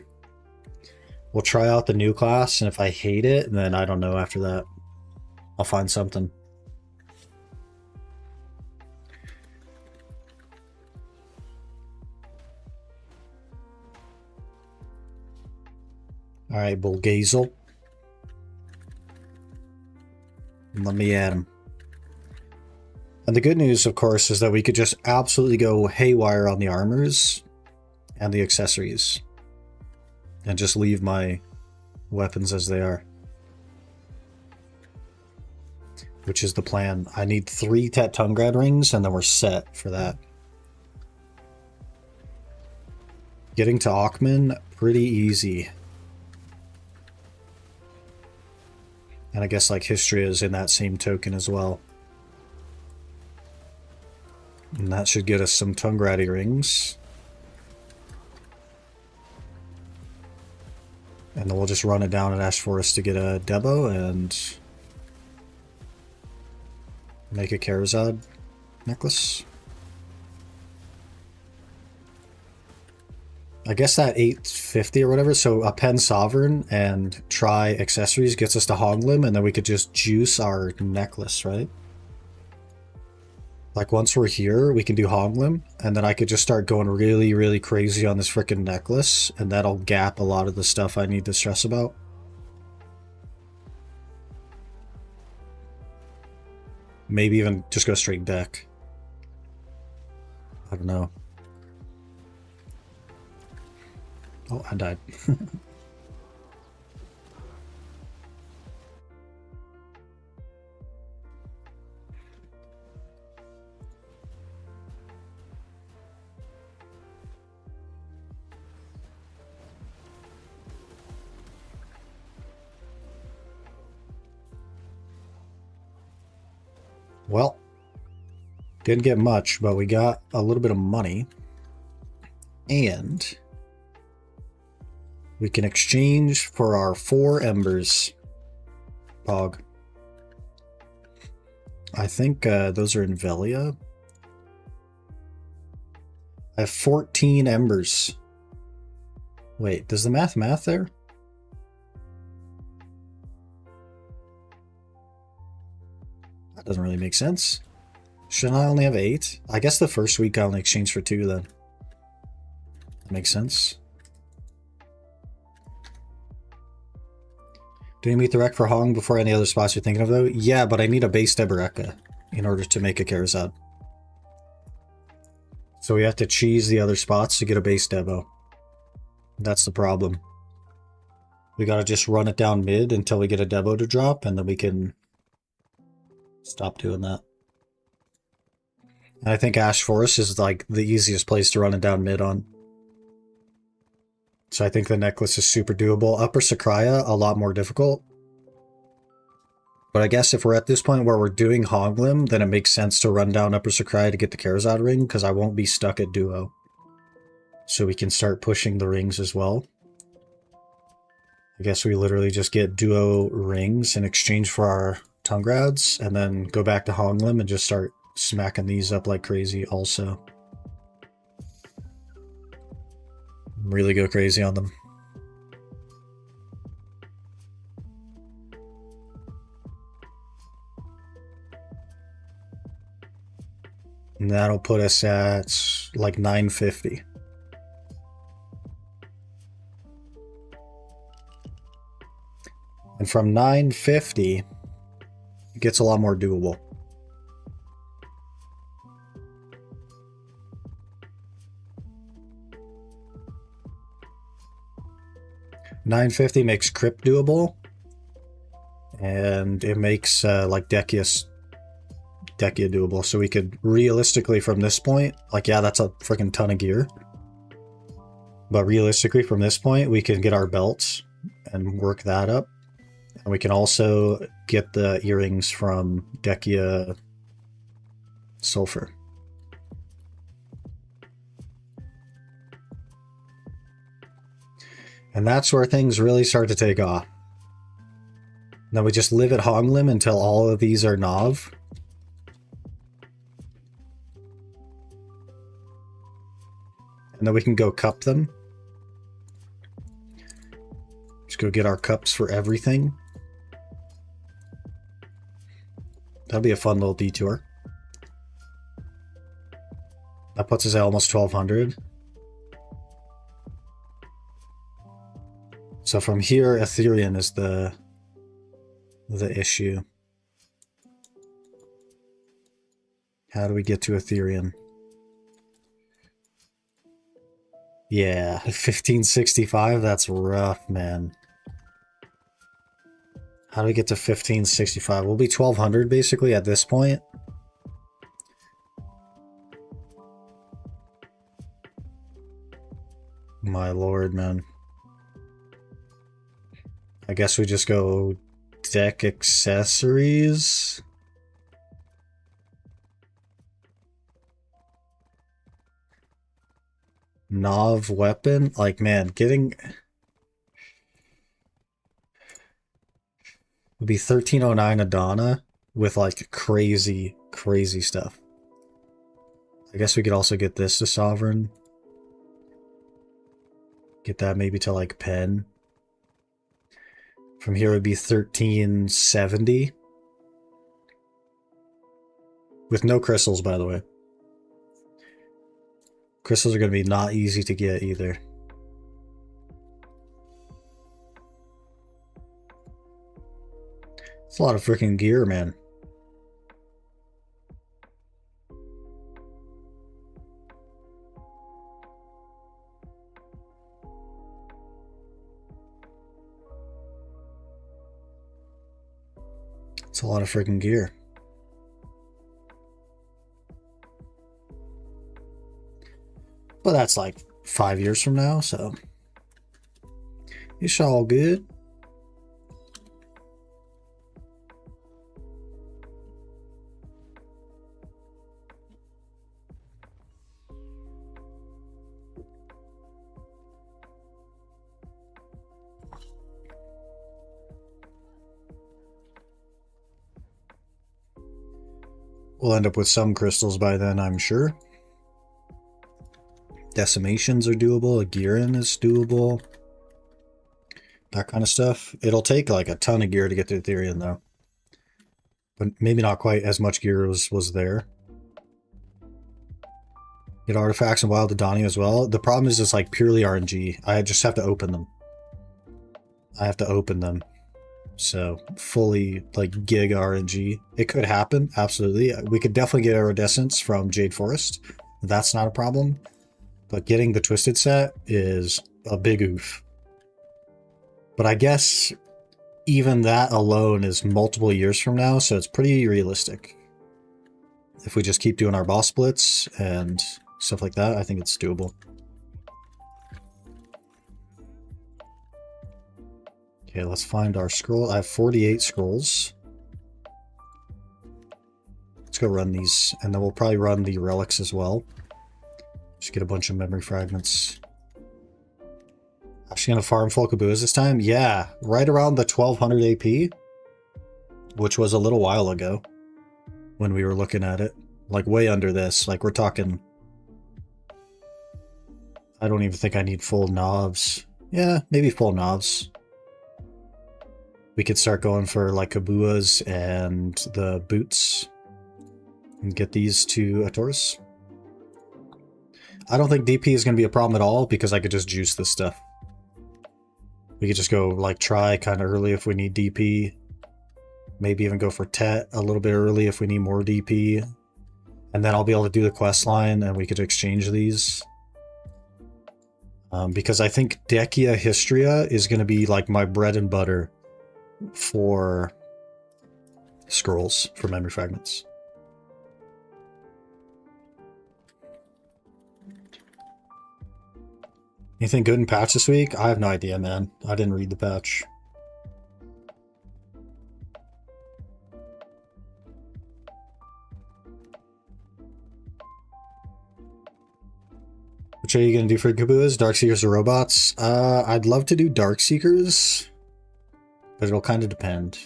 We'll try out the new class, and if I hate it, then I don't know after that. I'll find something. Alright, Bulgazel. Let me add him. And the good news, of course, is that we could just absolutely go haywire on the armors and the accessories. And just leave my weapons as they are. Which is the plan. I need 3 Tunggrad rings, and then we're set for that. Getting to Aukman, pretty easy. And I guess like Histria is in that same token as well. And that should get us some Tunggrad rings. And then we'll just run it down at Ash Forest to get a Debo and make a Karazad necklace. I guess that 850 or whatever, so a Pen Sovereign and try accessories gets us to Honglim, and then we could just juice our necklace, right? Like once we're here, we can do Honglim, and then I could just start going really, really crazy on this freaking necklace, and that'll gap a lot of the stuff I need to stress about. Maybe even just go straight deck. I don't know. Oh, I died. Well, didn't get much, but we got a little bit of money. And we can exchange for our 4 embers. Pog. I think those are in Velia. I have 14 embers. Wait, does the math there? That doesn't really make sense. Shouldn't I only have 8? I guess the first week I only exchanged for 2 then. That makes sense. Do you meet the rec for Hong before any other spots you're thinking of though? Yeah, but I need a base Deboreka in order to make a Karazad. So we have to cheese the other spots to get a base Debo. That's the problem. We gotta just run it down mid until we get a Debo to drop, and then we can stop doing that. And I think Ash Forest is like the easiest place to run it down mid on. So I think the necklace is super doable. Upper Sakraya, a lot more difficult. But I guess if we're at this point where we're doing Honglim, then it makes sense to run down Upper Sakraya to get the Karazad ring, because I won't be stuck at Duo. So we can start pushing the rings as well. I guess we literally just get Duo rings in exchange for our Tungrads, and then go back to Honglim and just start smacking these up like crazy also. Really go crazy on them. And that'll put us at like 950. And from 950, it gets a lot more doable. $950 makes Crypt doable, and it makes like Dekia doable. So we could realistically from this point, like yeah, that's a freaking ton of gear. But realistically from this point, we can get our belts and work that up. And we can also get the earrings from Dekia Sulfur. And that's where things really start to take off. Now we just live at Honglim until all of these are Nav. And then we can go cup them. Just go get our cups for everything. That'll be a fun little detour. That puts us at almost 1200. So from here, Ethereum is the issue. How do we get to Ethereum? Yeah, 1565, that's rough, man. How do we get to 1565? We'll be 1200 basically at this point. My lord, man. I guess we just go deck accessories. Nav weapon. Like, man, getting... Would be 1309 Adana with like crazy, crazy stuff. I guess we could also get this to Sovereign. Get that maybe to like Pen. From here would be 1370. With no crystals, by the way. Crystals are going to be not easy to get either. It's a lot of freaking gear, man. It's a lot of freaking gear. But that's like 5 years from now, so it's all good. We'll end up with some crystals by then, I'm sure. Decimations are doable. A Gearin is doable. That kind of stuff. It'll take like a ton of gear to get to Ethereum, though. But maybe not quite as much gear was there. Get artifacts and Wild Adani as well. The problem is it's like purely RNG. I just have to open them. I have to open them. So fully like gig RNG. It could happen, absolutely. We could definitely get iridescence from Jade Forest. That's not a problem. But getting the Twisted set is a big oof. But I guess even that alone is multiple years from now, so it's pretty realistic. If we just keep doing our boss splits and stuff like that, I think it's doable. Okay, let's find our scroll. I have 48 scrolls. Let's go run these, and then we'll probably run the relics as well. Just get a bunch of memory fragments. Actually gonna farm Folkabuas this time? Yeah, right around the 1200 AP, which was a little while ago when we were looking at it. Like way under this, like we're talking... I don't even think I need full knobs. Yeah, maybe full knobs. We could start going for like Kabuas and the boots and get these to Atoris. I don't think DP is going to be a problem at all because I could just juice this stuff. We could just go like try kind of early if we need DP. Maybe even go for Tet a little bit early if we need more DP. And then I'll be able to do the quest line and we could exchange these. Because I think Decia Histria is going to be like my bread and butter for scrolls, for memory fragments. Anything good in patch this week? I have no idea, man. I didn't read the patch. Which are you going to do for Kabuas? Darkseekers or robots? I'd love to do Darkseekers, but it'll kind of depend.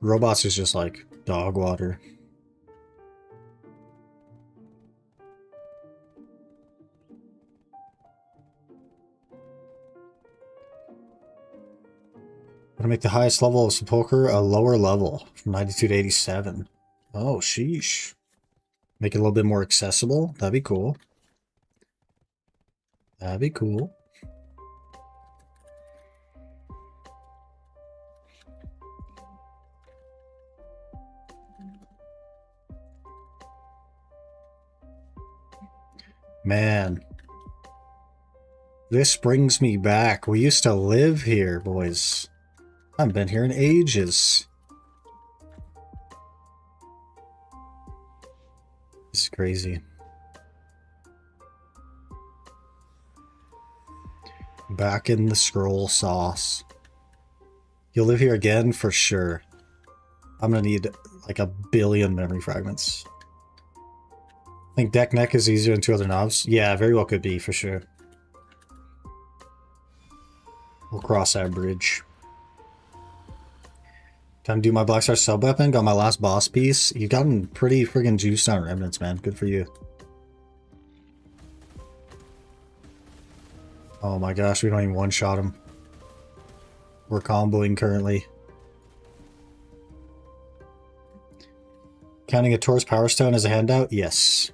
Robots is just like dog water. I'm gonna make the highest level of Sepulcher a lower level from 92 to 87. Oh, sheesh. Make it a little bit more accessible. That'd be cool. That'd be cool. Man. This brings me back. We used to live here, boys. I haven't been here in ages. This is crazy. Back in the scroll sauce. You'll live here again for sure. I'm gonna need like 1 billion memory fragments. I think deck neck is easier than 2 other knobs. Yeah, very well could be for sure. We'll cross that bridge. Time to do my Blackstar sub weapon. Got my last boss piece. You've gotten pretty friggin' juiced on remnants, man. Good for you. Oh my gosh, we don't even one-shot him. We're comboing currently. Counting a Taurus Power Stone as a handout? Yes.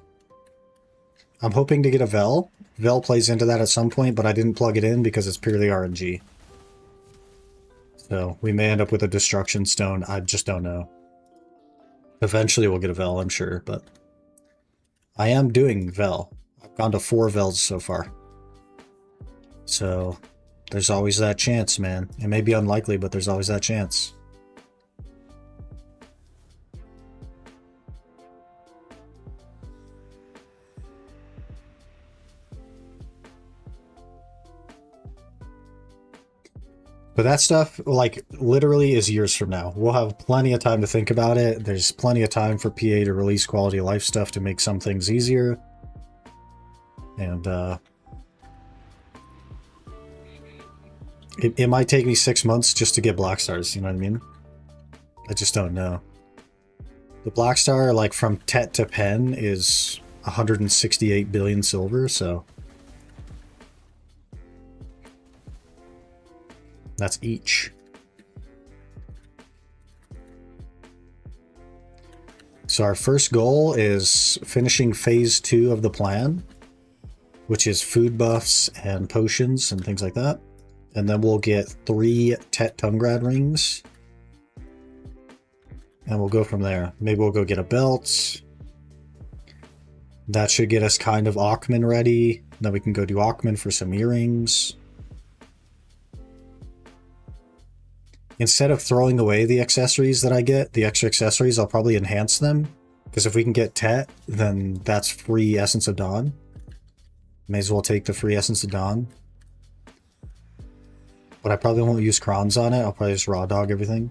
I'm hoping to get a Vel. Vel plays into that at some point, but I didn't plug it in because it's purely RNG. So we may end up with a Destruction Stone. I just don't know. Eventually we'll get a Vel, I'm sure, but I am doing Vel. I've gone to 4 Vels so far. So there's always that chance, man. It may be unlikely, but there's always that chance. But that stuff, like, literally is years from now. We'll have plenty of time to think about it. There's plenty of time for PA to release quality of life stuff to make some things easier. And, it might take me 6 months just to get Black Stars, you know what I mean? I just don't know. The Black Star, like, from Tet to Pen is 168 billion silver, so... That's each. So our first goal is finishing phase 2 of the plan, which is food buffs and potions and things like that. And then we'll get 3 Tet Tungrad rings. And we'll go from there. Maybe we'll go get a belt. That should get us kind of Aukman ready. Then we can go do Aukman for some earrings. Instead of throwing away the accessories that I get, the extra accessories, I'll probably enhance them. Because if we can get Tet, then that's free Essence of Dawn. May as well take the free Essence of Dawn. But I probably won't use crons on it. I'll probably just raw dog everything.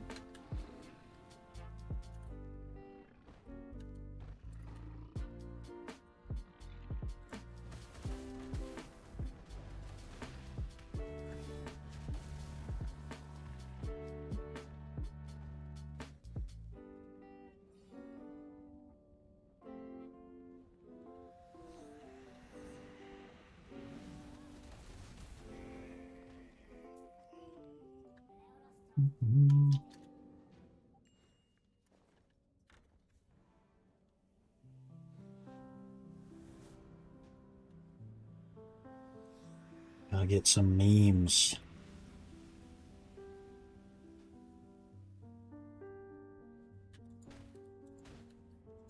Gotta get some memes.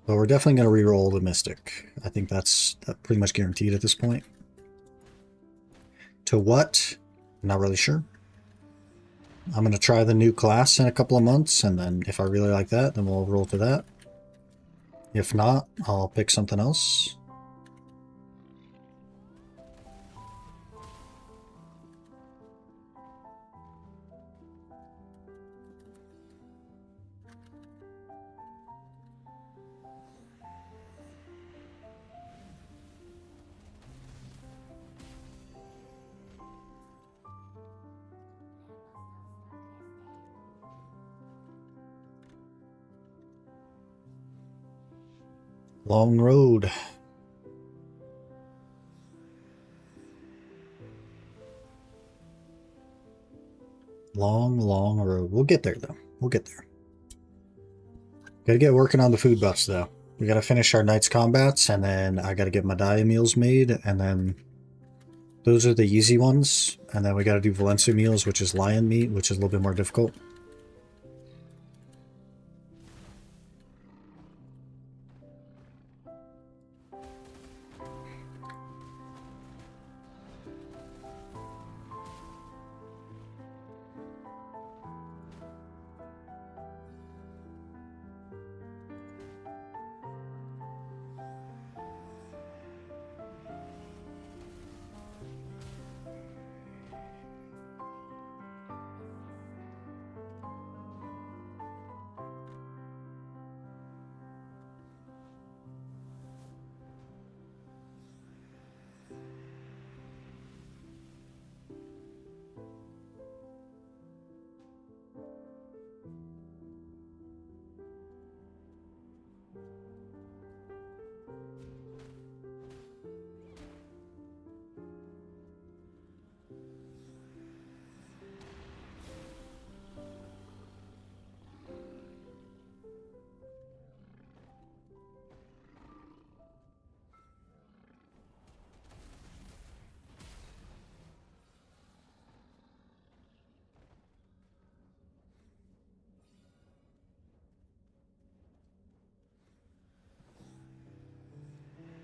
But we're definitely going to reroll the Mystic. I think that's pretty much guaranteed at this point. To what? Not really sure. I'm going to try the new class in a couple of months, and then if I really like that, then we'll roll to that. If not, I'll pick something else. Long road. Long, long road. We'll get there, though. We'll get there. Gotta get working on the food buffs, though. We gotta finish our night's combats, and then I gotta get my dia meals made, and then Those are the easy ones. And then we got to do Valencia meals, which is lion meat, which is a little bit more difficult.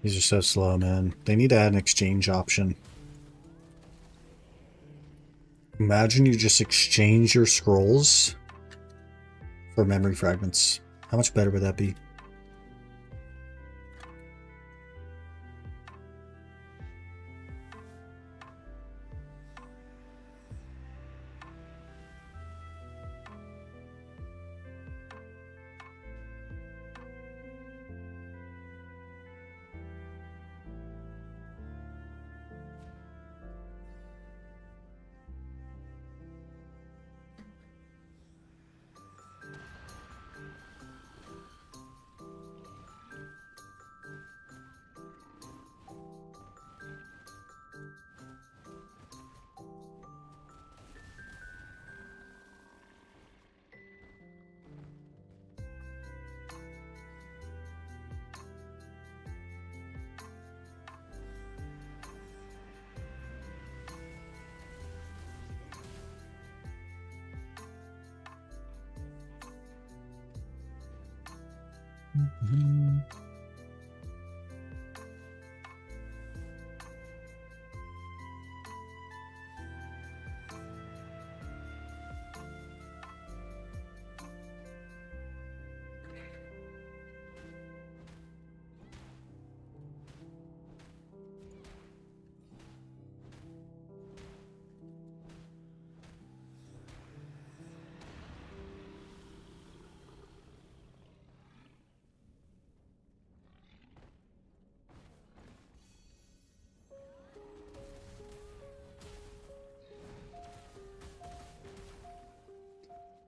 These are so slow, man. They need to add an exchange option. Imagine you just exchange your scrolls for memory fragments. How much better would that be?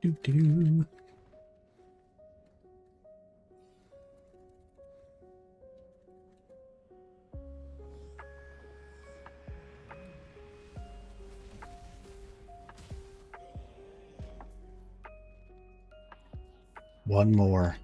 Doo-doo. One more.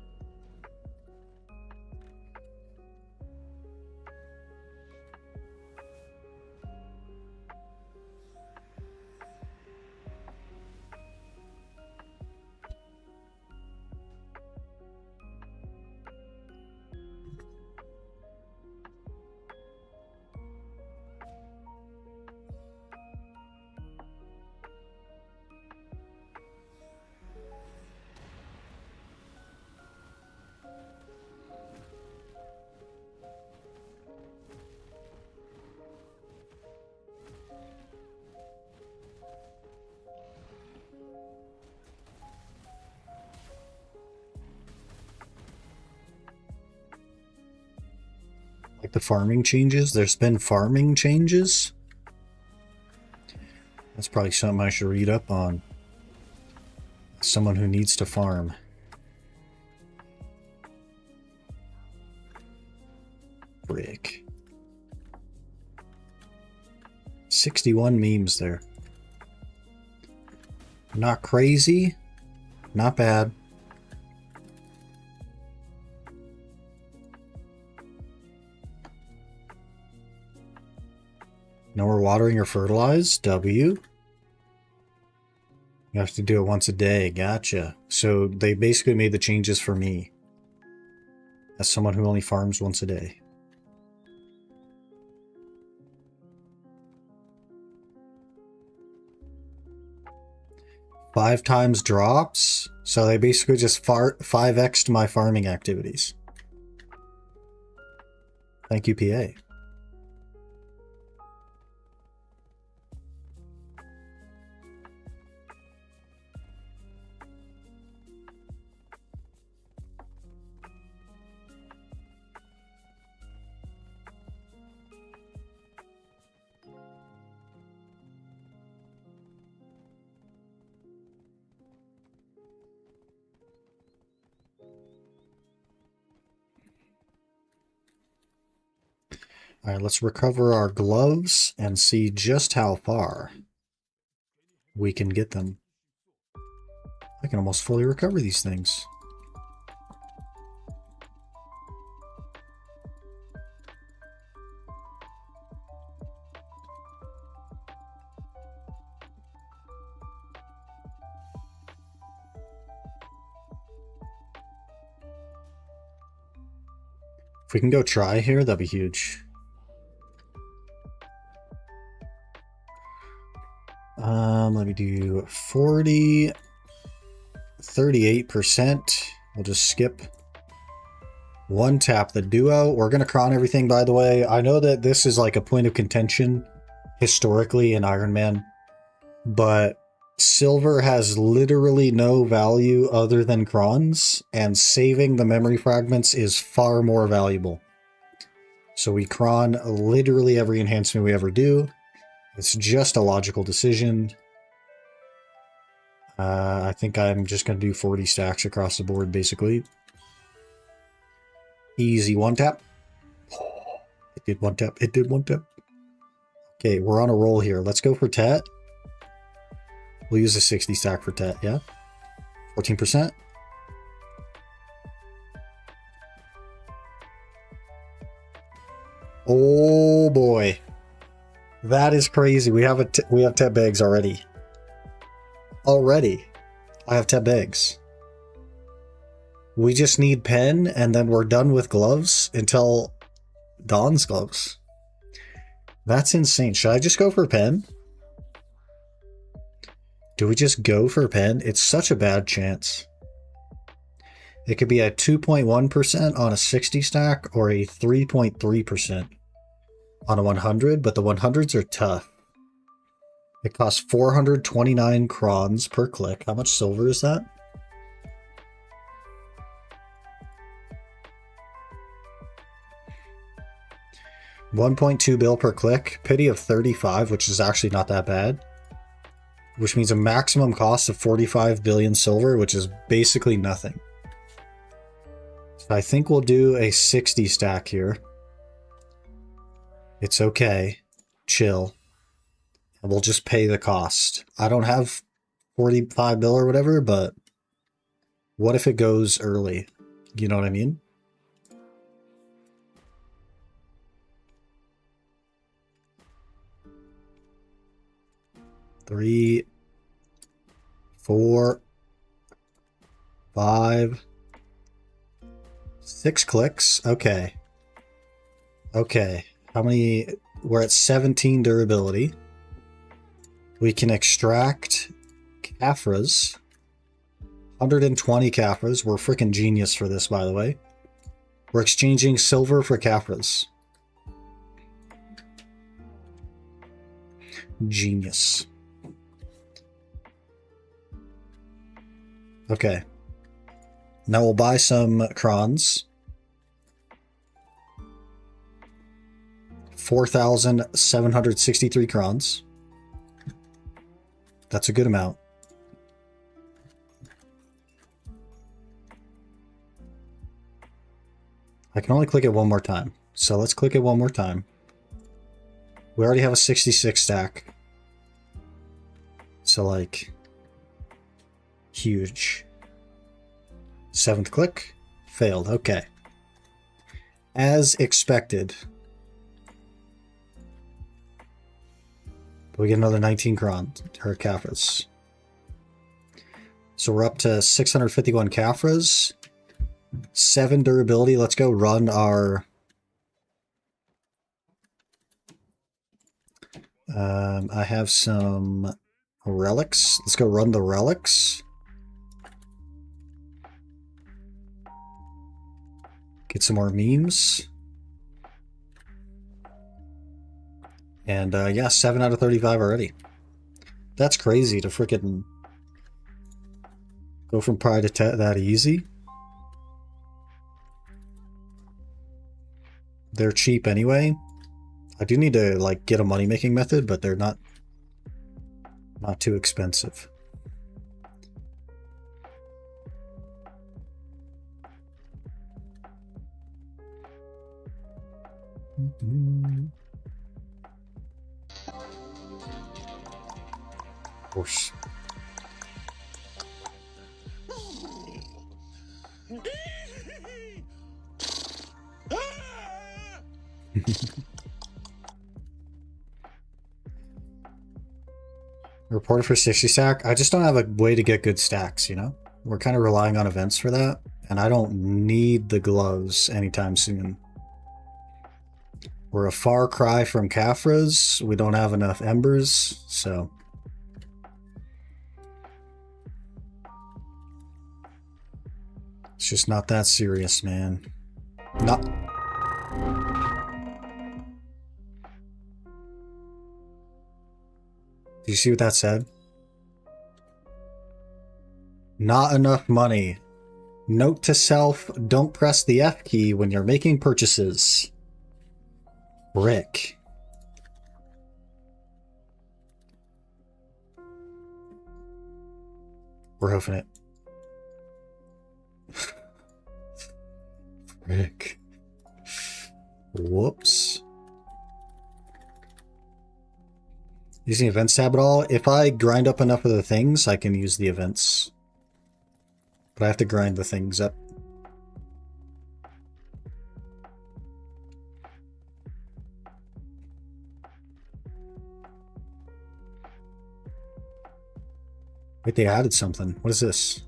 Like the farming changes? There's been farming changes? That's probably something I should read up on. Someone who needs to farm. Frick. 61 memes there. Not crazy. Not bad. No more watering or fertilize. W. You have to do it once a day. Gotcha. So they basically made the changes for me as someone who only farms once a day. Five times drops. So they basically just 5x'd my farming activities. Thank you, PA. All right, let's recover our gloves and see just how far we can get them. I can almost fully recover these things. If we can go try here, that'd be huge. Let me do 40, 38%. We'll just skip. One tap the duo. We're going to cron everything, by the way. I know that this is like a point of contention historically in Ironman, but silver has literally no value other than crons, and saving the memory fragments is far more valuable. So we cron literally every enhancement we ever do. It's just a logical decision. I think I'm just going to do 40 stacks across the board, basically. Easy one tap. It did one tap. It did one tap. Okay, we're on a roll here. Let's go for Tet. We'll use a 60 stack for Tet, yeah? 14%. Oh boy. That is crazy. We have Tet bags already. Already. I have Tet bags. We just need pen, and then we're done with gloves until Dawn's gloves. That's insane. Should I just go for pen? Do we just go for pen? It's such a bad chance. It could be a 2.1% on a 60 stack or a 3.3% on a 100, but the 100s are tough. It costs 429 crons per click. How much silver is that? $1.2 bill per click. Pity of 35, which is actually not that bad. Which means a maximum cost of 45 billion silver, which is basically nothing. So I think we'll do a 60 stack here. It's okay. Chill. And we'll just pay the cost. I don't have 45 bill or whatever, but what if it goes early? You know what I mean? Three, 4, 5, 6 clicks. Okay. Okay. How many? We're at 17 durability. We can extract Caphras. 120 Caphras. We're freaking genius for this, by the way. We're exchanging silver for Caphras. Genius. Okay. Now we'll buy some crons. 4,763 crons. That's a good amount. I can only click it one more time. So let's click it one more time. We already have a 66 stack. So like, huge. 7th click, failed. Okay. As expected. We get another 19 cron, or Caphras. So we're up to 651 Caphras. 7 durability. Let's go run our... I have some relics. Let's go run the relics. Get some more memes. And yeah, 7 out of 35 already. That's crazy to freaking go from Pride to that easy. They're cheap anyway. I do need to like get a money-making method, but they're not too expensive. Of course. Reported for 60 stack. I just don't have a way to get good stacks, you know? We're kind of relying on events for that, and I don't need the gloves anytime soon. We're a far cry from Caphras. We don't have enough embers, so... It's just not that serious, man. Not... Do you see what that said? Not enough money. Note to self, don't press the F key when you're making purchases. Rick. We're hoofing it. Rick. Whoops. Using events tab at all? If I grind up enough of the things, I can use the events. But I have to grind the things up. Wait, they added something. What is this?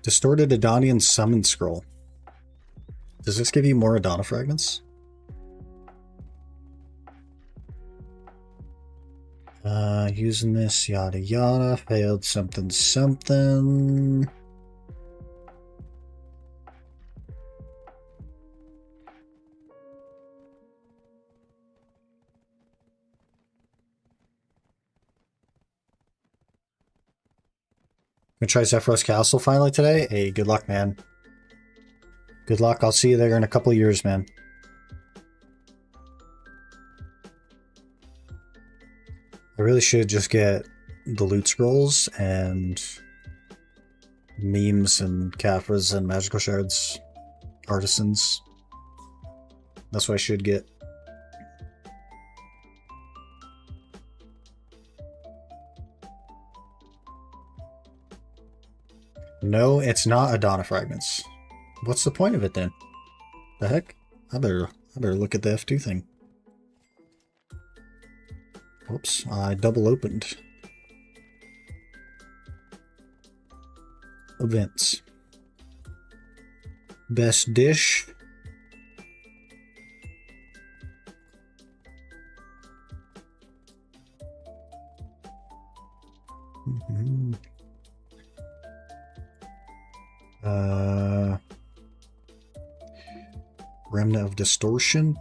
Distorted Adonian Summon Scroll. Does this give you more Adana fragments? Using this, yada yada, failed something something. Gonna try Zephyros Castle finally today. Hey, good luck, man. Good luck. I'll see you there in a couple of years, man. I really should just get the loot scrolls and memes and Caphras and magical shards. Artisans. That's what I should get. No, it's not Adana fragments. What's the point of it then? The heck? I better look at the F2 thing. Whoops, I double opened. Events. Best dish. Remnant of Distortion.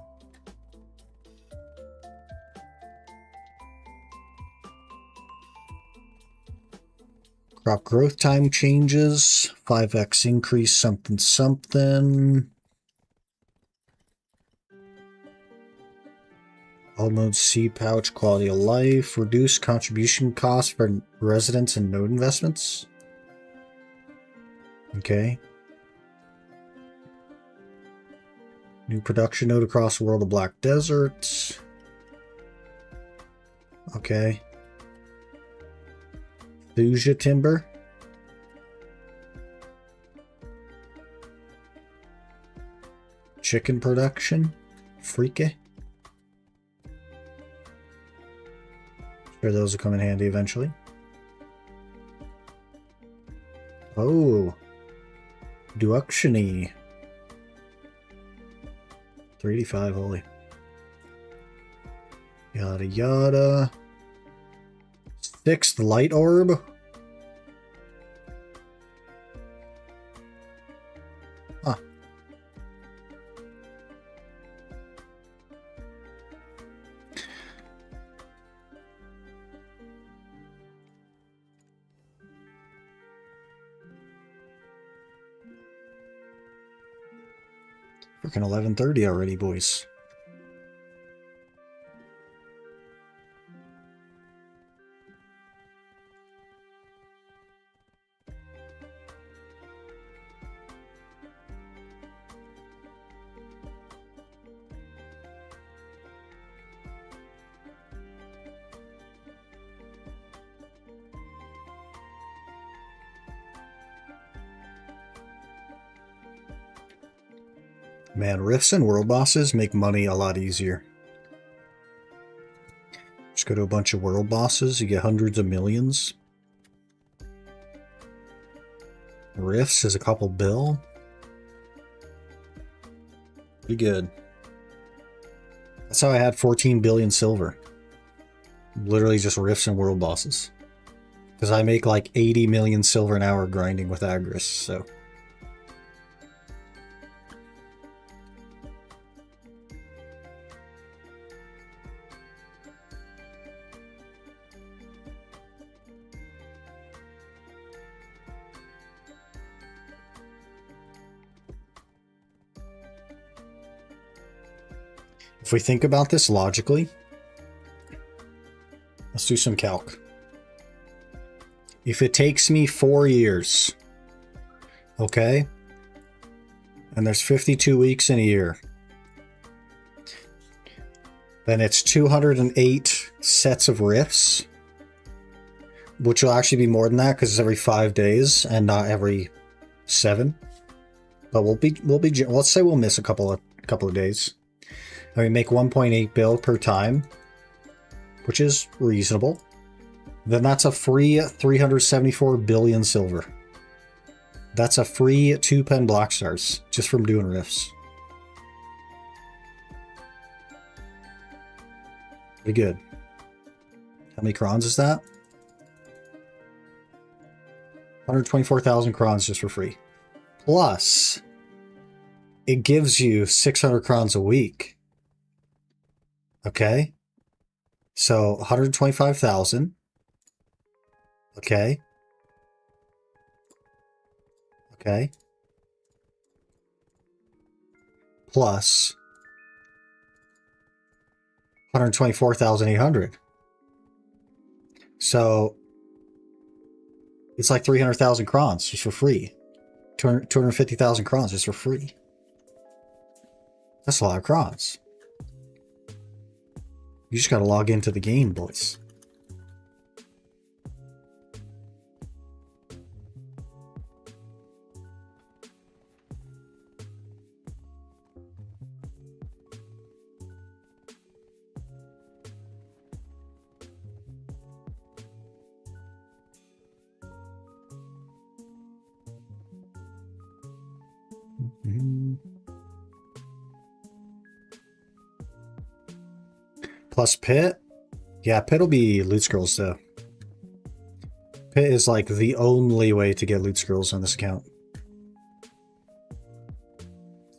Crop growth time changes. 5x increase something something. All mode seed pouch, quality of life. Reduce contribution costs for residents and node investments. Okay. New production node across World of Black Desert. Okay. Thuja timber. Chicken production. Freaky. Sure, those will come in handy eventually. Oh, Ductiony. 385, holy. Yada yada. 6th light orb. Huh. Freaking 11:30 already, boys. Man, rifts and world bosses make money a lot easier. Just go to a bunch of world bosses, you get hundreds of millions. Rifts is a couple bill. Pretty good. That's how I had 14 billion silver. Literally just rifts and world bosses. Because I make like 80 million silver an hour grinding with Agris, so... If we think about this logically, let's do some calc. If it takes me 4 years, okay, and there's 52 weeks in a year, then it's 208 sets of rifts, which will actually be more than that because it's every 5 days and not every 7. But let's say we'll miss a couple of days. And we make 1.8 bill per time, which is reasonable. Then that's a free 374 billion silver. That's a free 2 pen black stars just from doing rifts. Pretty good. How many crons is that? 124,000 crons just for free. Plus, it gives you 600 crons a week. Okay, so 125,000. Okay. Okay. Plus 124,800. So it's like 300,000 crons just for free. 250,000 crons just for free. That's a lot of crons. You just gotta log into the game, boys. Plus Pit? Yeah, Pit will be loot scrolls though. Pit is like the only way to get loot scrolls on this account.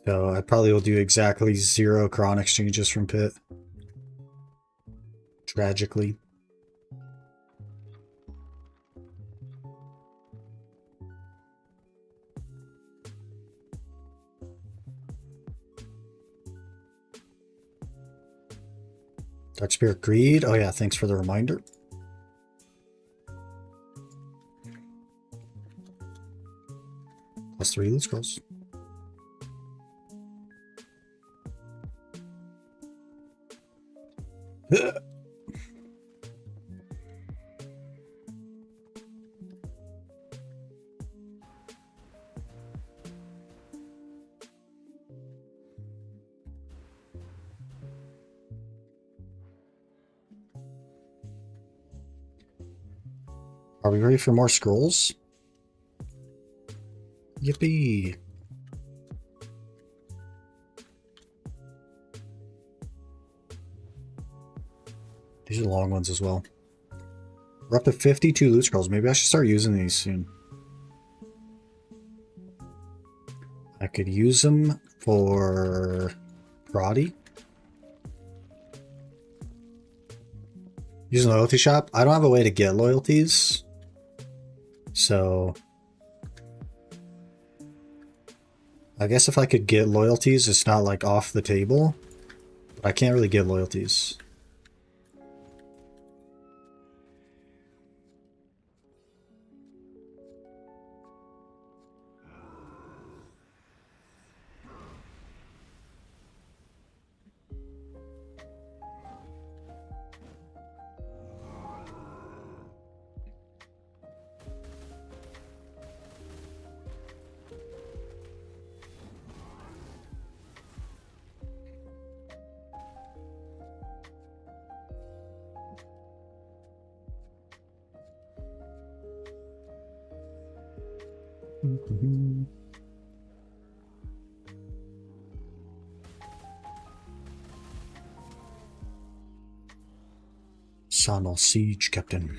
So I probably will do exactly 0 cron exchanges from Pit. Tragically. Dark Spirit Greed. Oh yeah, thanks for the reminder. Plus 3 loot scrolls. Are we ready for more scrolls? Yippee! These are long ones as well. We're up to 52 loot scrolls. Maybe I should start using these soon. I could use them for Prodi. Using loyalty shop. I don't have a way to get loyalties. So I guess if I could get loyalties, it's not like off the table. But I can't really get loyalties. Sonal Siege, Captain.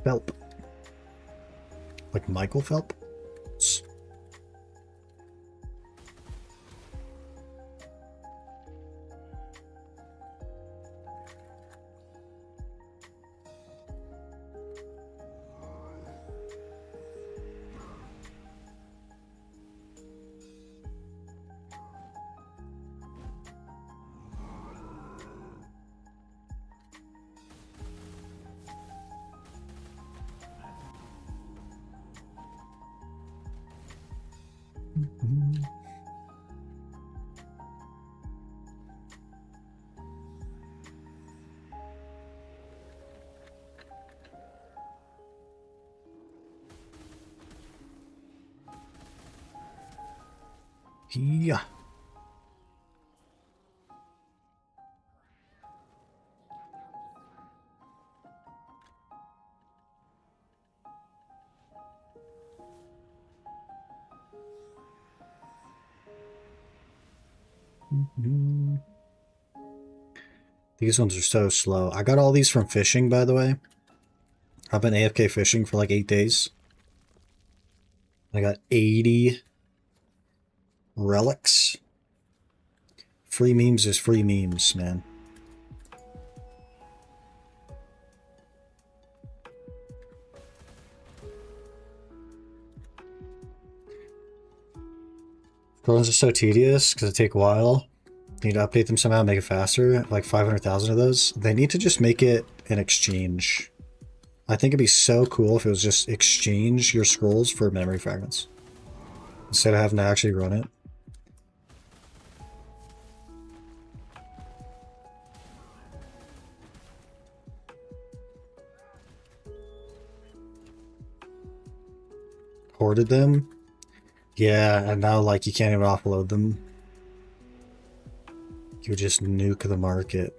Phelps. Like Michael Phelps? Yeah. These ones are so slow. I got all these from fishing, by the way. I've been AFK fishing for like 8 days. I got 80 relics. Free memes is free memes, man. Drones are so tedious because they take a while. You need to update them somehow, make it faster. Like 500,000 of those. They need to just make it an exchange. I think it'd be so cool if it was just exchange your scrolls for memory fragments. Instead of having to actually run it. Hoarded them? Yeah, and now like you can't even offload them. You just nuke the market.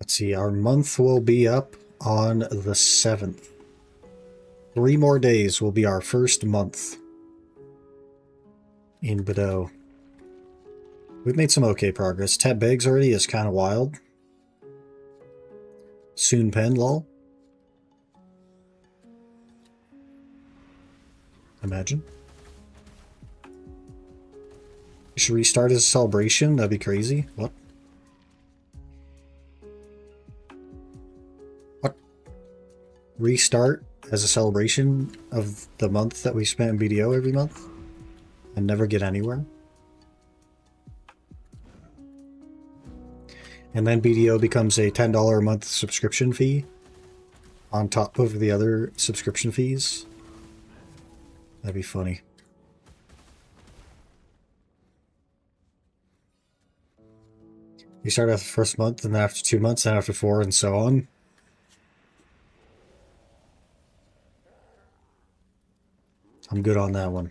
Let's see, our month will be up on the 7th. 3 more days will be our first month in Bordeaux. We've made some okay progress. 10 bags already is kind of wild. Soon pen, lol. Imagine. You should restart as a celebration. That'd be crazy. What? What? Restart as a celebration of the month that we spent in BDO every month and never get anywhere. And then BDO becomes a $10 a month subscription fee on top of the other subscription fees. That'd be funny. You start after the first month, and then after 2 months, then after 4, and so on. I'm good on that one.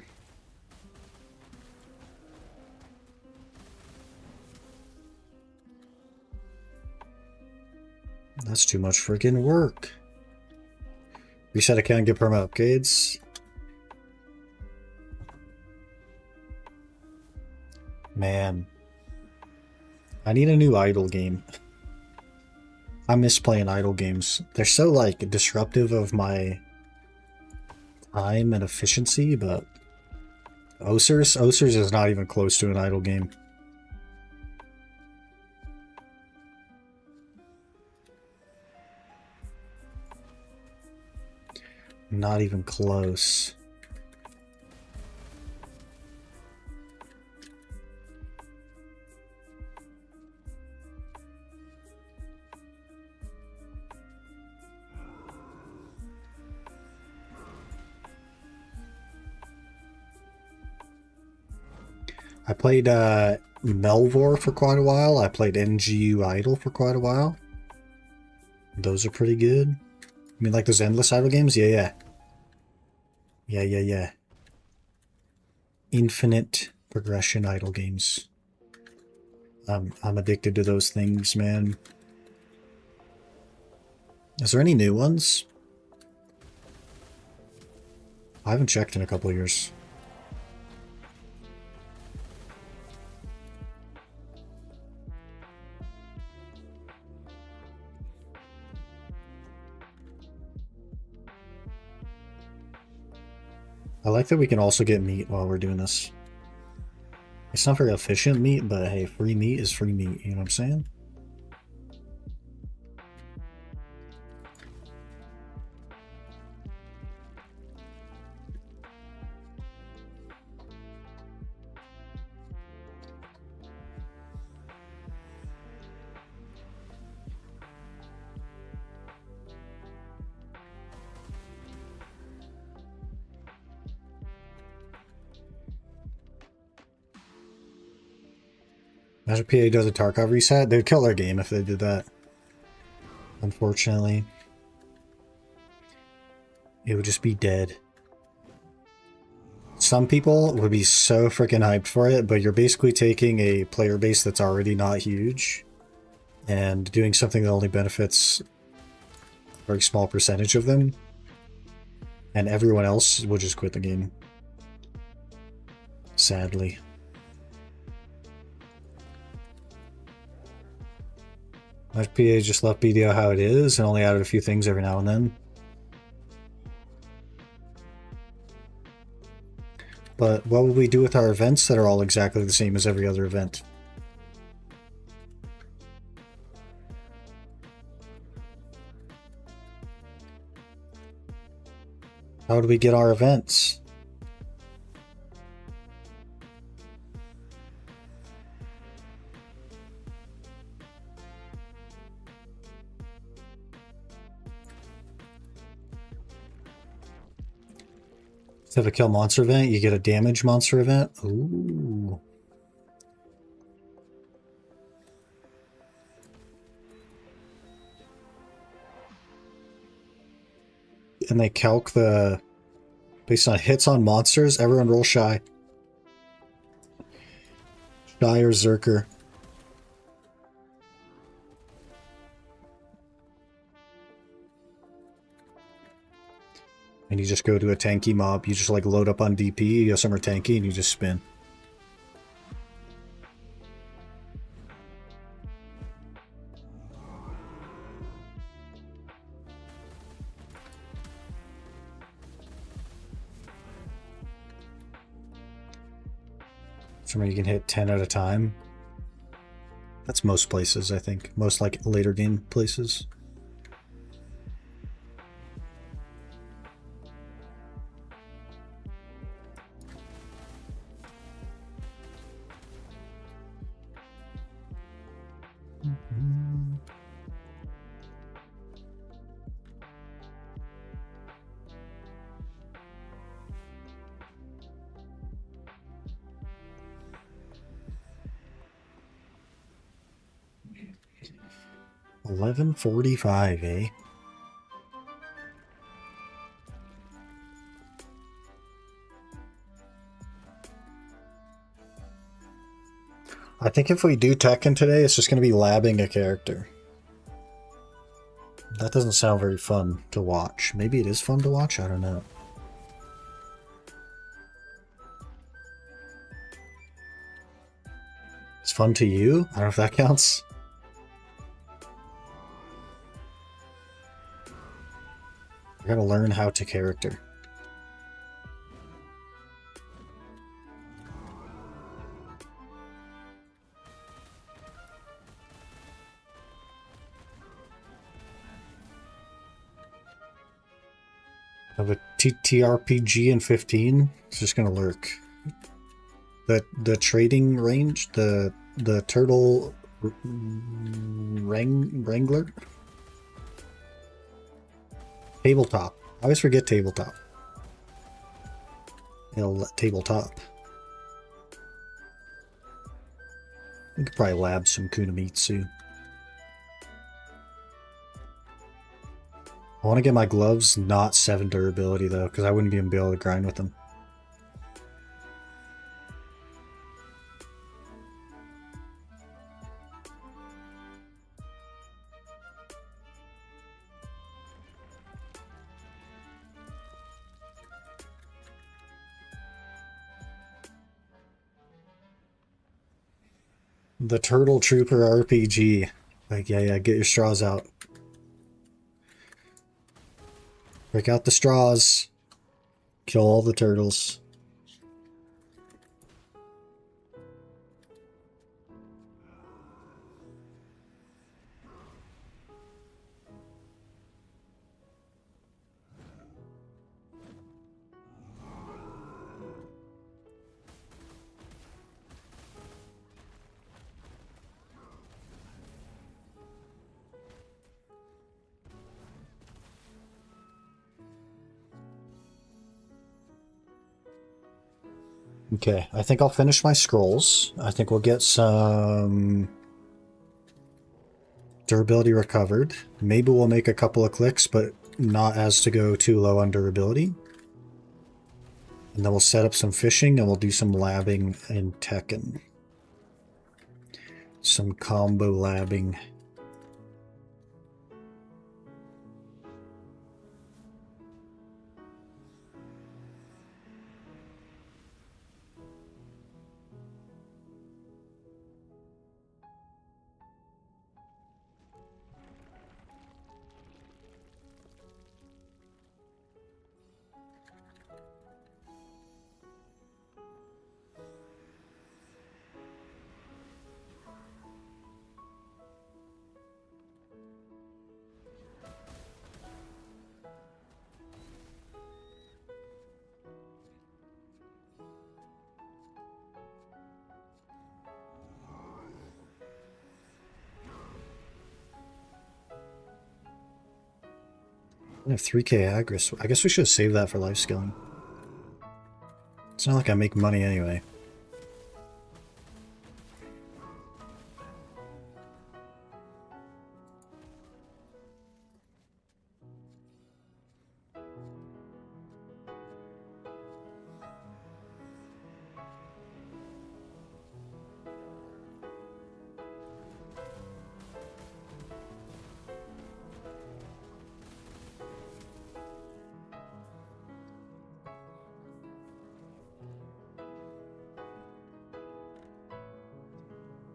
That's too much freaking work. Reset account, get perma upgrades. Man. I need a new idle game. I miss playing idle games. They're so, like, disruptive of my time and efficiency, but Osers is not even close to an idle game. Not even close. I played Melvor for quite a while. I played NGU Idle for quite a while. Those are pretty good. I mean, like those endless idle games? Yeah. Infinite progression idle games. I'm addicted to those things, man. Is there any new ones? I haven't checked in a couple of years. I like that we can also get meat while we're doing this. It's not very efficient meat, but hey, free meat is free meat, you know what I'm saying? Imagine PA does a Tarkov reset. They'd kill their game if they did that. Unfortunately. It would just be dead. Some people would be so freaking hyped for it, but you're basically taking a player base that's already not huge and doing something that only benefits a very small percentage of them. And everyone else will just quit the game. Sadly. My PA just left BDO how it is and only added a few things every now and then. But what will we do with our events that are all exactly the same as every other event? How do we get our events? Instead of a kill monster event, you get a damage monster event. Ooh. And they calc the... based on hits on monsters, everyone roll shy. Shy or Zerker. And you just go to a tanky mob. You just like load up on DP, you go somewhere tanky, and you just spin. Somewhere you can hit 10 at a time. That's most places, I think. Most like later game places. 11:45, eh? I think if we do Tekken today, it's just going to be labbing a character. That doesn't sound very fun to watch. Maybe it is fun to watch, I don't know. It's fun to you? I don't know if that counts. I gotta learn how to character. I have a TTRPG in 15. It's just gonna lurk. The trading range, the turtle wrangler? Tabletop. I always forget tabletop. Tabletop. We could probably lab some Kunamitsu. I want to get my gloves not 7 durability though, because I wouldn't even be able to grind with them. The Turtle Trooper RPG. Like, yeah, get your straws out. Break out the straws. Kill all the turtles. Okay, I think I'll finish my scrolls. I think we'll get some durability recovered. Maybe we'll make a couple of clicks, but not as to go too low on durability. And then we'll set up some fishing and we'll do some labbing in Tekken. Some combo labbing. I have 3k Agris. I guess we should save that for life skilling. It's not like I make money anyway.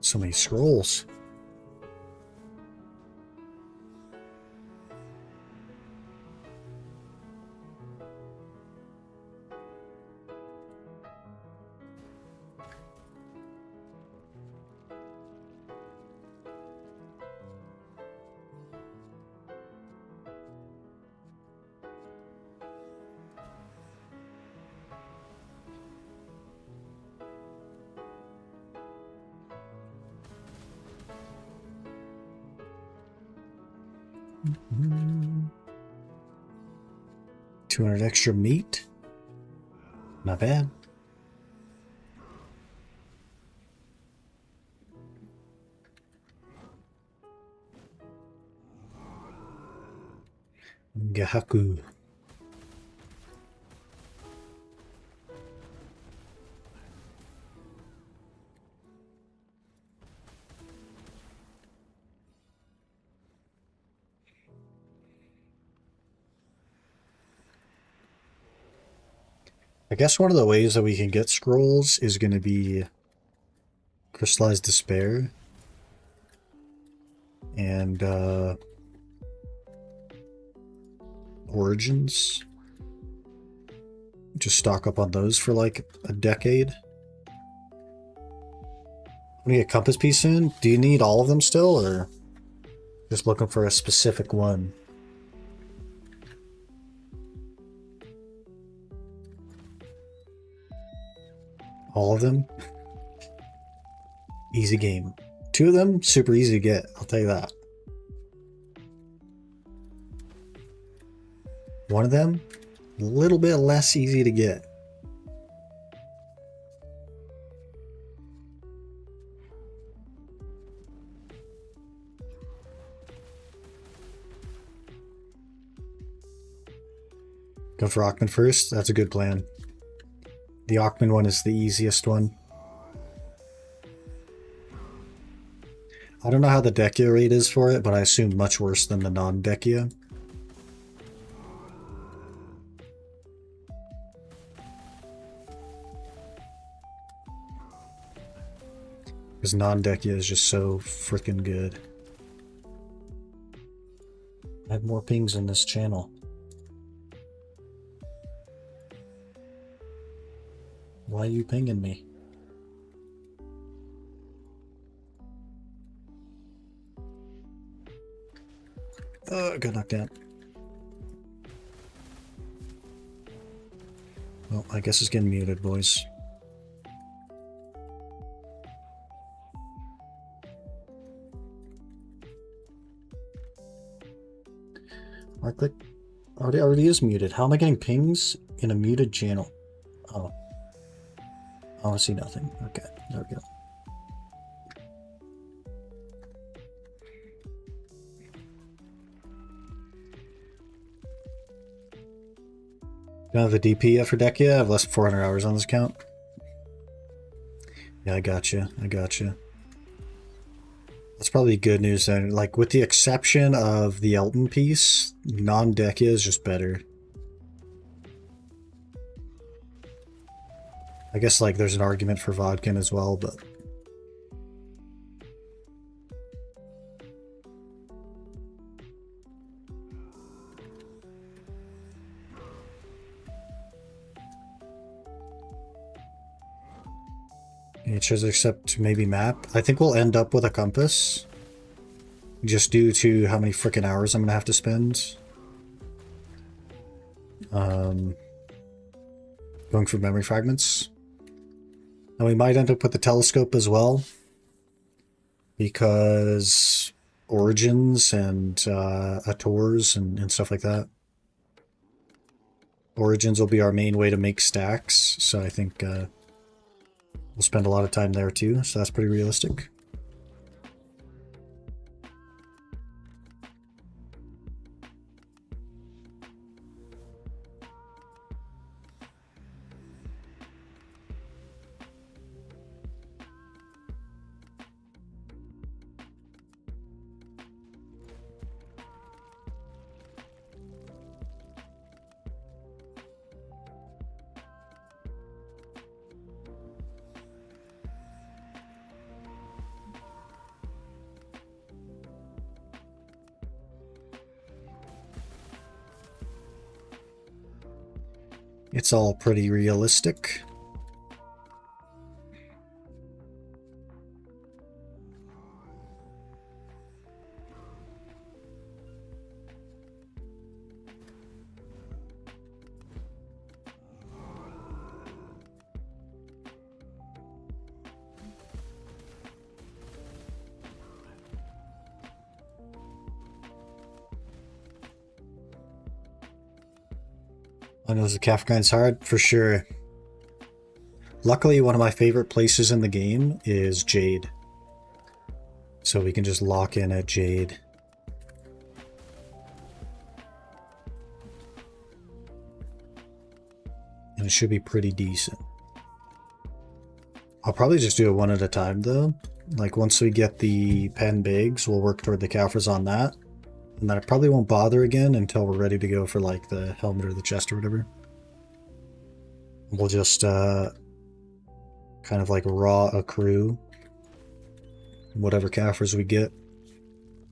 So many scrolls. Mm-hmm. 200 extra meat. Not bad. Gahaku. I guess one of the ways that we can get scrolls is going to be Crystallized Despair and Origins. Just stock up on those for like a decade. When you get Compass Piece in, do you need all of them still, or just looking for a specific one? All of them? Easy game. 2 of them, super easy to get, I'll tell you that. 1 of them, a little bit less easy to get. Go for Ackman first, that's a good plan. The Ackman one is the easiest one. I don't know how the Dekia rate is for it, but I assume much worse than the non-Dekia. Because non-Dekia is just so freaking good. I have more pings in this channel. Why are you pinging me? Got knocked out. Well, I guess it's getting muted, boys. Right click. Already is muted. How am I getting pings in a muted channel? Oh. I see nothing. Okay, there we go. Don't have the DP yet for Dekia. I have less than 400 hours on this account. Yeah, I gotcha. I gotcha. That's probably good news then. Like, with the exception of the Elton piece, non-Dekia is just better. I guess, like, there's an argument for Vodkin as well, but... Natures except maybe map. I think we'll end up with a compass. Just due to how many freaking hours I'm going to have to spend. Going for memory fragments. And we might end up with the telescope as well. Because Origins and Tours and stuff like that. Origins will be our main way to make stacks. So I think we'll spend a lot of time there too. So that's pretty realistic. It's all pretty realistic. I know the Kafkain's hard, for sure. Luckily, one of my favorite places in the game is Jade. So we can just lock in at Jade. And it should be pretty decent. I'll probably just do it one at a time though. Like once we get the pen bigs, we'll work toward the Caphras on that. And then I probably won't bother again until we're ready to go for like the helmet or the chest or whatever. We'll just kind of like raw accrue whatever Caphras we get.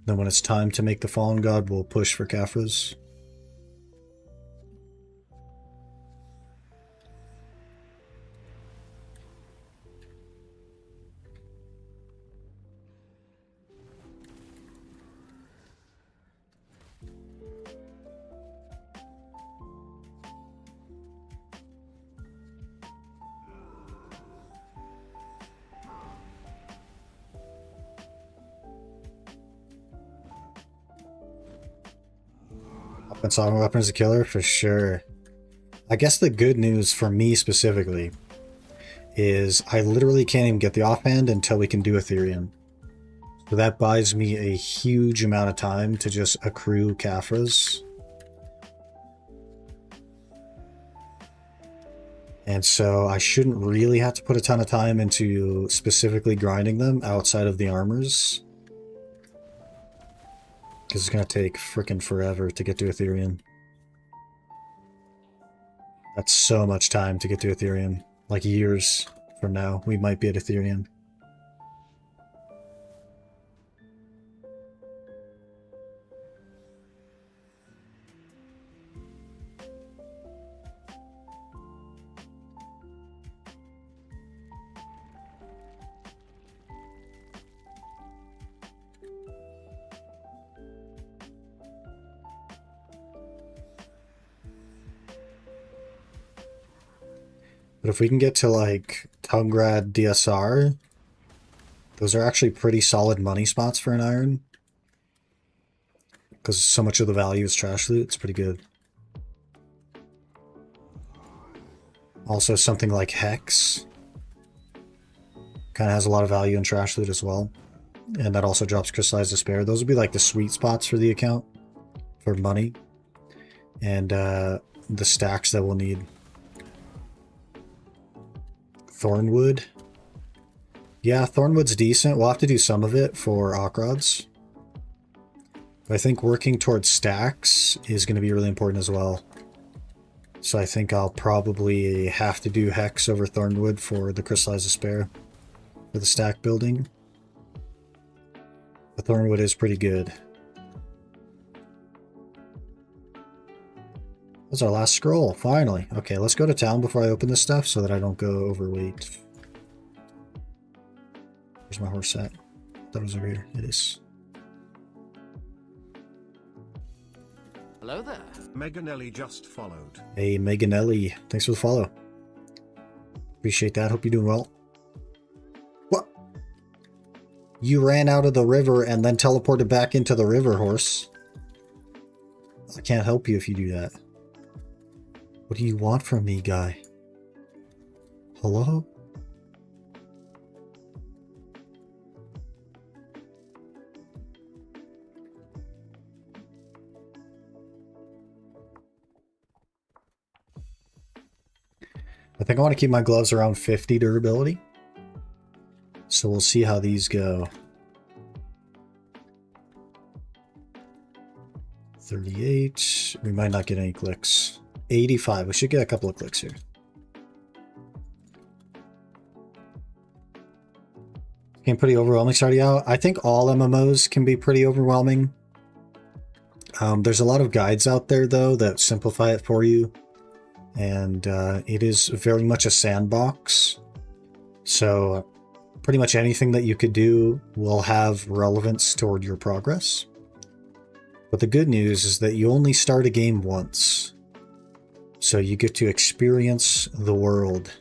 Then when it's time to make the Fallen God, we'll push for Caphras. Song weapon is a killer for sure. I guess the good news for me specifically is I literally can't even get the offhand until we can do Ethereum. So that buys me a huge amount of time to just accrue Caphras. And so I shouldn't really have to put a ton of time into specifically grinding them outside of the armors. Because it's going to take freaking forever to get to Ethereum. That's so much time to get to Ethereum. Like years from now, we might be at Ethereum. But if we can get to like Tungrad DSR, those are actually pretty solid money spots for an iron. Because so much of the value is trash loot, it's pretty good. Also something like Hex kind of has a lot of value in trash loot as well. And that also drops Crystallized Despair. Those would be like the sweet spots for the account for money. And the stacks that we'll need. Thornwood. Yeah, Thornwood's decent. We'll have to do some of it for Ockrods. But I think working towards stacks is going to be really important as well. So I think I'll probably have to do Hex over Thornwood for the Crystallized Despair for the stack building. But Thornwood is pretty good. That's our last scroll, finally. Okay, let's go to town before I open this stuff so that I don't go overweight. Where's my horse at? That was over here. It is. Hello there. Meganelli just followed. Hey, Meganelli. Thanks for the follow. Appreciate that. Hope you're doing well. What? You ran out of the river and then teleported back into the river, horse. I can't help you if you do that. What do you want from me, guy? Hello? I think I want to keep my gloves around 50 durability. So we'll see how these go. 38. We might not get any clicks. 85. We should get a couple of clicks here. Game pretty overwhelming starting out. I think all MMOs can be pretty overwhelming. There's a lot of guides out there though that simplify it for you. And it is very much a sandbox. So pretty much anything that you could do will have relevance toward your progress. But the good news is that you only start a game once. So you get to experience the world.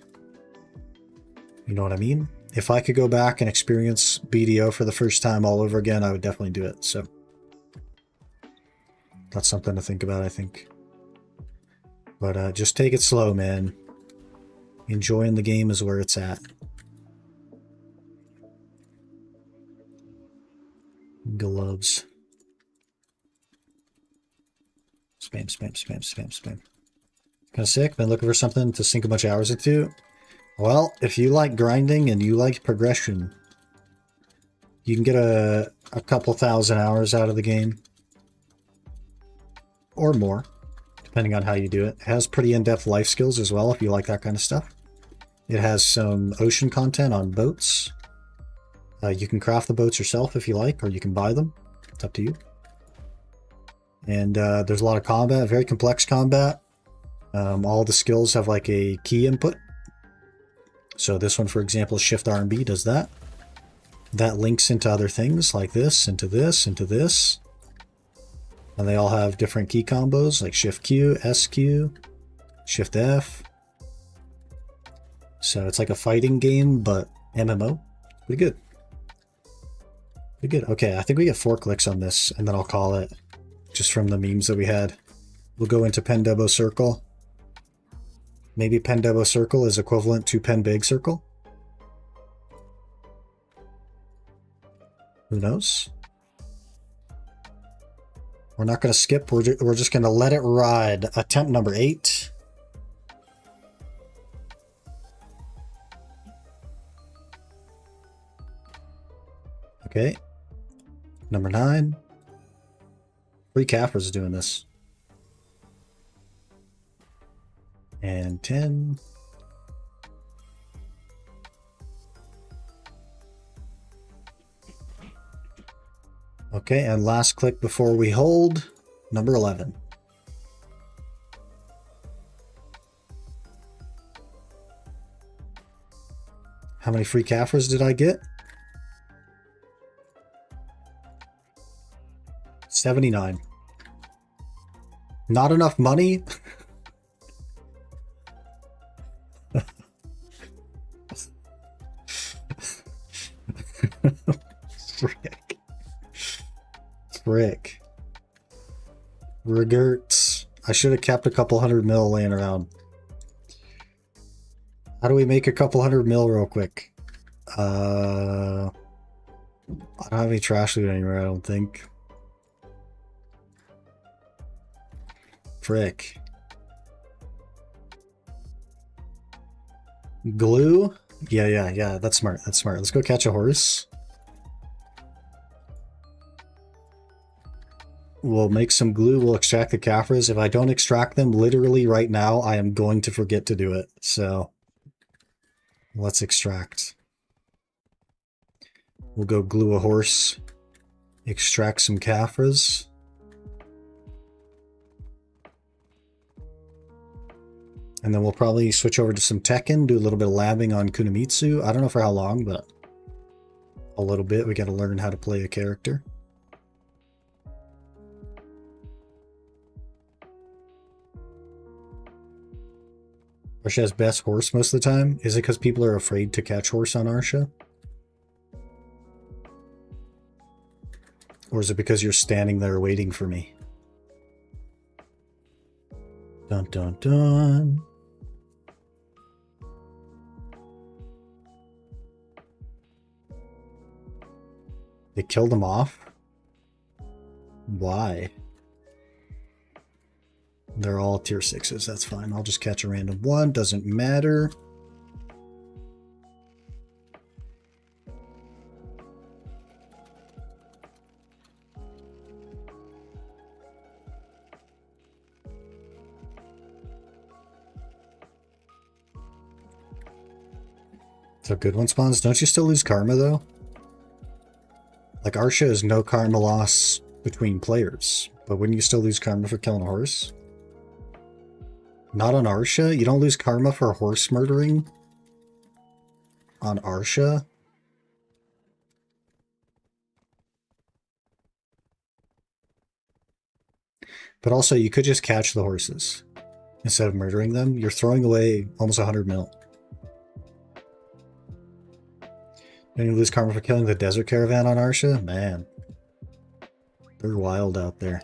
You know what I mean? If I could go back and experience BDO for the first time all over again, I would definitely do it. So that's something to think about, I think. But just take it slow, man. Enjoying the game is where it's at. Gloves. Spam, spam, spam, spam, spam. Kind of sick. Been looking for something to sink a bunch of hours into. Well, if you like grinding and you like progression, you can get a couple thousand hours out of the game. Or more, depending on how you do it. It has pretty in-depth life skills as well, if you like that kind of stuff. It has some ocean content on boats. You can craft the boats yourself if you like, or you can buy them. It's up to you. And there's a lot of combat, very complex combat. All the skills have like a key input. So this one, for example, Shift R and B does that. That links into other things like this, into this, into this. And they all have different key combos like Shift Q, SQ, Shift F. So it's like a fighting game, but MMO. Pretty good. Pretty good. Okay, I think we get 4 clicks on this, and then I'll call it. Just from the memes that we had. We'll go into Pendebo Circle. Maybe Pendebo Circle is equivalent to Pen Big Circle. Who knows? We're not going to skip. We're just going to let it ride. Attempt number 8. Okay. Number 9. Free Cappers is doing this. And 10. Okay, and last click before we hold, number 11. How many free Caffers did I get? 79. Not enough money? Frick. Frick. Regerts. I should have kept a couple 100 mil laying around. How do we make a couple 100 mil real quick? I don't have any trash loot anywhere, I don't think. Frick. Glue? Yeah. That's smart. That's smart. Let's go catch a horse. We'll make some glue. We'll extract the Caffres. If I don't extract them literally right now, I am going to forget to do it. So let's extract. We'll go glue a horse. Extract some Caffres. And then we'll probably switch over to some Tekken, do a little bit of labbing on Kunomitsu. I don't know for how long, but a little bit. We got to learn how to play a character. Arsha has best horse most of the time. Is it because people are afraid to catch horse on Arsha? Or is it because you're standing there waiting for me? Dun dun dun. They killed him off? Why? They're all tier 6s, that's fine. I'll just catch a random one, doesn't matter. So good one spawns. Don't you still lose karma though? Like Arsha is no karma loss between players, but wouldn't you still lose karma for killing a horse? Not on Arsha? You don't lose karma for horse murdering? On Arsha? But also, you could just catch the horses instead of murdering them. You're throwing away almost 100 mil. And you lose karma for killing the desert caravan on Arsha? Man. They're wild out there.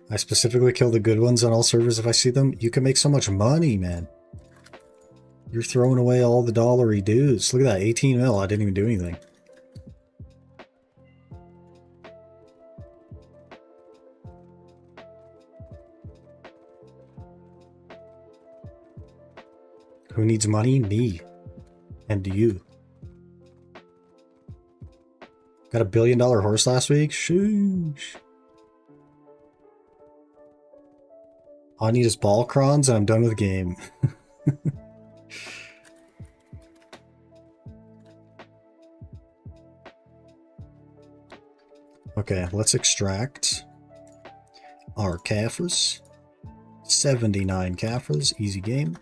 I specifically kill the good ones on all servers if I see them. You can make so much money, man. You're throwing away all the dollary dues. Look at that, 18 mil. I didn't even do anything. Who needs money? Me. And you. Got $1 billion horse last week? Shoosh. All I need is ball crons and I'm done with the game. Okay, let's extract our Caffers. 79 Caffers, easy game.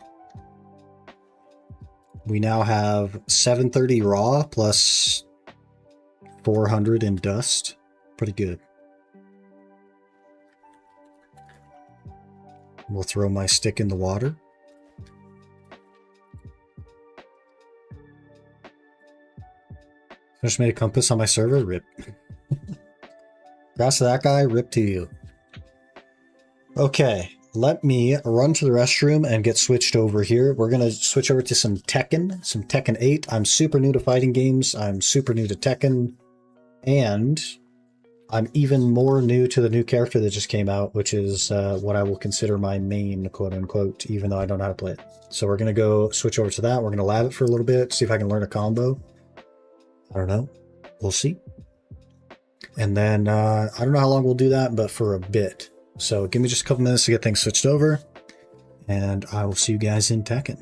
We now have 730 raw plus 400 in dust. Pretty good. We'll throw my stick in the water. Just made a compass on my server. Rip. Congrats to that guy. Rip to you. Okay, let me run to the restroom and get switched over here. We're going to switch over to some Tekken 8. I'm super new to fighting games. I'm super new to Tekken. And I'm even more new to the new character that just came out, which is what I will consider my main, quote unquote, even though I don't know how to play it. So we're going to go switch over to that. We're going to lab it for a little bit, see if I can learn a combo. I don't know. We'll see. And then I don't know how long we'll do that, but for a bit. So give me just a couple minutes to get things switched over, and I will see you guys in Tekken.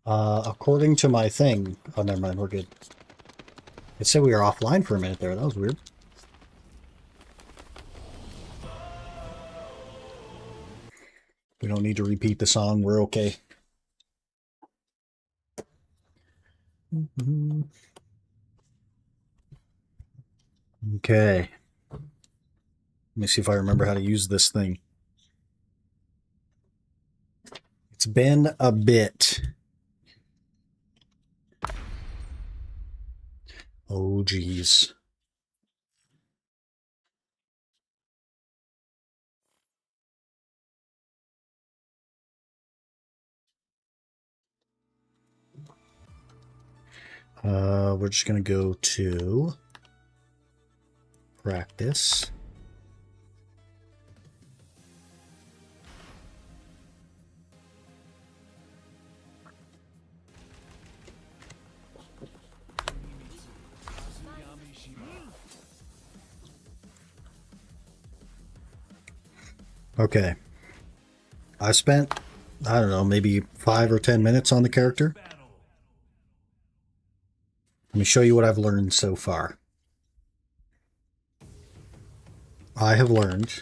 According to my thing... Oh, never mind, we're good. It said we were offline for a minute there. That was weird. We don't need to repeat the song. We're okay. Okay. Let me see if I remember how to use this thing. It's been a bit. Oh, geez. We're just going to go to practice. Okay. I spent, I don't know, maybe 5 or 10 minutes on the character. Let me show you what I've learned so far. I have learned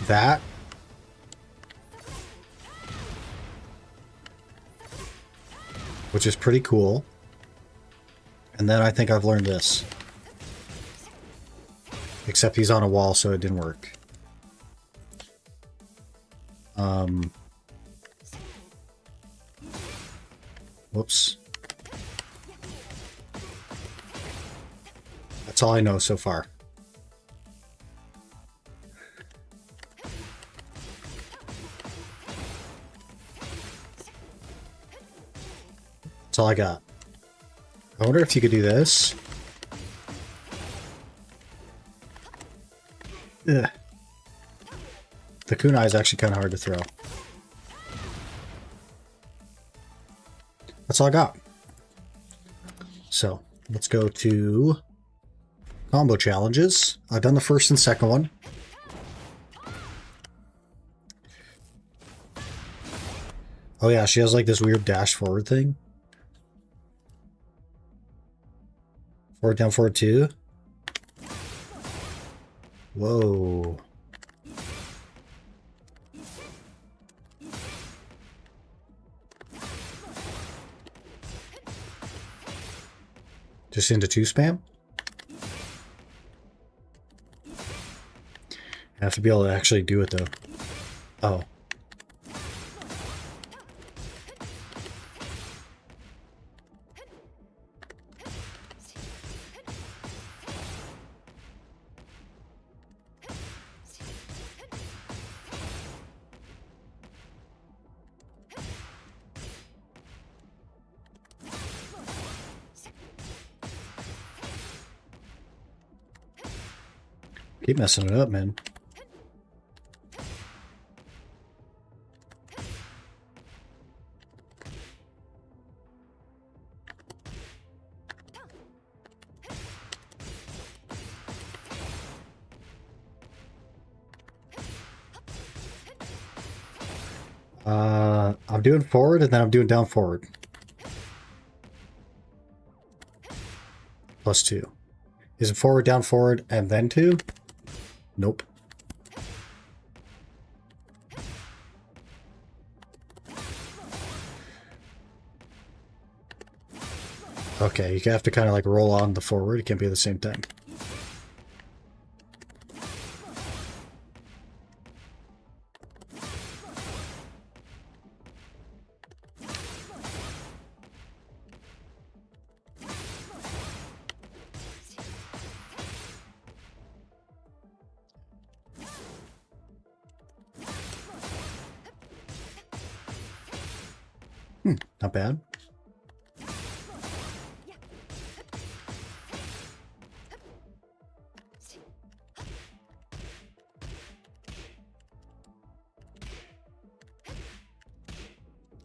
that which is pretty cool. And then I think I've learned this. Except he's on a wall, so it didn't work. Whoops. That's all I know so far. That's all I got. I wonder if you could do this. Ugh. The kunai is actually kind of hard to throw. That's all I got. So, let's go to combo challenges. I've done the first and second one. Oh yeah, she has like this weird dash forward thing. Forward, down, forward, 2. Whoa. Just into 2 spam? I have to be able to actually do it though. Oh. Keep messing it up, man. I'm doing forward and then I'm doing down forward. +2. Is it forward, down, forward, and then 2? Nope. Okay, you have to kind of like roll on the forward. It can't be at the same time. Not bad.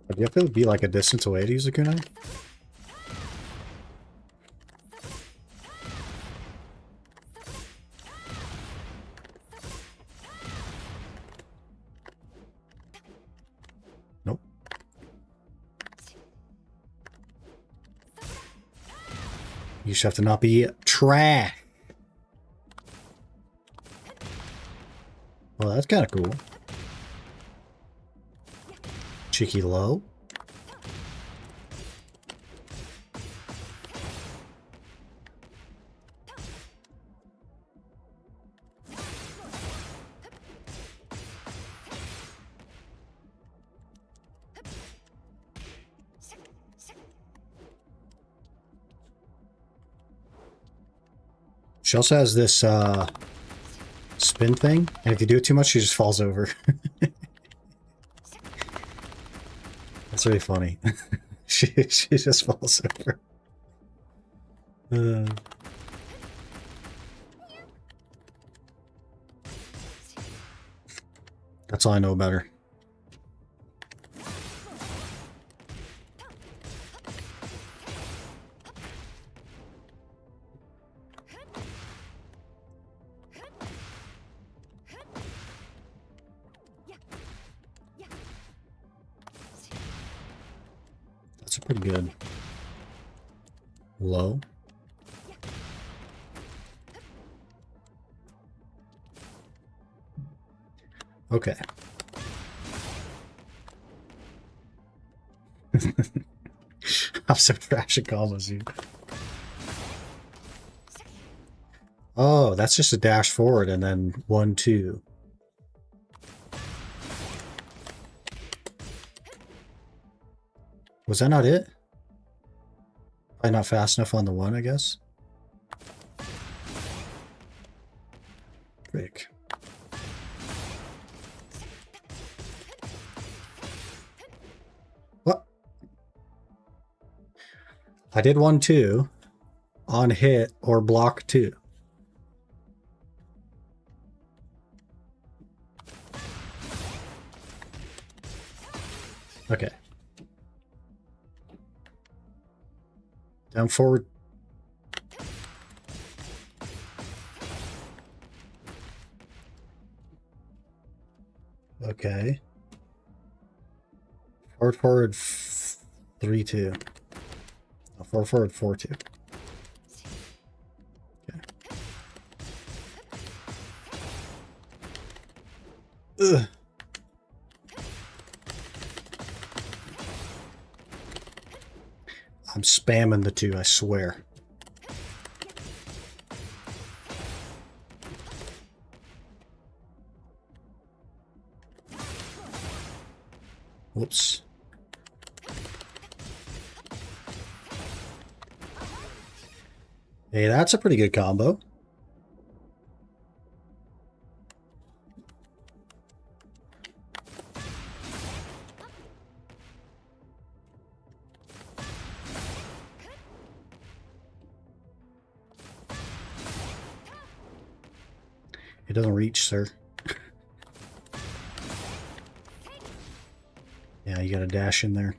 Do you have to be like a distance away to use a kunai? Nope. You just have to not be trash. Well, that's kind of cool. Cheeky low. She also has this spin thing, and if you do it too much, she just falls over. That's really funny. she just falls over. That's all I know about her. That's pretty good. Low. Okay. I'm so trash at combos, dude. Oh, that's just a dash forward and then 1, 2. Was that not it? Probably not fast enough on the 1, I guess. Frick. What? I did 1, 2 on hit or block 2. Okay. Down forward. Okay. Forward, forward, 3, 2. No, forward, forward, 4, 2. Okay. Ugh. I'm spamming the 2, I swear. Whoops. Hey, that's a pretty good combo. It doesn't reach, sir. Yeah, you got a dash in there.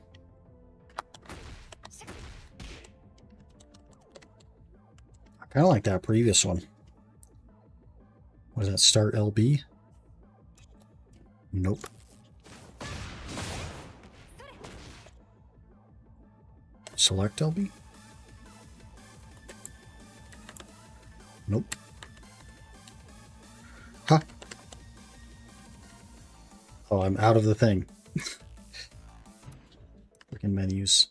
I kind of like that previous one. What is that? Start LB? Nope. Select LB? Nope. Huh. Oh, I'm out of the thing. Freaking menus.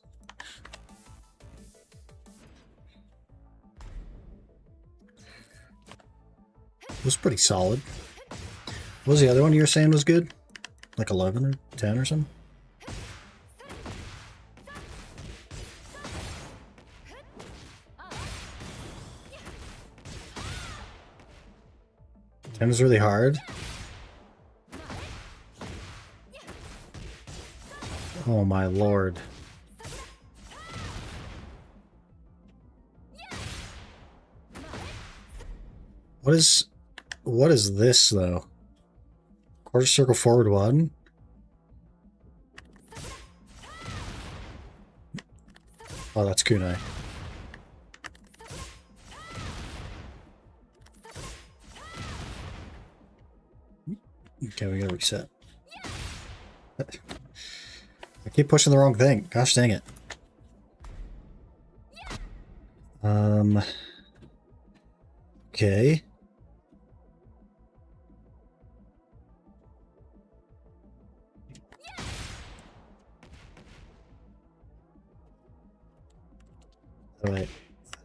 It was pretty solid. What was the other one you were saying was good? Like 11 or 10 or something? Ten is really hard. Oh my lord. What is this though? Quarter circle forward 1? Oh, that's kunai. Okay, we gotta reset. I keep pushing the wrong thing. Gosh dang it. Okay.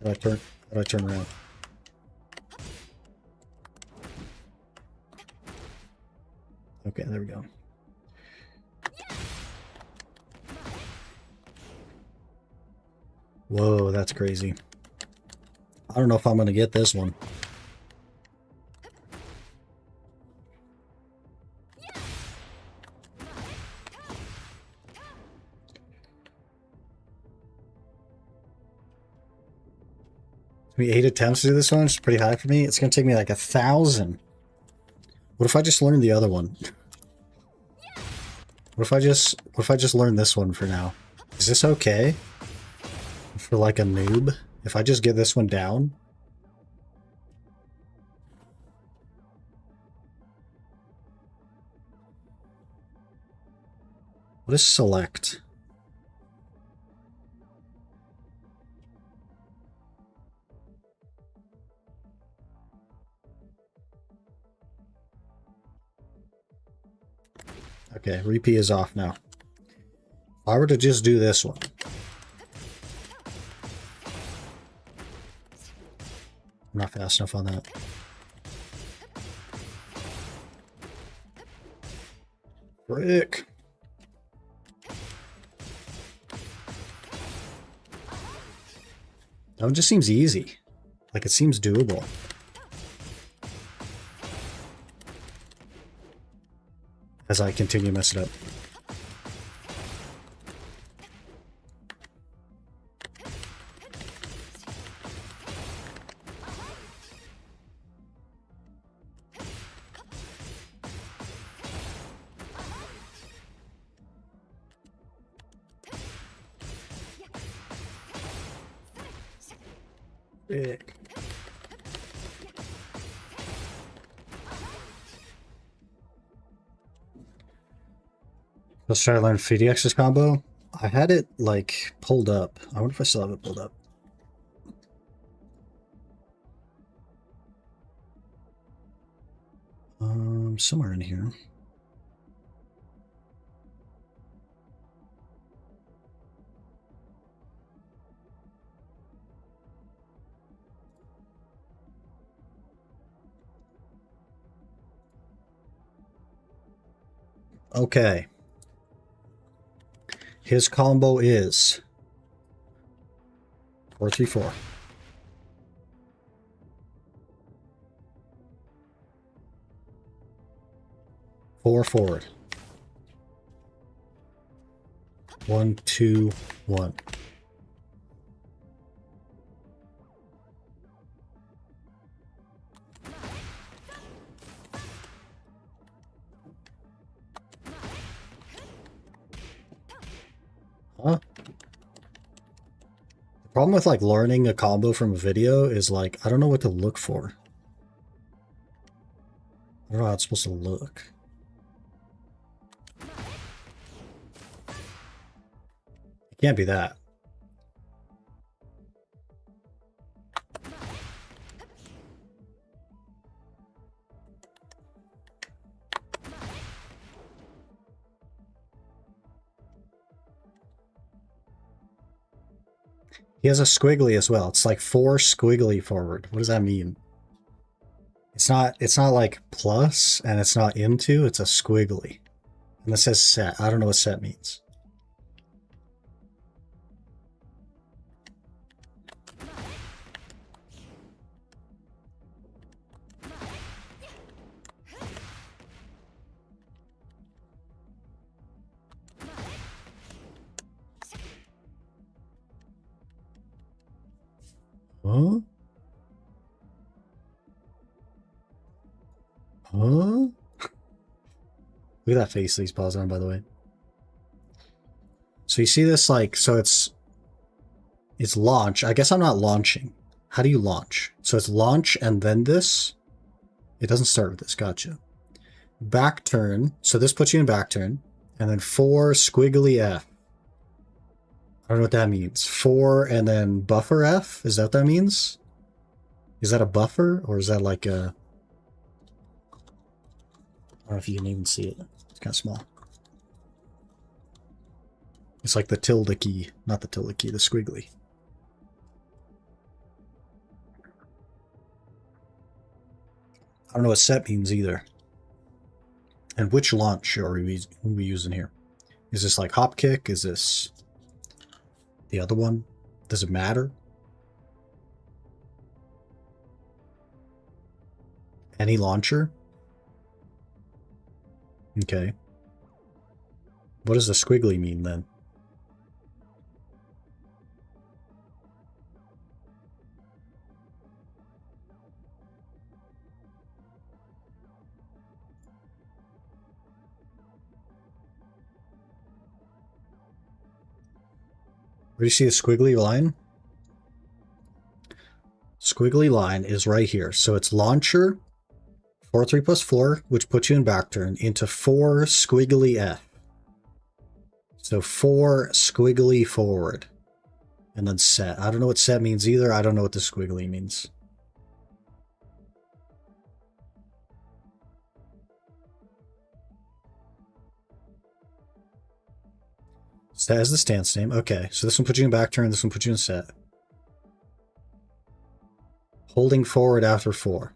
How do I turn around? Okay, there we go. Whoa, that's crazy. I don't know if I'm gonna get this one. Me 8 attempts to do this one. It's pretty high for me. It's gonna take me like 1,000. What if I just learn the other one? What if I just learn this one for now? Is this okay? For like a noob? If I just get this one down? What is select? Okay, repeat is off now. If I were to just do this one. I'm not fast enough on that. Frick. That one just seems easy. Like it seems doable. As I continue to mess it up. Frick. Let's try to learn FDX's combo. I had it like pulled up. I wonder if I still have it pulled up. Somewhere in here. Okay. His combo is 4-3-4. 4 forward. 1, 2, 1. Huh? The problem with like learning a combo from a video is like I don't know what to look for. I don't know how it's supposed to look. It can't be that. He has a squiggly as well. It's like 4 squiggly forward. What does that mean? It's not like plus and it's not into, it's a squiggly. And it says set. I don't know what set means. Huh? Huh? Look at that face that he's pausing on, by the way. So you see this, like, so it's launch. I guess I'm not launching. How do you launch? So it's launch and then this. It doesn't start with this. Gotcha. Back turn. So this puts you in back turn. And then 4 squiggly F. don't know what that means. 4 and then buffer F? Is that what that means? Is that a buffer? Or is that like a... I don't know if you can even see it. It's kind of small. It's like the tilde key. Not the tilde key, the squiggly. I don't know what set means either. And which launch are we using here? Is this like hop kick? Is this the other one? Does it matter? Any launcher? Okay. What does the squiggly mean then? Where do you see the squiggly line? Squiggly line is right here. So it's launcher, 4, 3 plus 4, which puts you in back turn, into 4 squiggly F. So 4 squiggly forward. And then set. I don't know what set means either. I don't know what the squiggly means. Set as the stance name. Okay, so this one puts you in back turn, this one puts you in set. Holding forward after 4.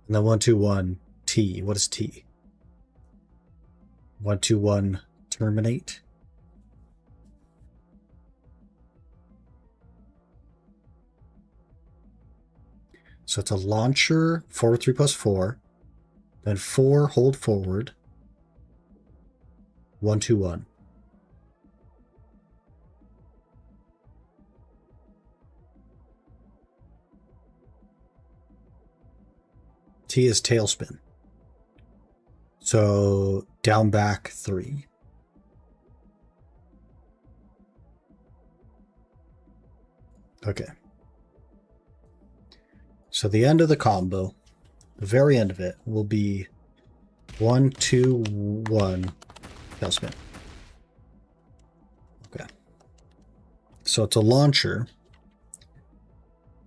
And then 1, 2, 1, T. What is T? 1, 2, 1, terminate. So it's a launcher, 4, 3 plus 4. Then 4, hold forward. 1, 2, 1. T is tailspin. So down back 3. Okay. So the end of the combo, the very end of it, will be 1, 2, 1 tailspin. Okay. So it's a launcher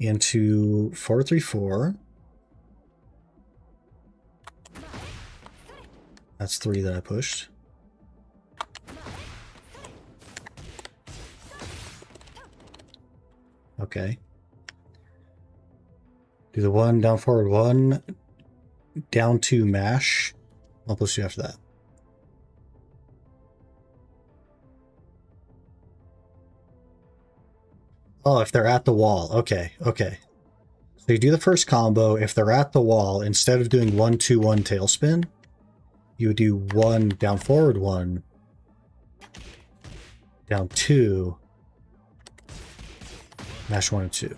into 4, 3, 4. That's 3 that I pushed. Okay. Do the 1, down forward 1, down 2 mash. I'll push you after that. Oh, if they're at the wall. Okay, okay. So you do the first combo. If they're at the wall, instead of doing 1, 2, 1 tailspin, you would do 1, down forward 1, down 2, mash 1 and 2.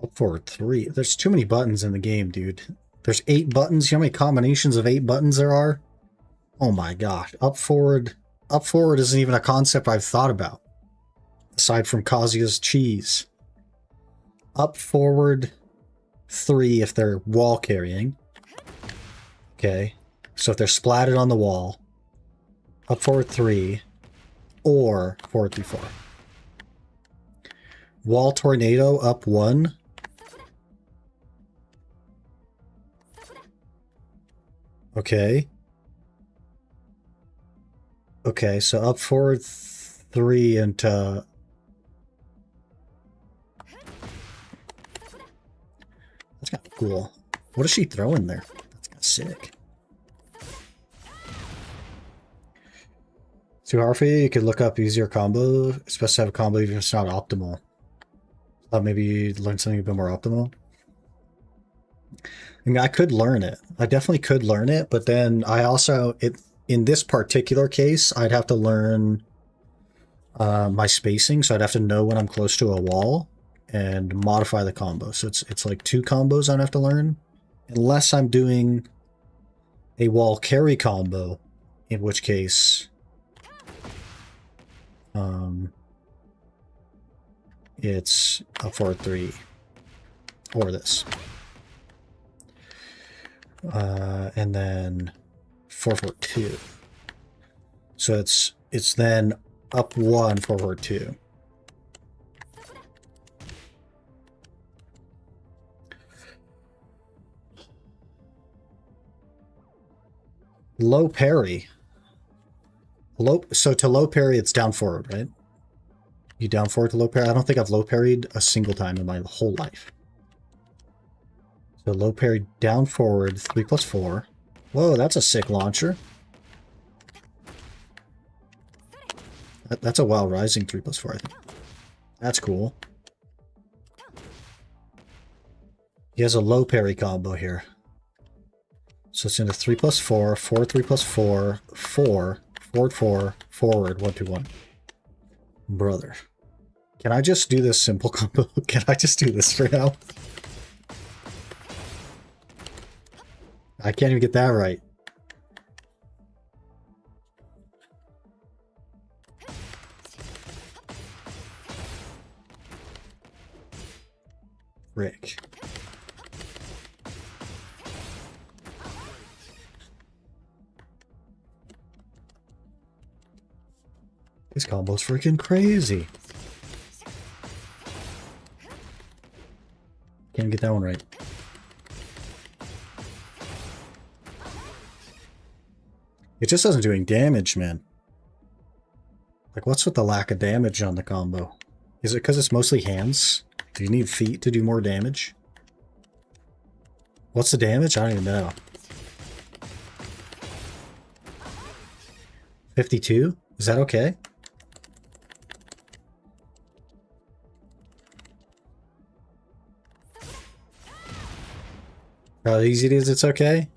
Up forward 3. There's too many buttons in the game, dude. There's 8 buttons. You know how many combinations of 8 buttons there are? Oh my gosh. Up forward isn't even a concept I've thought about. Aside from Kazuya's cheese. Up forward 3 if they're wall carrying. Okay. So if they're splatted on the wall. Up forward 3. Or forward 3, 4. Wall tornado up 1. Okay. Okay, so up forward 3 into... That's kind of cool. What is she throwing there? That's kind of sick. Too hard for you? You could look up easier combo. It's best to have a combo even if it's not optimal. Thought maybe you'd learn something a bit more optimal. I mean, I could learn it. I definitely could learn it, but then I also... In this particular case, I'd have to learn my spacing, so I'd have to know when I'm close to a wall and modify the combo. So it's like 2 combos I'd have to learn, unless I'm doing a wall carry combo, in which case It's a 4-3 or this. And then 4-4-2. So it's then up 1, 4-4-2. Low parry. So to low parry, it's down forward, right? You down forward to low parry? I don't think I've low parried a single time in my whole life. So low parry down forward, 3+4. Whoa, that's a sick launcher. That's a WoW Rising 3+4, I think. That's cool. He has a low parry combo here. So it's into 3+4, 4, 3+4, 4, forward 4, forward 1-2-1. Brother. Can I just do this simple combo? Can I just do this for now? I can't even get that right. Rick. This combo's freaking crazy. Can't get that one right. It just doesn't do any damage, man. Like, what's with the lack of damage on the combo? Is it because it's mostly hands? Do you need feet to do more damage? What's the damage? I don't even know. 52? Is that okay? How easy it is, it's okay?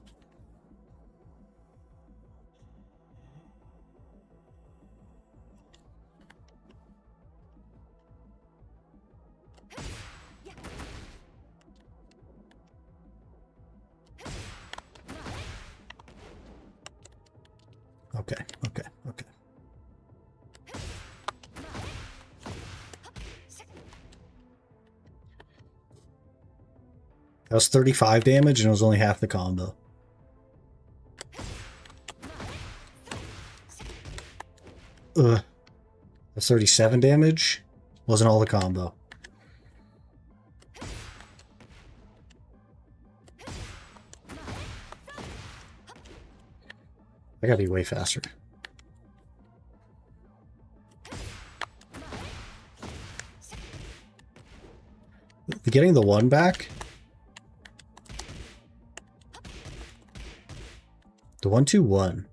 Okay, okay, okay. That was 35 damage and it was only half the combo. Ugh. That's 37 damage. Wasn't all the combo. I gotta be way faster. Getting the 1 back? The 1-2-1.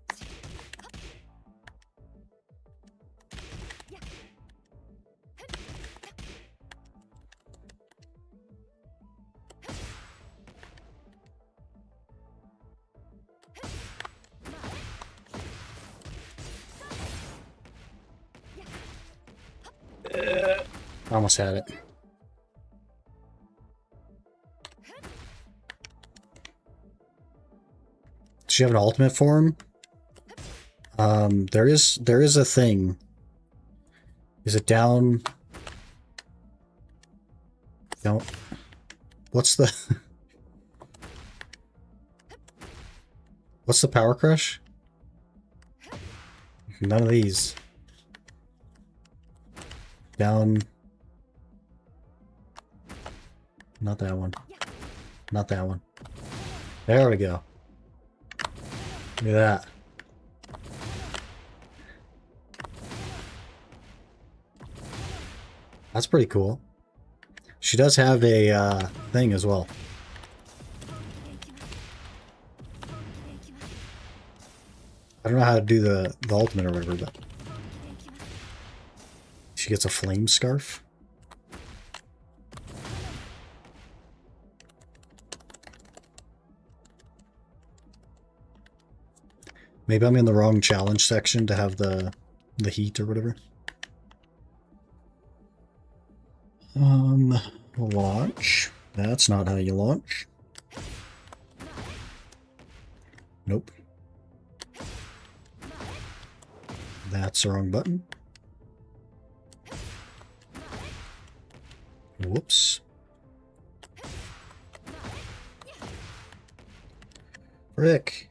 Almost had it. Does she have an ultimate form? There is a thing. Is it down? No. What's the What's the power crush? None of these. Down. Not that one. Not that one. There we go. Look at that. That's pretty cool. She does have a thing as well. I don't know how to do the ultimate or whatever, but she gets a flame scarf. Maybe I'm in the wrong challenge section to have the heat or whatever. Launch. That's not how you launch. Nope. That's the wrong button. Whoops. Frick.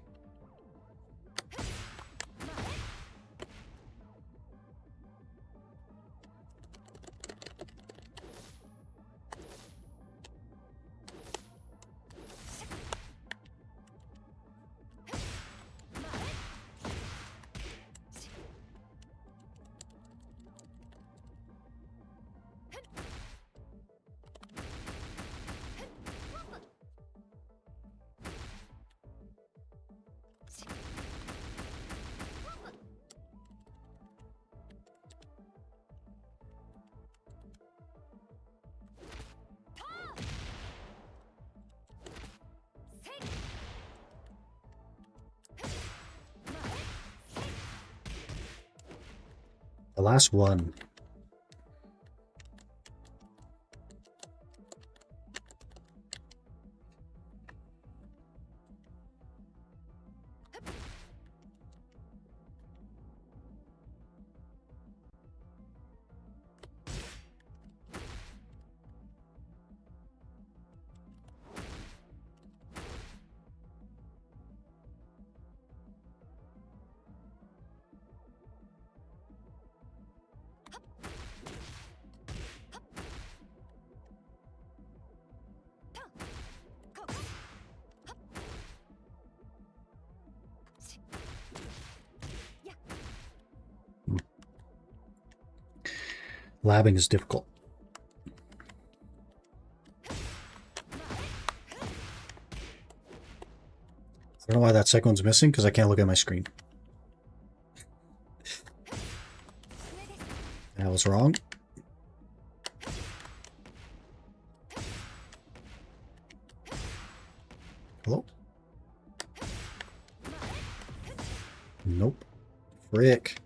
The last one. Labbing is difficult. I don't know why that second one's missing, because I can't look at my screen. That was wrong. Hello? Nope. Frick.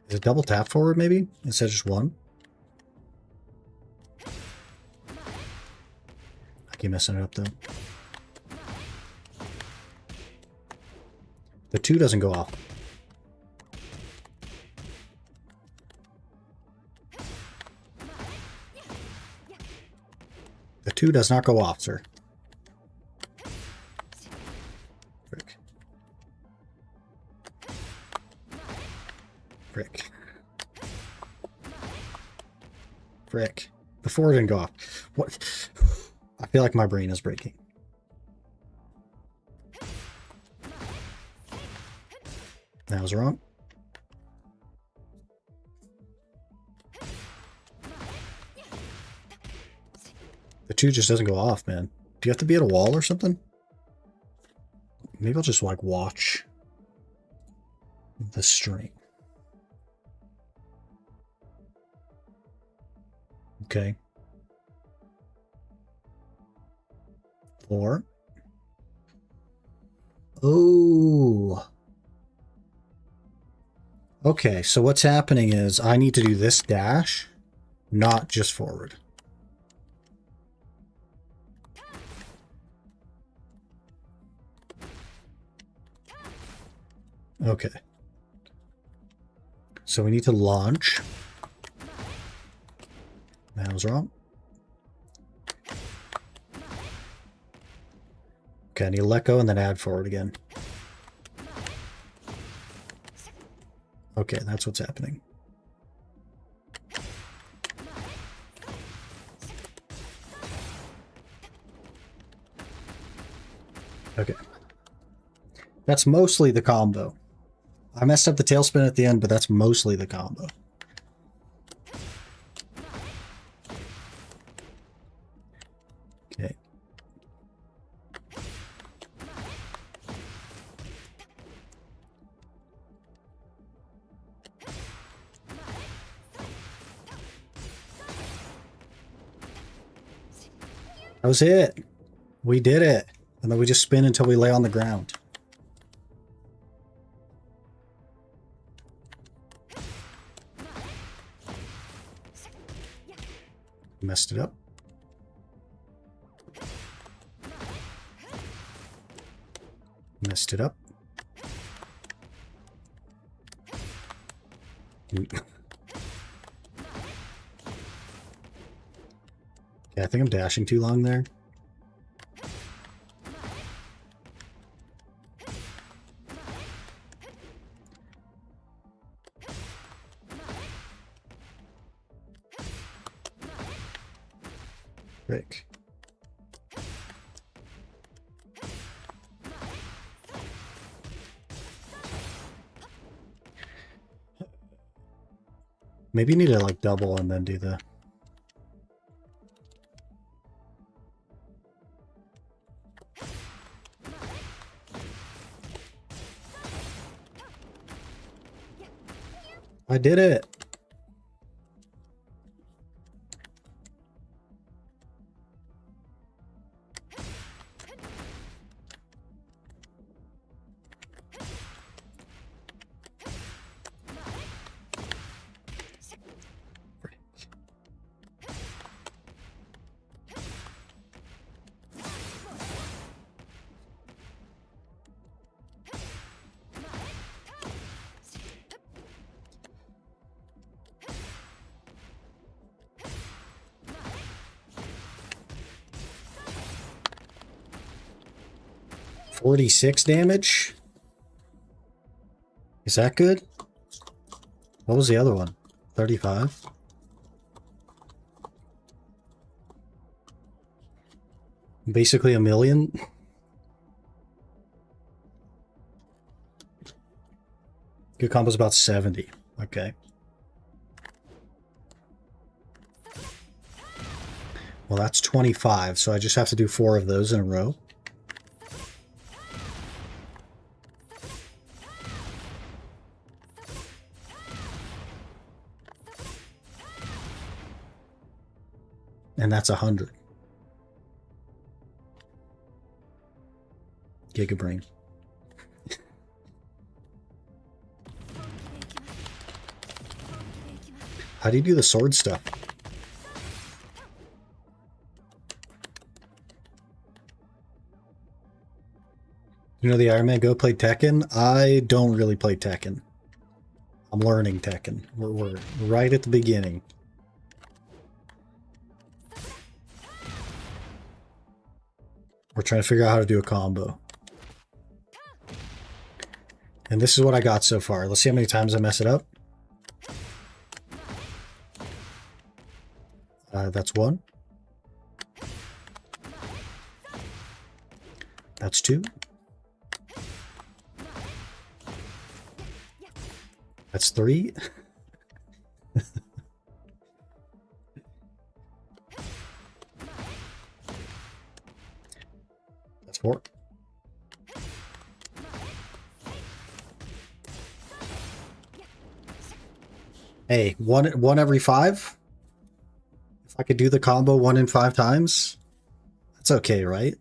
Is it double tap forward, maybe? Instead of just one? I keep messing it up, though. The 2 doesn't go off. The 2 does not go off, sir. Frick. Frick. Frick. The 4 didn't go off. What? I feel like my brain is breaking. That was wrong. The 2 just doesn't go off, man. Do you have to be at a wall or something? Maybe I'll just, like, watch the string. Okay. 4. Oh. Okay, so what's happening is I need to do this dash, not just forward. Okay. So we need to launch. That was wrong. Okay, I need to let go and then add forward again. Okay, that's what's happening. Okay. That's mostly the combo. I messed up the tailspin at the end, but that's mostly the combo. Okay. That was it. We did it. And then we just spin until we lay on the ground. Messed it up. Messed it up. Yeah, I think I'm dashing too long there. Frick. Maybe you need to like double and then do the... I did it! $46 damage? Is that good? What was the other one? 35? Basically a million? Good combo's about 70. Okay. Well, that's 25, so I just have to do 4 of those in a row. And that's 100. Gigabrain. How do you do the sword stuff? You know the Ironman Go played Tekken? I don't really play Tekken. I'm learning Tekken. We're right at the beginning. We're trying to figure out how to do a combo. And this is what I got so far. Let's see how many times I mess it up. That's 1. That's 2. That's 3. That's 4. Hey, one every 5? If I could do the combo 1 in 5 times, that's okay, right?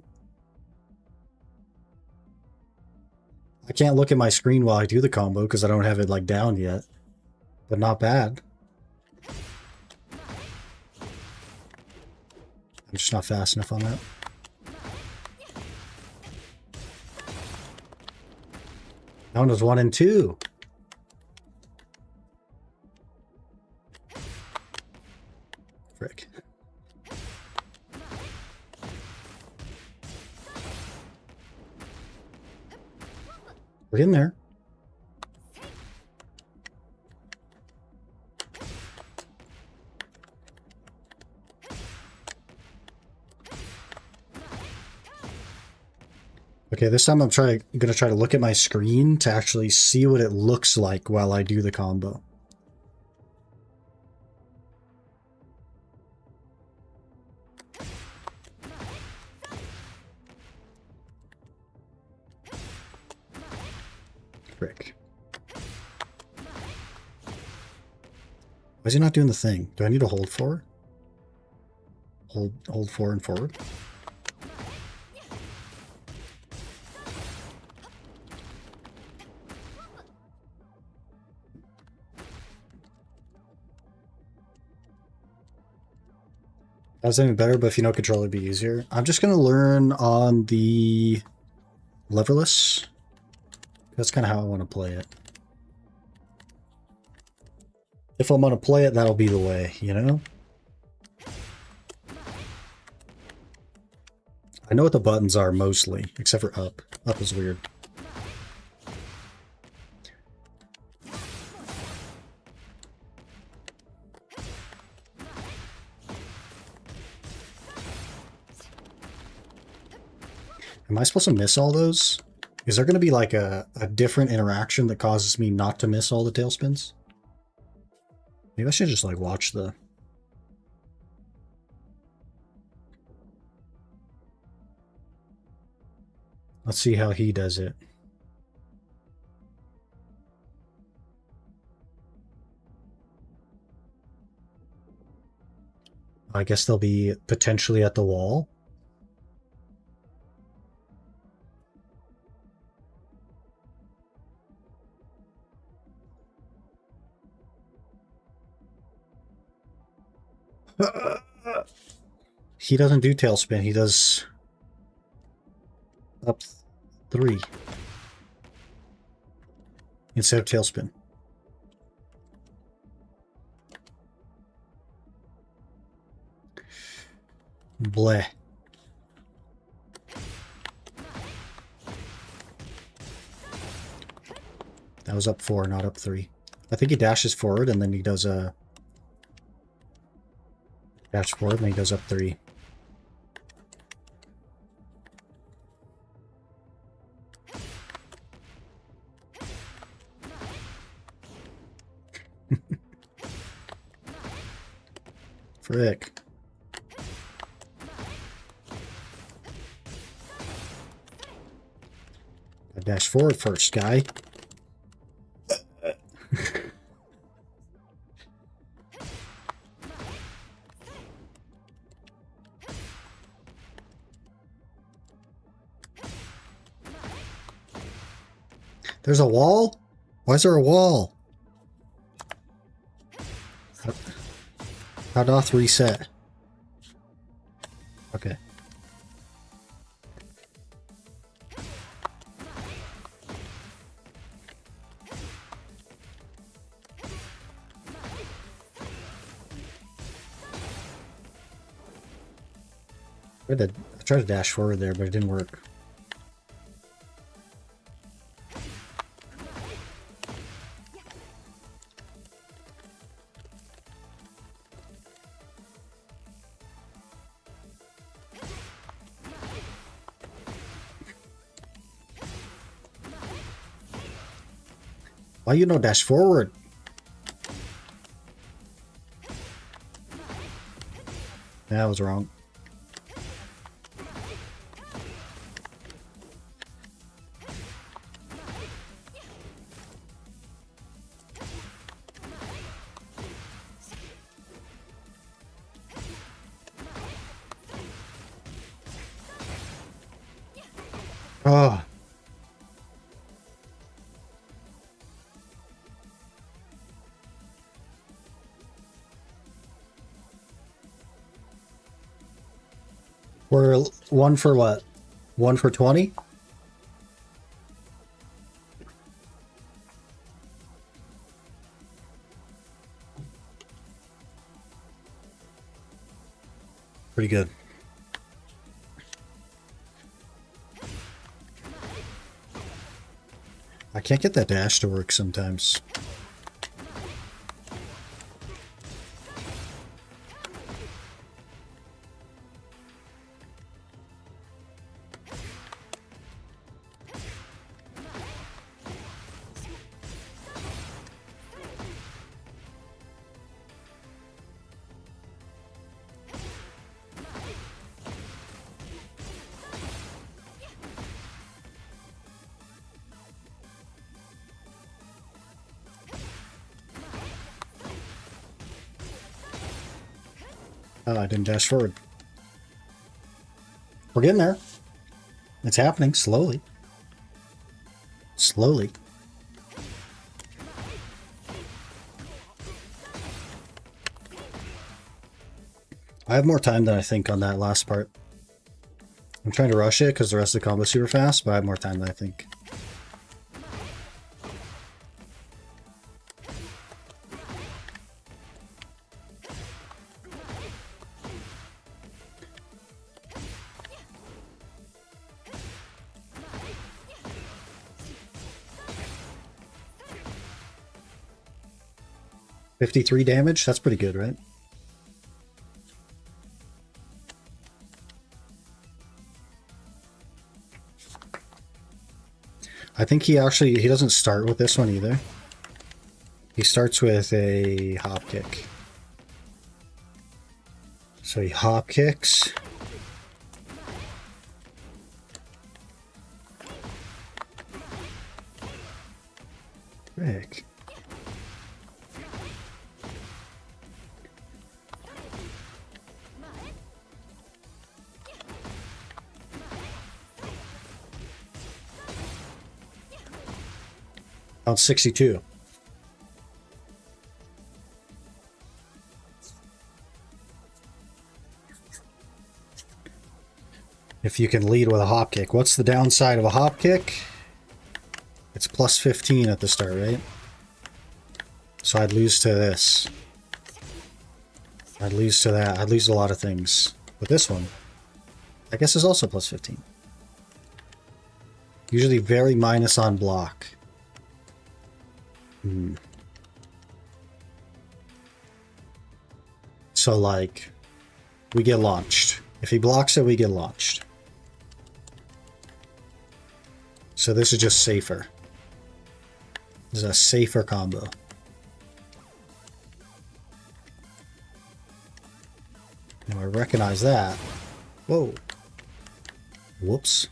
I can't look at my screen while I do the combo because I don't have it like down yet, but not bad. I'm just not fast enough on that. That one was 1 and 2. Frick. We're in there. Okay, this time I'm gonna try to look at my screen to actually see what it looks like while I do the combo. Frick. Why is he not doing the thing? Do I need to hold 4? Hold 4 and forward. That's even better, but if you know control, it'd be easier. I'm just going to learn on the leverless. That's kind of how I want to play it. If I'm gonna play it, that'll be the way, you know? I know what the buttons are mostly, except for up. Up is weird. Am I supposed to miss all those? Is there going to be like a different interaction that causes me not to miss all the tailspins? Maybe I should just like watch the... Let's see how he does it. I guess they'll be potentially at the wall. He doesn't do tailspin, he does up 3 instead of tailspin. Bleh. That was up 4, not up 3. I think he dashes forward and then he does a dash forward and then he goes up 3. Frick. I dash forward first, guy. There's a wall? Why is there a wall? How doth reset? Okay. I tried to dash forward there, but it didn't work. Why you no dash forward? That was wrong. Oh. We're 1 for what? 1 for 20? Pretty good. I can't get that dash to work sometimes. Oh, I didn't dash forward. We're getting there. It's happening slowly. Slowly. I have more time than I think on that last part. I'm trying to rush it because the rest of the combo is super fast, but I have more time than I think. 53 damage? That's pretty good, right? I think he doesn't start with this one either. He starts with a hop kick. So he hop kicks. Frick. About 62. If you can lead with a hop kick. What's the downside of a hop kick? It's plus 15 at the start, right? So I'd lose to this. I'd lose to that. I'd lose a lot of things. But this one, I guess, is also plus 15. Usually very minus on block. So, like, we get launched. If he blocks it, we get launched. So this is just safer. This is a safer combo. Now I recognize that. Whoa. Whoops.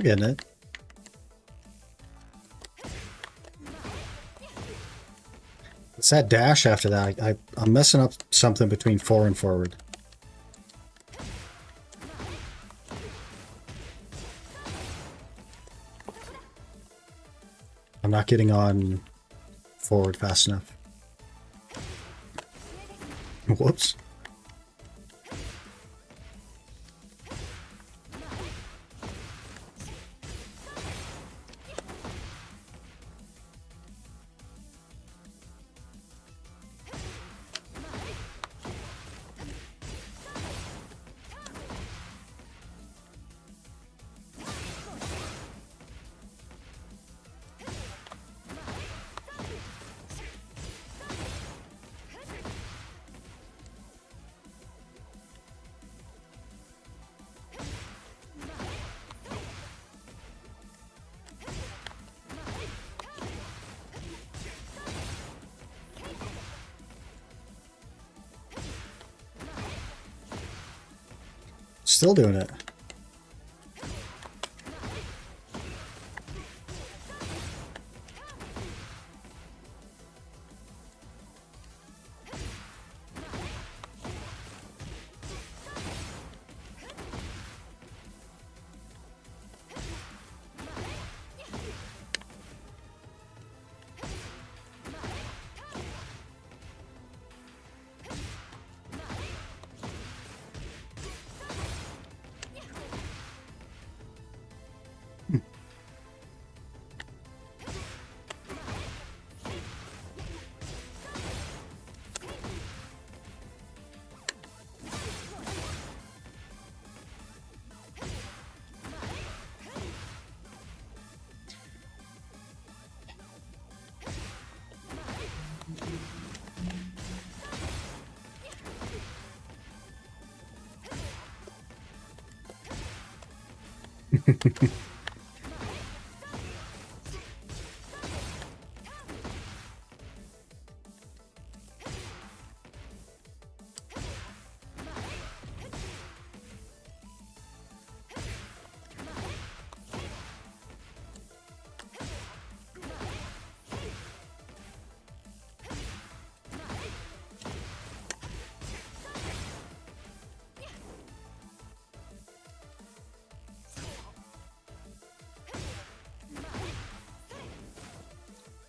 Getting it. It's that dash after that. I'm messing up something between 4 and forward. I'm not getting on forward fast enough. Whoops. Still doing it.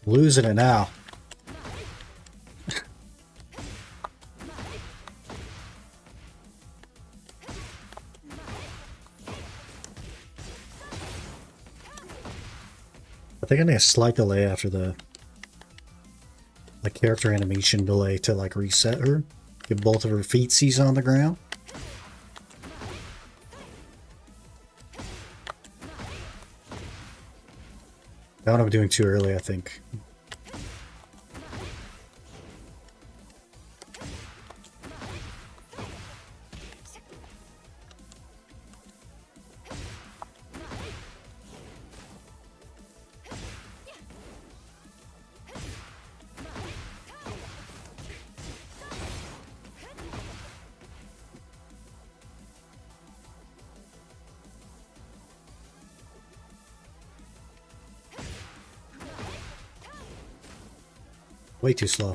Losing it now. think I need a slight delay after the character animation delay to like reset her. Get both of her feetsies on the ground. That one I'm doing too early, I think. Way too slow.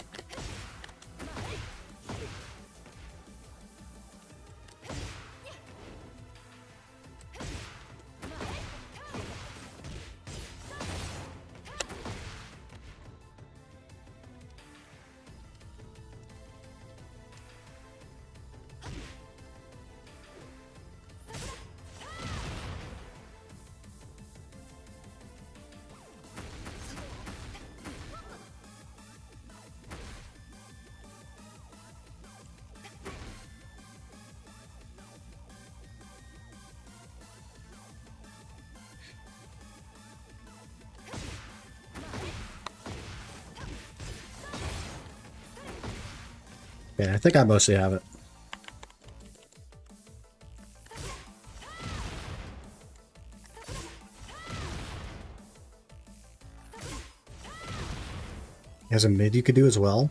Yeah, I think I mostly have it. As a mid you could do as well.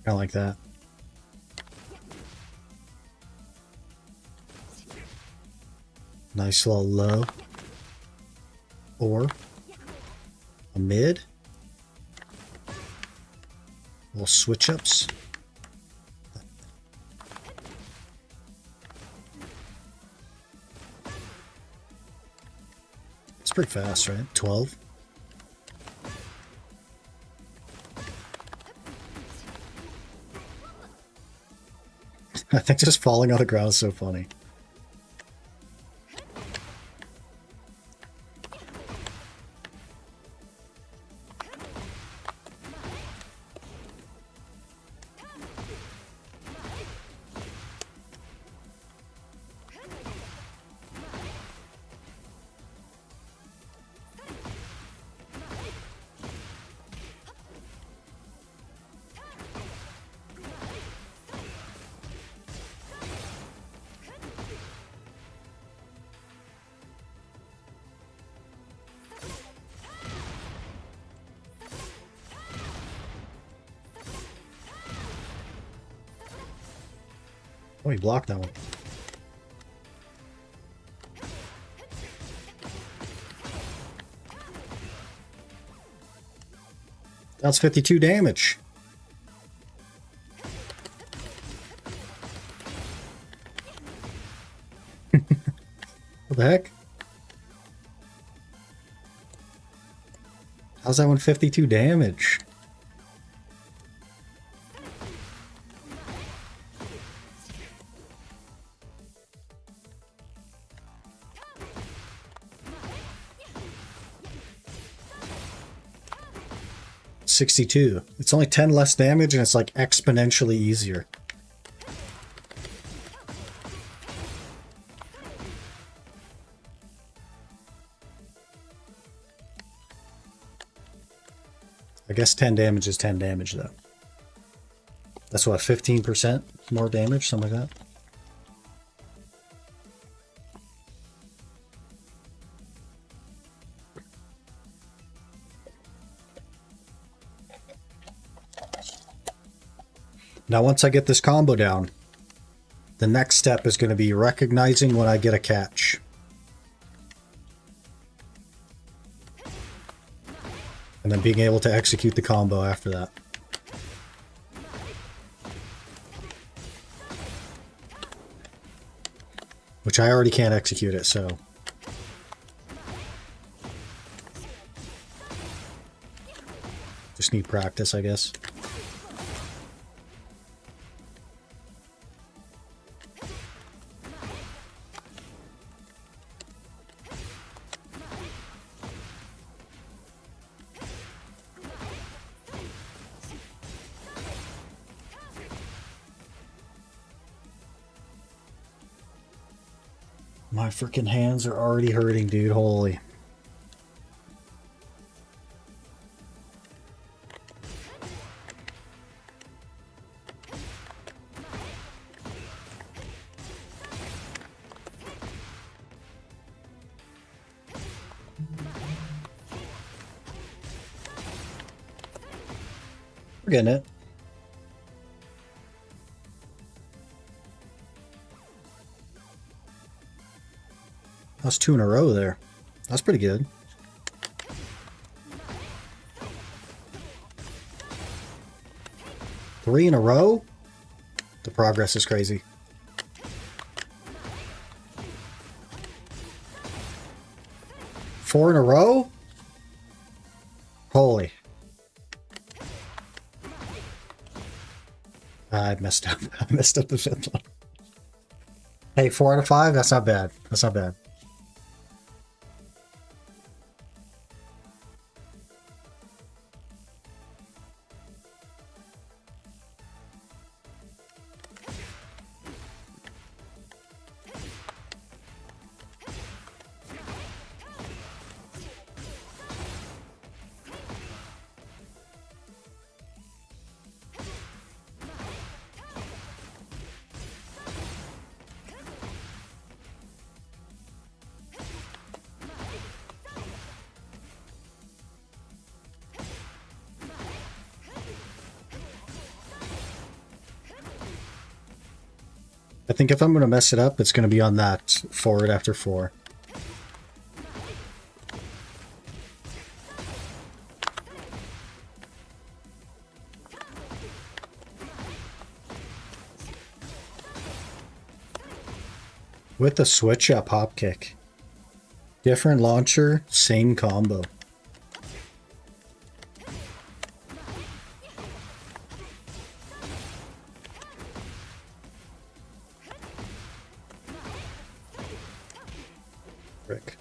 Kind of like that. Nice little low. Or a mid. Little switch ups. It's pretty fast, right? 12. I think just falling on the ground is so funny. Oh, he blocked that one. That's 52 damage. What the heck? How's that one 52 damage? $62. It's only 10 less damage and it's like exponentially easier. I guess 10 damage is 10 damage though. That's what, 15% more damage, something like that. Now once I get this combo down, the next step is going to be recognizing when I get a catch. And then being able to execute the combo after that. Which I already can't execute it, so... Just need practice, I guess. My freaking hands are already hurting, dude. Holy. We're getting it. That's 2 in a row there. That's pretty good. Three in a row? The progress is crazy. Four in a row? Holy. I messed up. I messed up the 5th one. Hey, 4 out of 5? That's not bad. That's not bad. I think if I'm going to mess it up, it's going to be on that forward after 4. With the switch up hop kick. Different launcher, same combo. Frick.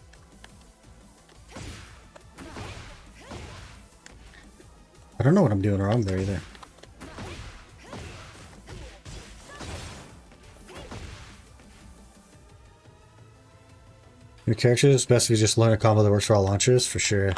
I don't know what I'm doing wrong there either. Your characters, it's best if you just learn a combo that works for all launchers, for sure.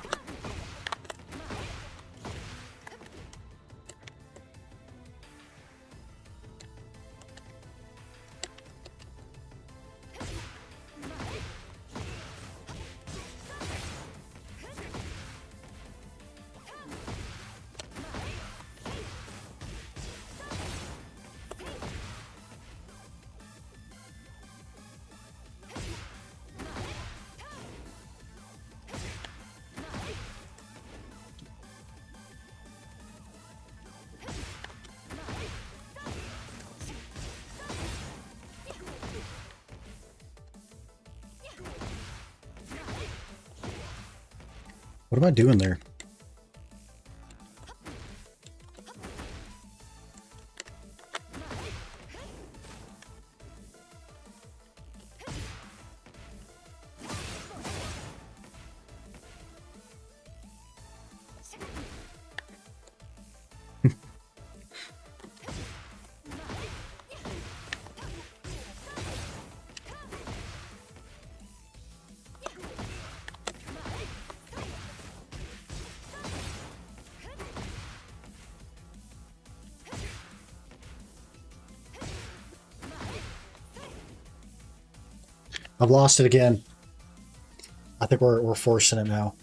What am I doing there? I've lost it again. I think we're forcing it now.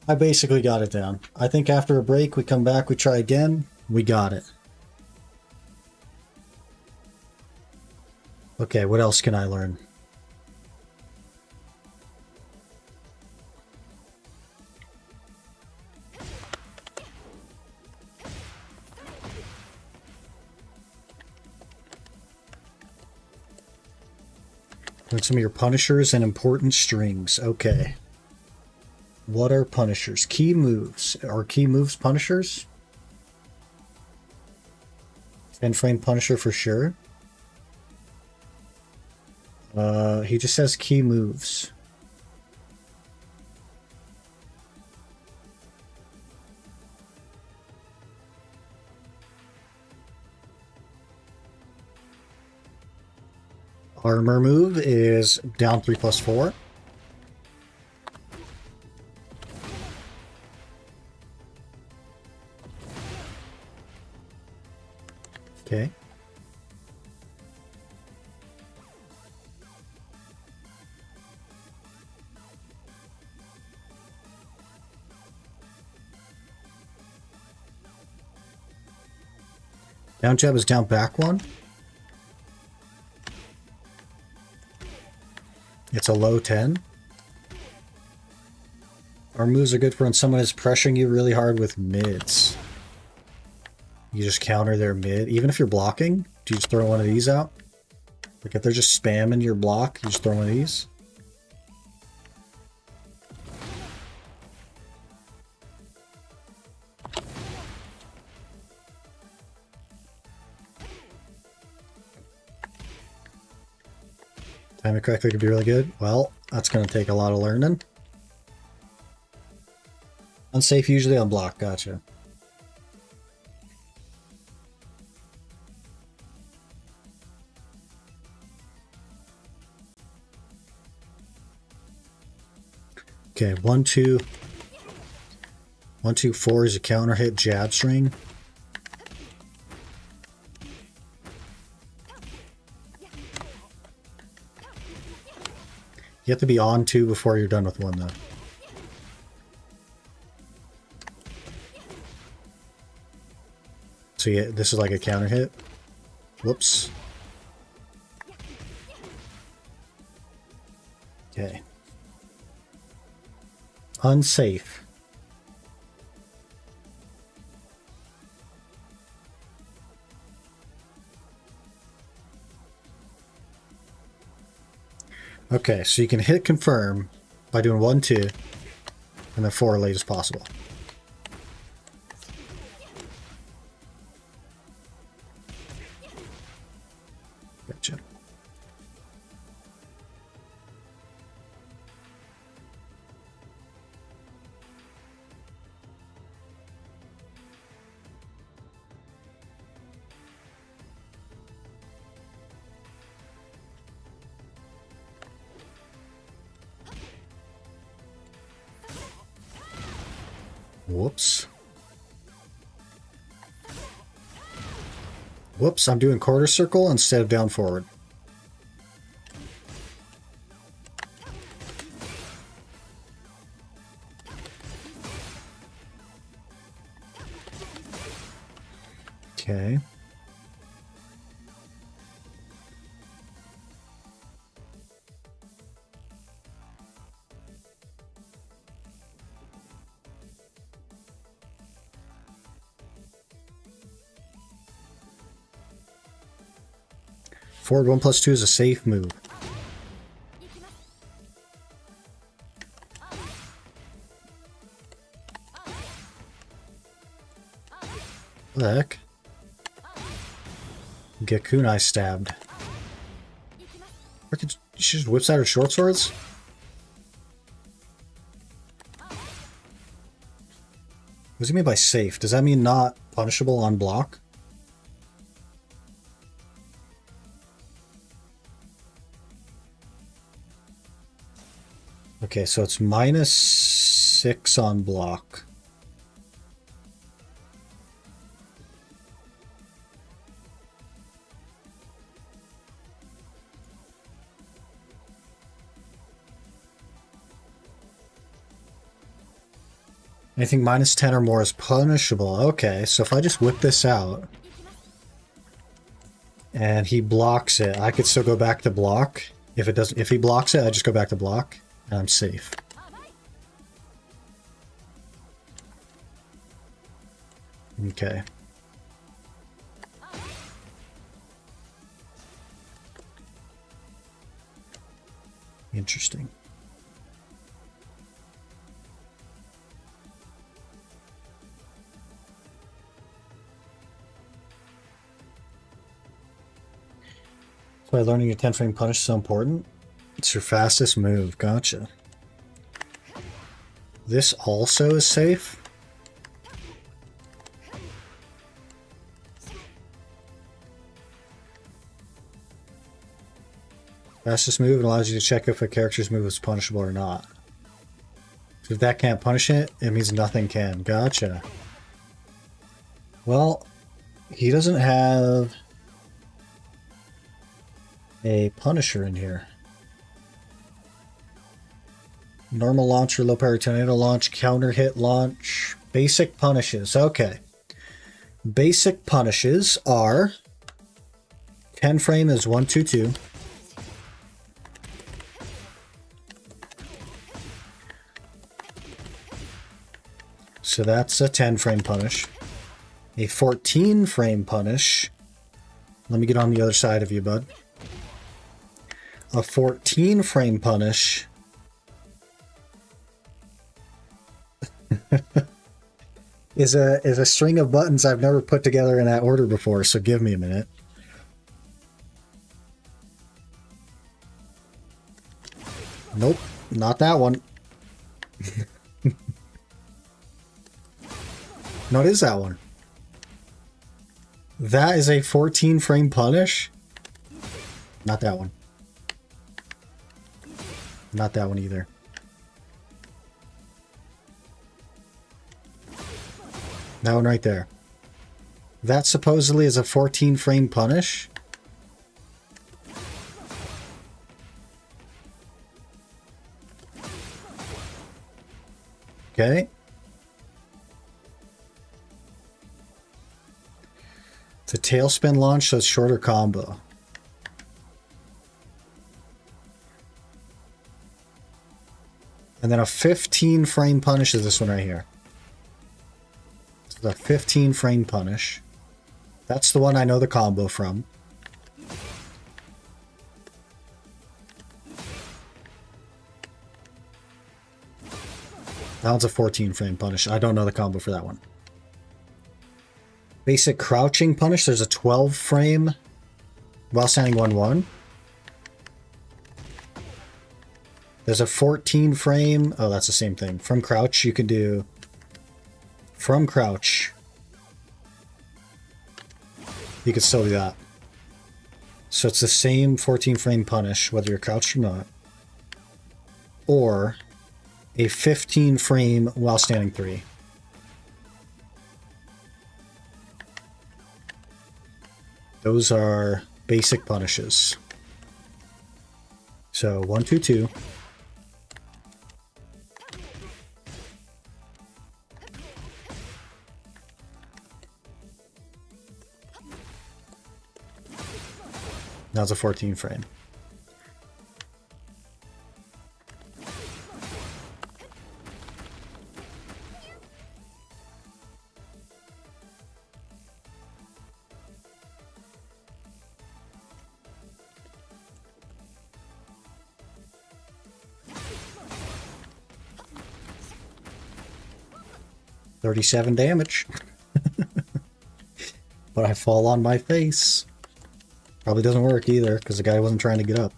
I basically got it down. I think after a break, we come back, we try again. We got it. Okay, what else can I learn? Learn some of your punishers and important strings. Okay. What are punishers? Key moves. Are key moves punishers? 10 frame punisher for sure. He just says key moves. Armor move is down 3+4. Okay. Down jab is down back 1. It's a low 10. Our moves are good for when someone is pressuring you really hard with mids. You just counter their mid. Even if you're blocking, do you just throw one of these out? Like if they're just spamming your block, you just throw one of these? Time it correctly could be really good. Well, that's going to take a lot of learning. Unsafe usually on block. Gotcha. Okay, 1, 2. 1, 2, 4 is a counter hit jab string. You have to be on 2 before you're done with 1, though. So yeah, this is like a counter hit. Whoops. Okay. Unsafe. Okay, so you can hit confirm by doing 1, 2, and then 4 late as possible. Gotcha. Whoops. Whoops, I'm doing quarter circle instead of down forward. Okay. Forward 1+2 is a safe move. What the heck? Get kunai stabbed. She just whips out her short swords? What does he mean by safe? Does that mean not punishable on block? Okay, so it's -6 on block. Anything -10 or more is punishable. Okay, so if I just whip this out and he blocks it, I could still go back to block. If he blocks it, I just go back to block and I'm safe. Okay. Interesting. That's why learning your 10 frame punish is so important. It's your fastest move. Gotcha. This also is safe. Fastest move, it allows you to check if a character's move is punishable or not. So if that can't punish it, it means nothing can. Gotcha. Well, he doesn't have a punisher in here. Normal launch or low power tornado launch, counter hit launch, basic punishes. Okay. Basic punishes are 10 frame is 122. So that's a 10 frame punish. A 14 frame punish. Let me get on the other side of you, bud. A 14 frame punish is a string of buttons I've never put together in that order before, so give me a minute. Nope, not that one. No, it is that one. That is a 14 frame punish. Not that one. Not that one either. That one right there. That supposedly is a 14 frame punish. Okay. It's a tailspin launch, so it's shorter combo. And then a 15 frame punish is this one right here. It's the 15 frame punish. That's the one I know the combo from. That one's a 14 frame punish. I don't know the combo for that one. Basic crouching punish. There's a 12 frame while standing 1-1. There's a 14 frame. Oh, that's the same thing. From crouch, you can do from crouch. You could still do that. So it's the same 14 frame punish, whether you're crouched or not. Or a 15 frame while standing 3. Those are basic punishes. So 1-2-2. That's a 14 frame. $37 damage. But I fall on my face. Probably doesn't work either, because the guy wasn't trying to get up.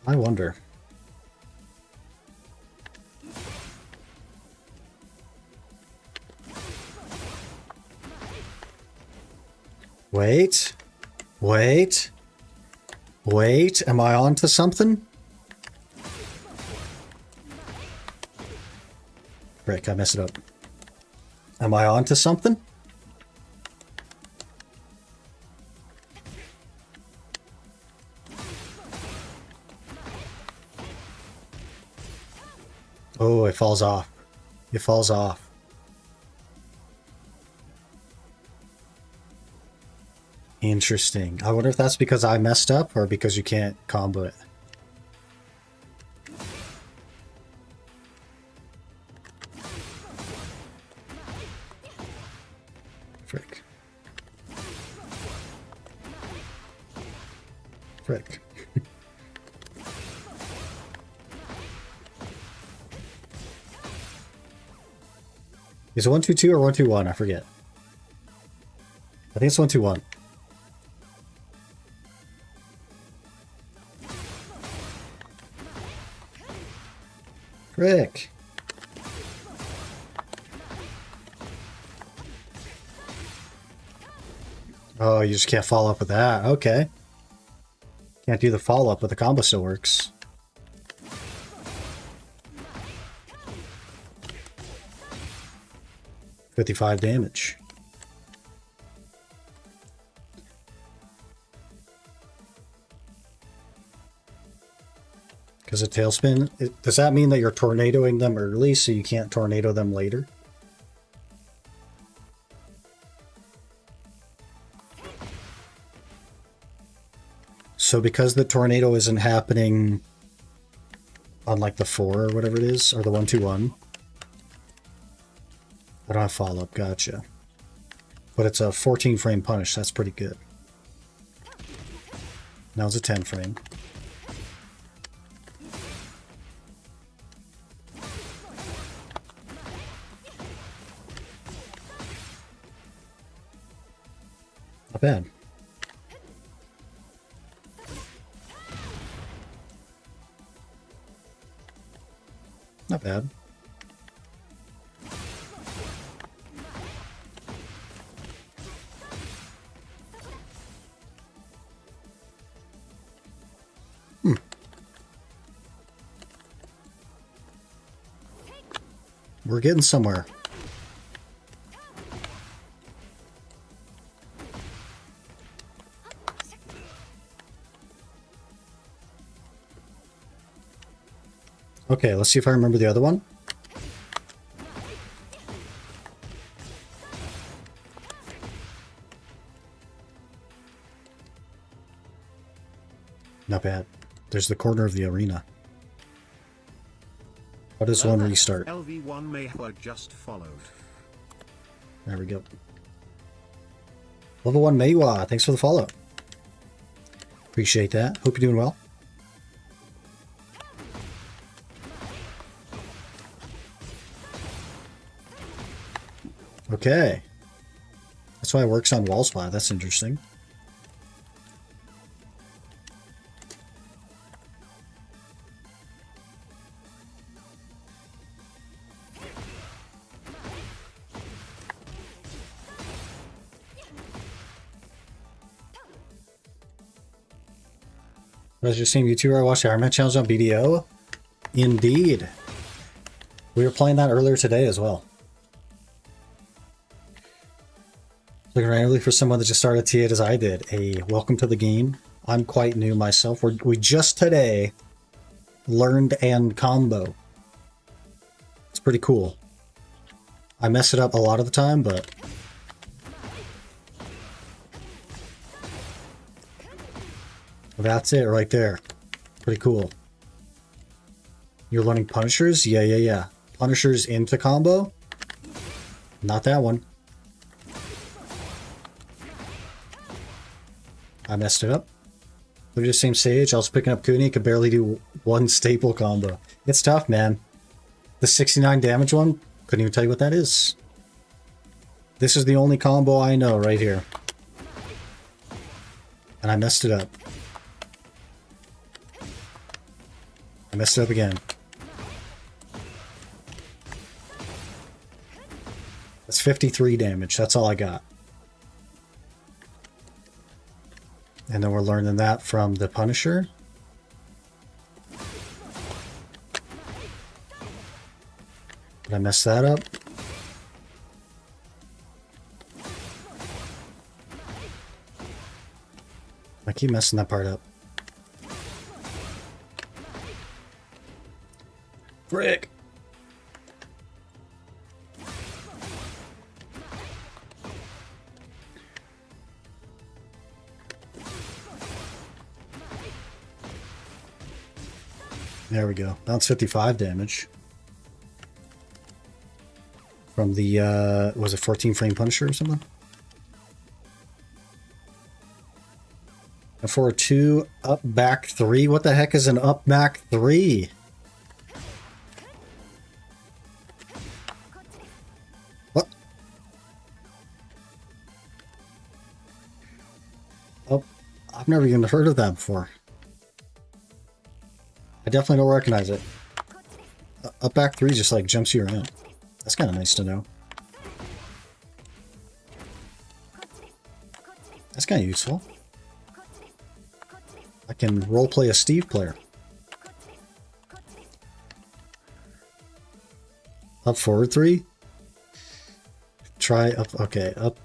I wonder. Wait. Wait. Wait. Am I on to something? Frick, I messed it up. Am I on to something? Oh, it falls off. It falls off. Interesting. I wonder if that's because I messed up or because you can't combo it. Frick. Frick. Is it 1-2-2 or 1-2-1? I forget. I think it's 1-2-1. Frick. Oh, you just can't follow up with that. Okay. Can't do the follow-up, but the combo still works. $55 damage. Because a tailspin, does that mean that you're tornadoing them early so you can't tornado them later? So because the tornado isn't happening on like the 4 or whatever it is, or the 1-2-1. I don't have follow-up, gotcha. But it's a 14 frame punish, that's pretty good. Now it's a 10 frame. Not bad. Not bad. We're getting somewhere. Okay, let's see if I remember the other one. Not bad. There's the corner of the arena. How does one restart? LV1 Mayhua just followed. There we go. Level 1 Maywa, thanks for the follow. Appreciate that. Hope you're doing well. Okay. That's why it works on wall splat. That's interesting. I was just seeing YouTuber. I watched the Ironman challenge on BDO. Indeed. We were playing that earlier today as well. Looking randomly for someone that just started T8 as I did. A welcome to the game. I'm quite new myself. We just today learned and combo. It's pretty cool. I mess it up a lot of the time, but that's it right there. Pretty cool. You're learning Punishers? Yeah. Punishers into combo? Not that one. I messed it up. Look at the same stage. I was picking up Kuni. Could barely do one staple combo. It's tough, man. The 69 damage one? Couldn't even tell you what that is. This is the only combo I know right here. And I messed it up. I messed it up again. That's 53 damage. That's all I got. And then we're learning that from the Punisher. Did I mess that up? I keep messing that part up. Frick! There we go. That's 55 damage. From the, was it 14 frame Punisher or something? And forward 2, up back 3. What the heck is an up back 3? What? Oh, I've never even heard of that before. I definitely don't recognize it. Up back 3 just like jumps you around. That's kind of nice to know. That's kind of useful. I can roleplay a Steve player. Up forward 3. Try up. Okay, up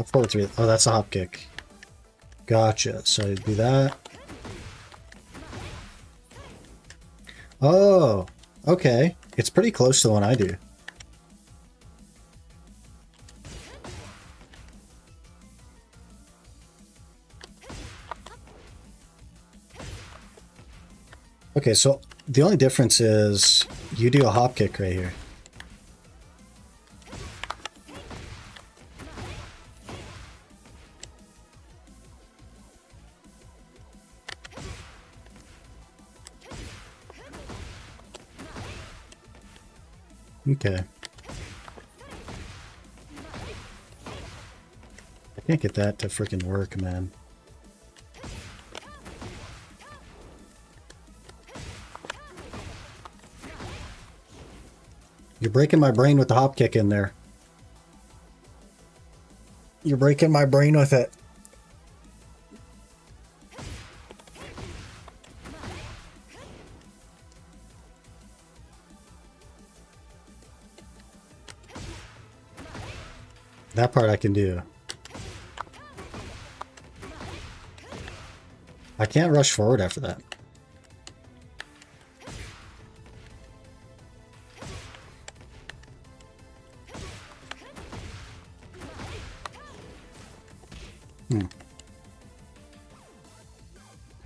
forward 3. Oh, that's a hop kick. Gotcha. So I do that. Oh, okay. It's pretty close to the one I do. Okay, so the only difference is you do a hop kick right here. Okay. I can't get that to freaking work, man. You're breaking my brain with the hop kick in there. You're breaking my brain with it. That part I can do. I can't rush forward after that.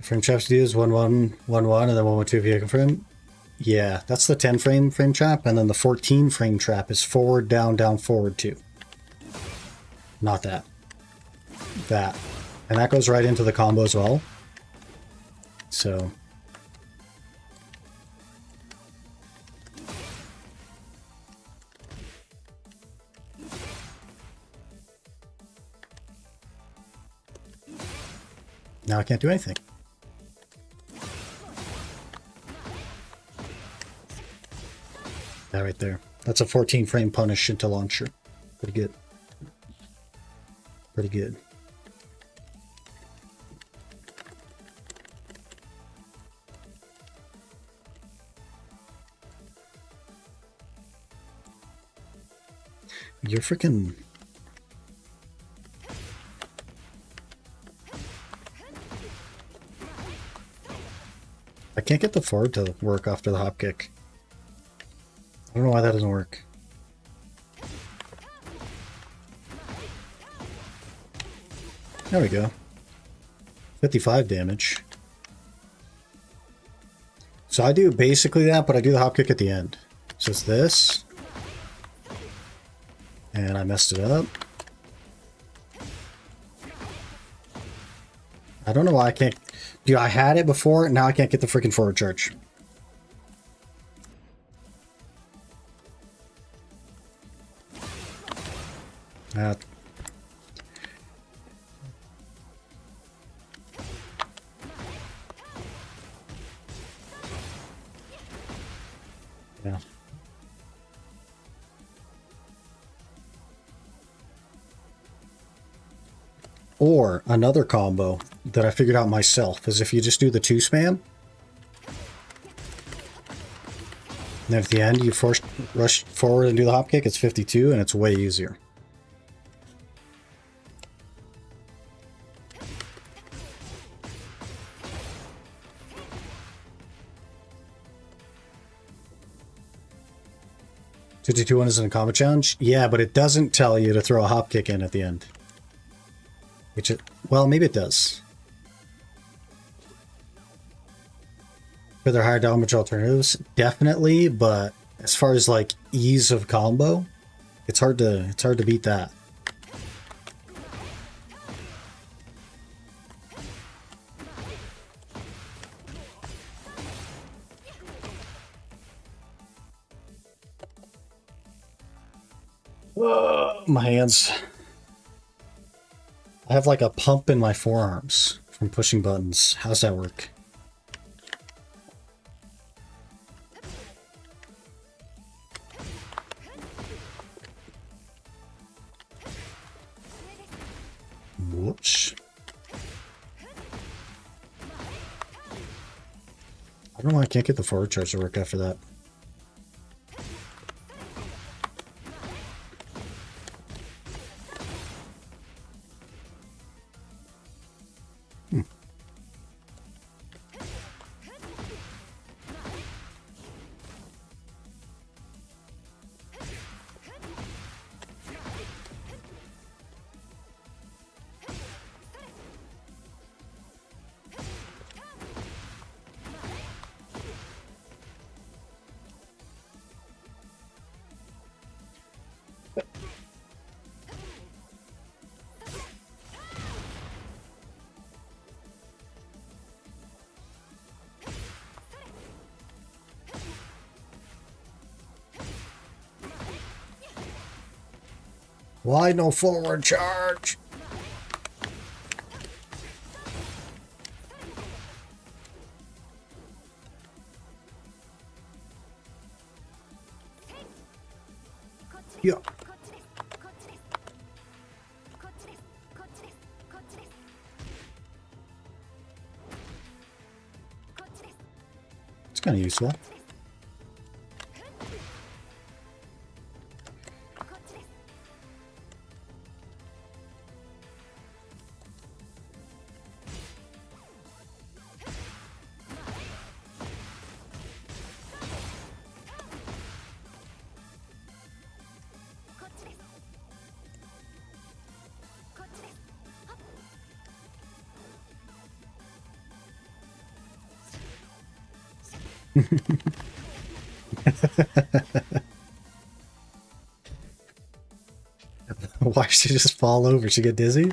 Frame traps to do is 1-1, 1-1, and then 1-1-2 if you confirm. Yeah, that's the 10 frame trap, and then the 14 frame trap is forward, down, down, forward 2. Not that. That. And that goes right into the combo as well. So. Now I can't do anything. That right there. That's a 14 frame punish into launcher. Pretty good. Pretty good. You're freaking... I can't get the forward to work after the hop kick. I don't know why that doesn't work. There we go. 55 damage. So I do basically that, but I do the hop kick at the end. So it's this. And I messed it up. I don't know why I can't... Dude, I had it before, and now I can't get the freaking forward charge. Yeah. Or another combo that I figured out myself is if you just do the 2 spam. And then at the end you rush forward and do the hop kick, it's 52 and it's way easier. $52-1 is in a combo challenge? Yeah, but it doesn't tell you to throw a hop kick in at the end. Which it, well, maybe it does. Are there higher damage alternatives? Definitely, but as far as like ease of combo, it's hard to beat that. my hands. I have like a pump in my forearms from pushing buttons. How's that work? Whoops. I don't know why I can't get the forward charge to work after that. Why no forward charge? Yeah. It's kind of useful. Why did she just fall over? She get dizzy?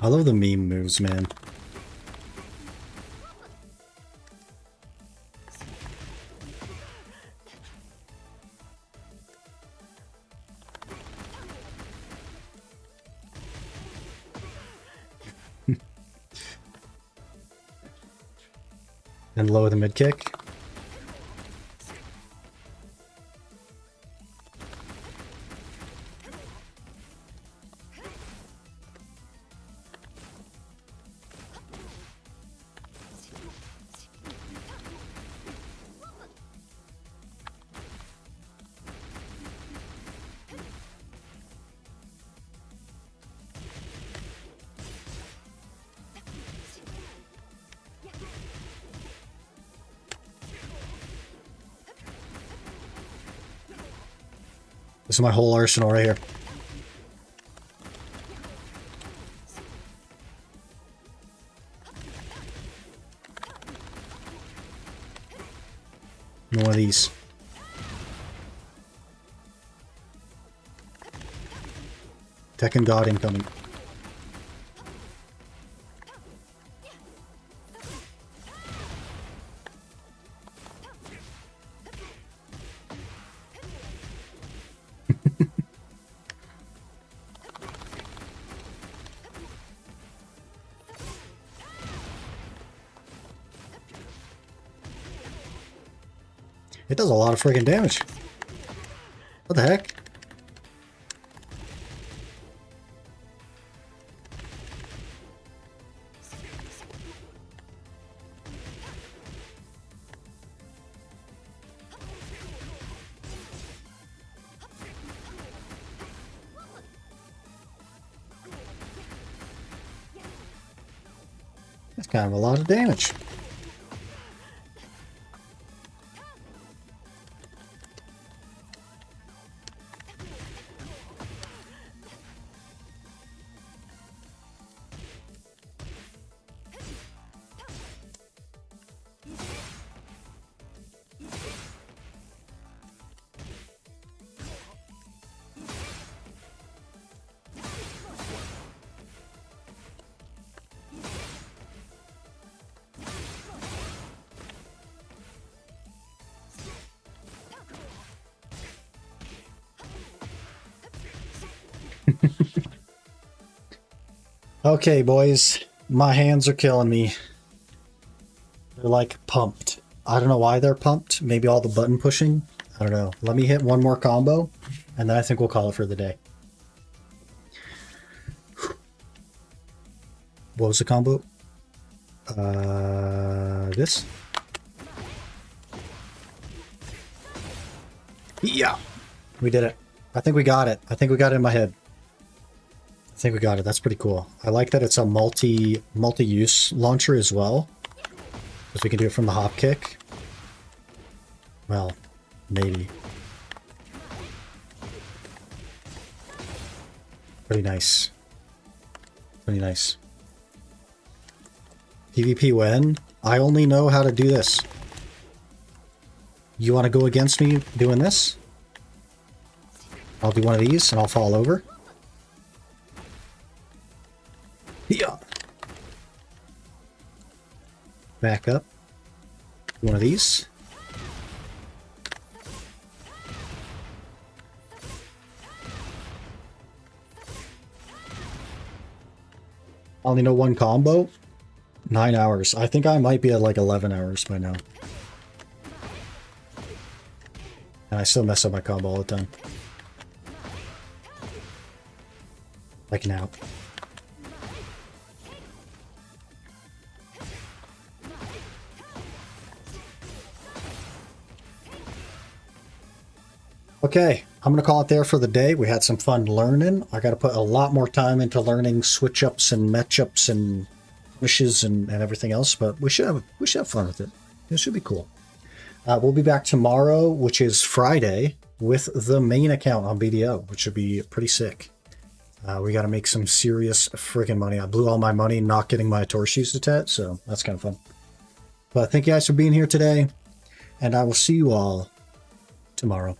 I love the meme moves, man. And low the mid kick. This is my whole arsenal right here. One of these. Tekken God incoming. It does a lot of freaking damage. What the heck? That's kind of a lot of damage. Okay, boys. My hands are killing me. They're like pumped. I don't know why they're pumped. Maybe all the button pushing. I don't know. Let me hit one more combo, and then I think we'll call it for the day. What was the combo? This? Yeah. We did it. I think we got it. I think we got it in my head. I think we got it. That's pretty cool. I like that it's a multi-use launcher as well. Because we can do it from the hop kick. Well, maybe. Pretty nice. Pretty nice. PvP when? I only know how to do this. You want to go against me doing this? I'll do one of these and I'll fall over. Yeah. Back up. One of these. I only know one combo. 9 hours. I think I might be at like 11 hours by now. And I still mess up my combo all the time. Like now. Okay, I'm going to call it there for the day. We had some fun learning. I got to put a lot more time into learning switch-ups and match-ups and wishes and everything else, but we should have fun with it. It should be cool. We'll be back tomorrow, which is Friday, with the main account on BDO, which should be pretty sick. We got to make some serious freaking money. I blew all my money not getting my Torshi's to tat, so that's kind of fun. But thank you guys for being here today, and I will see you all tomorrow.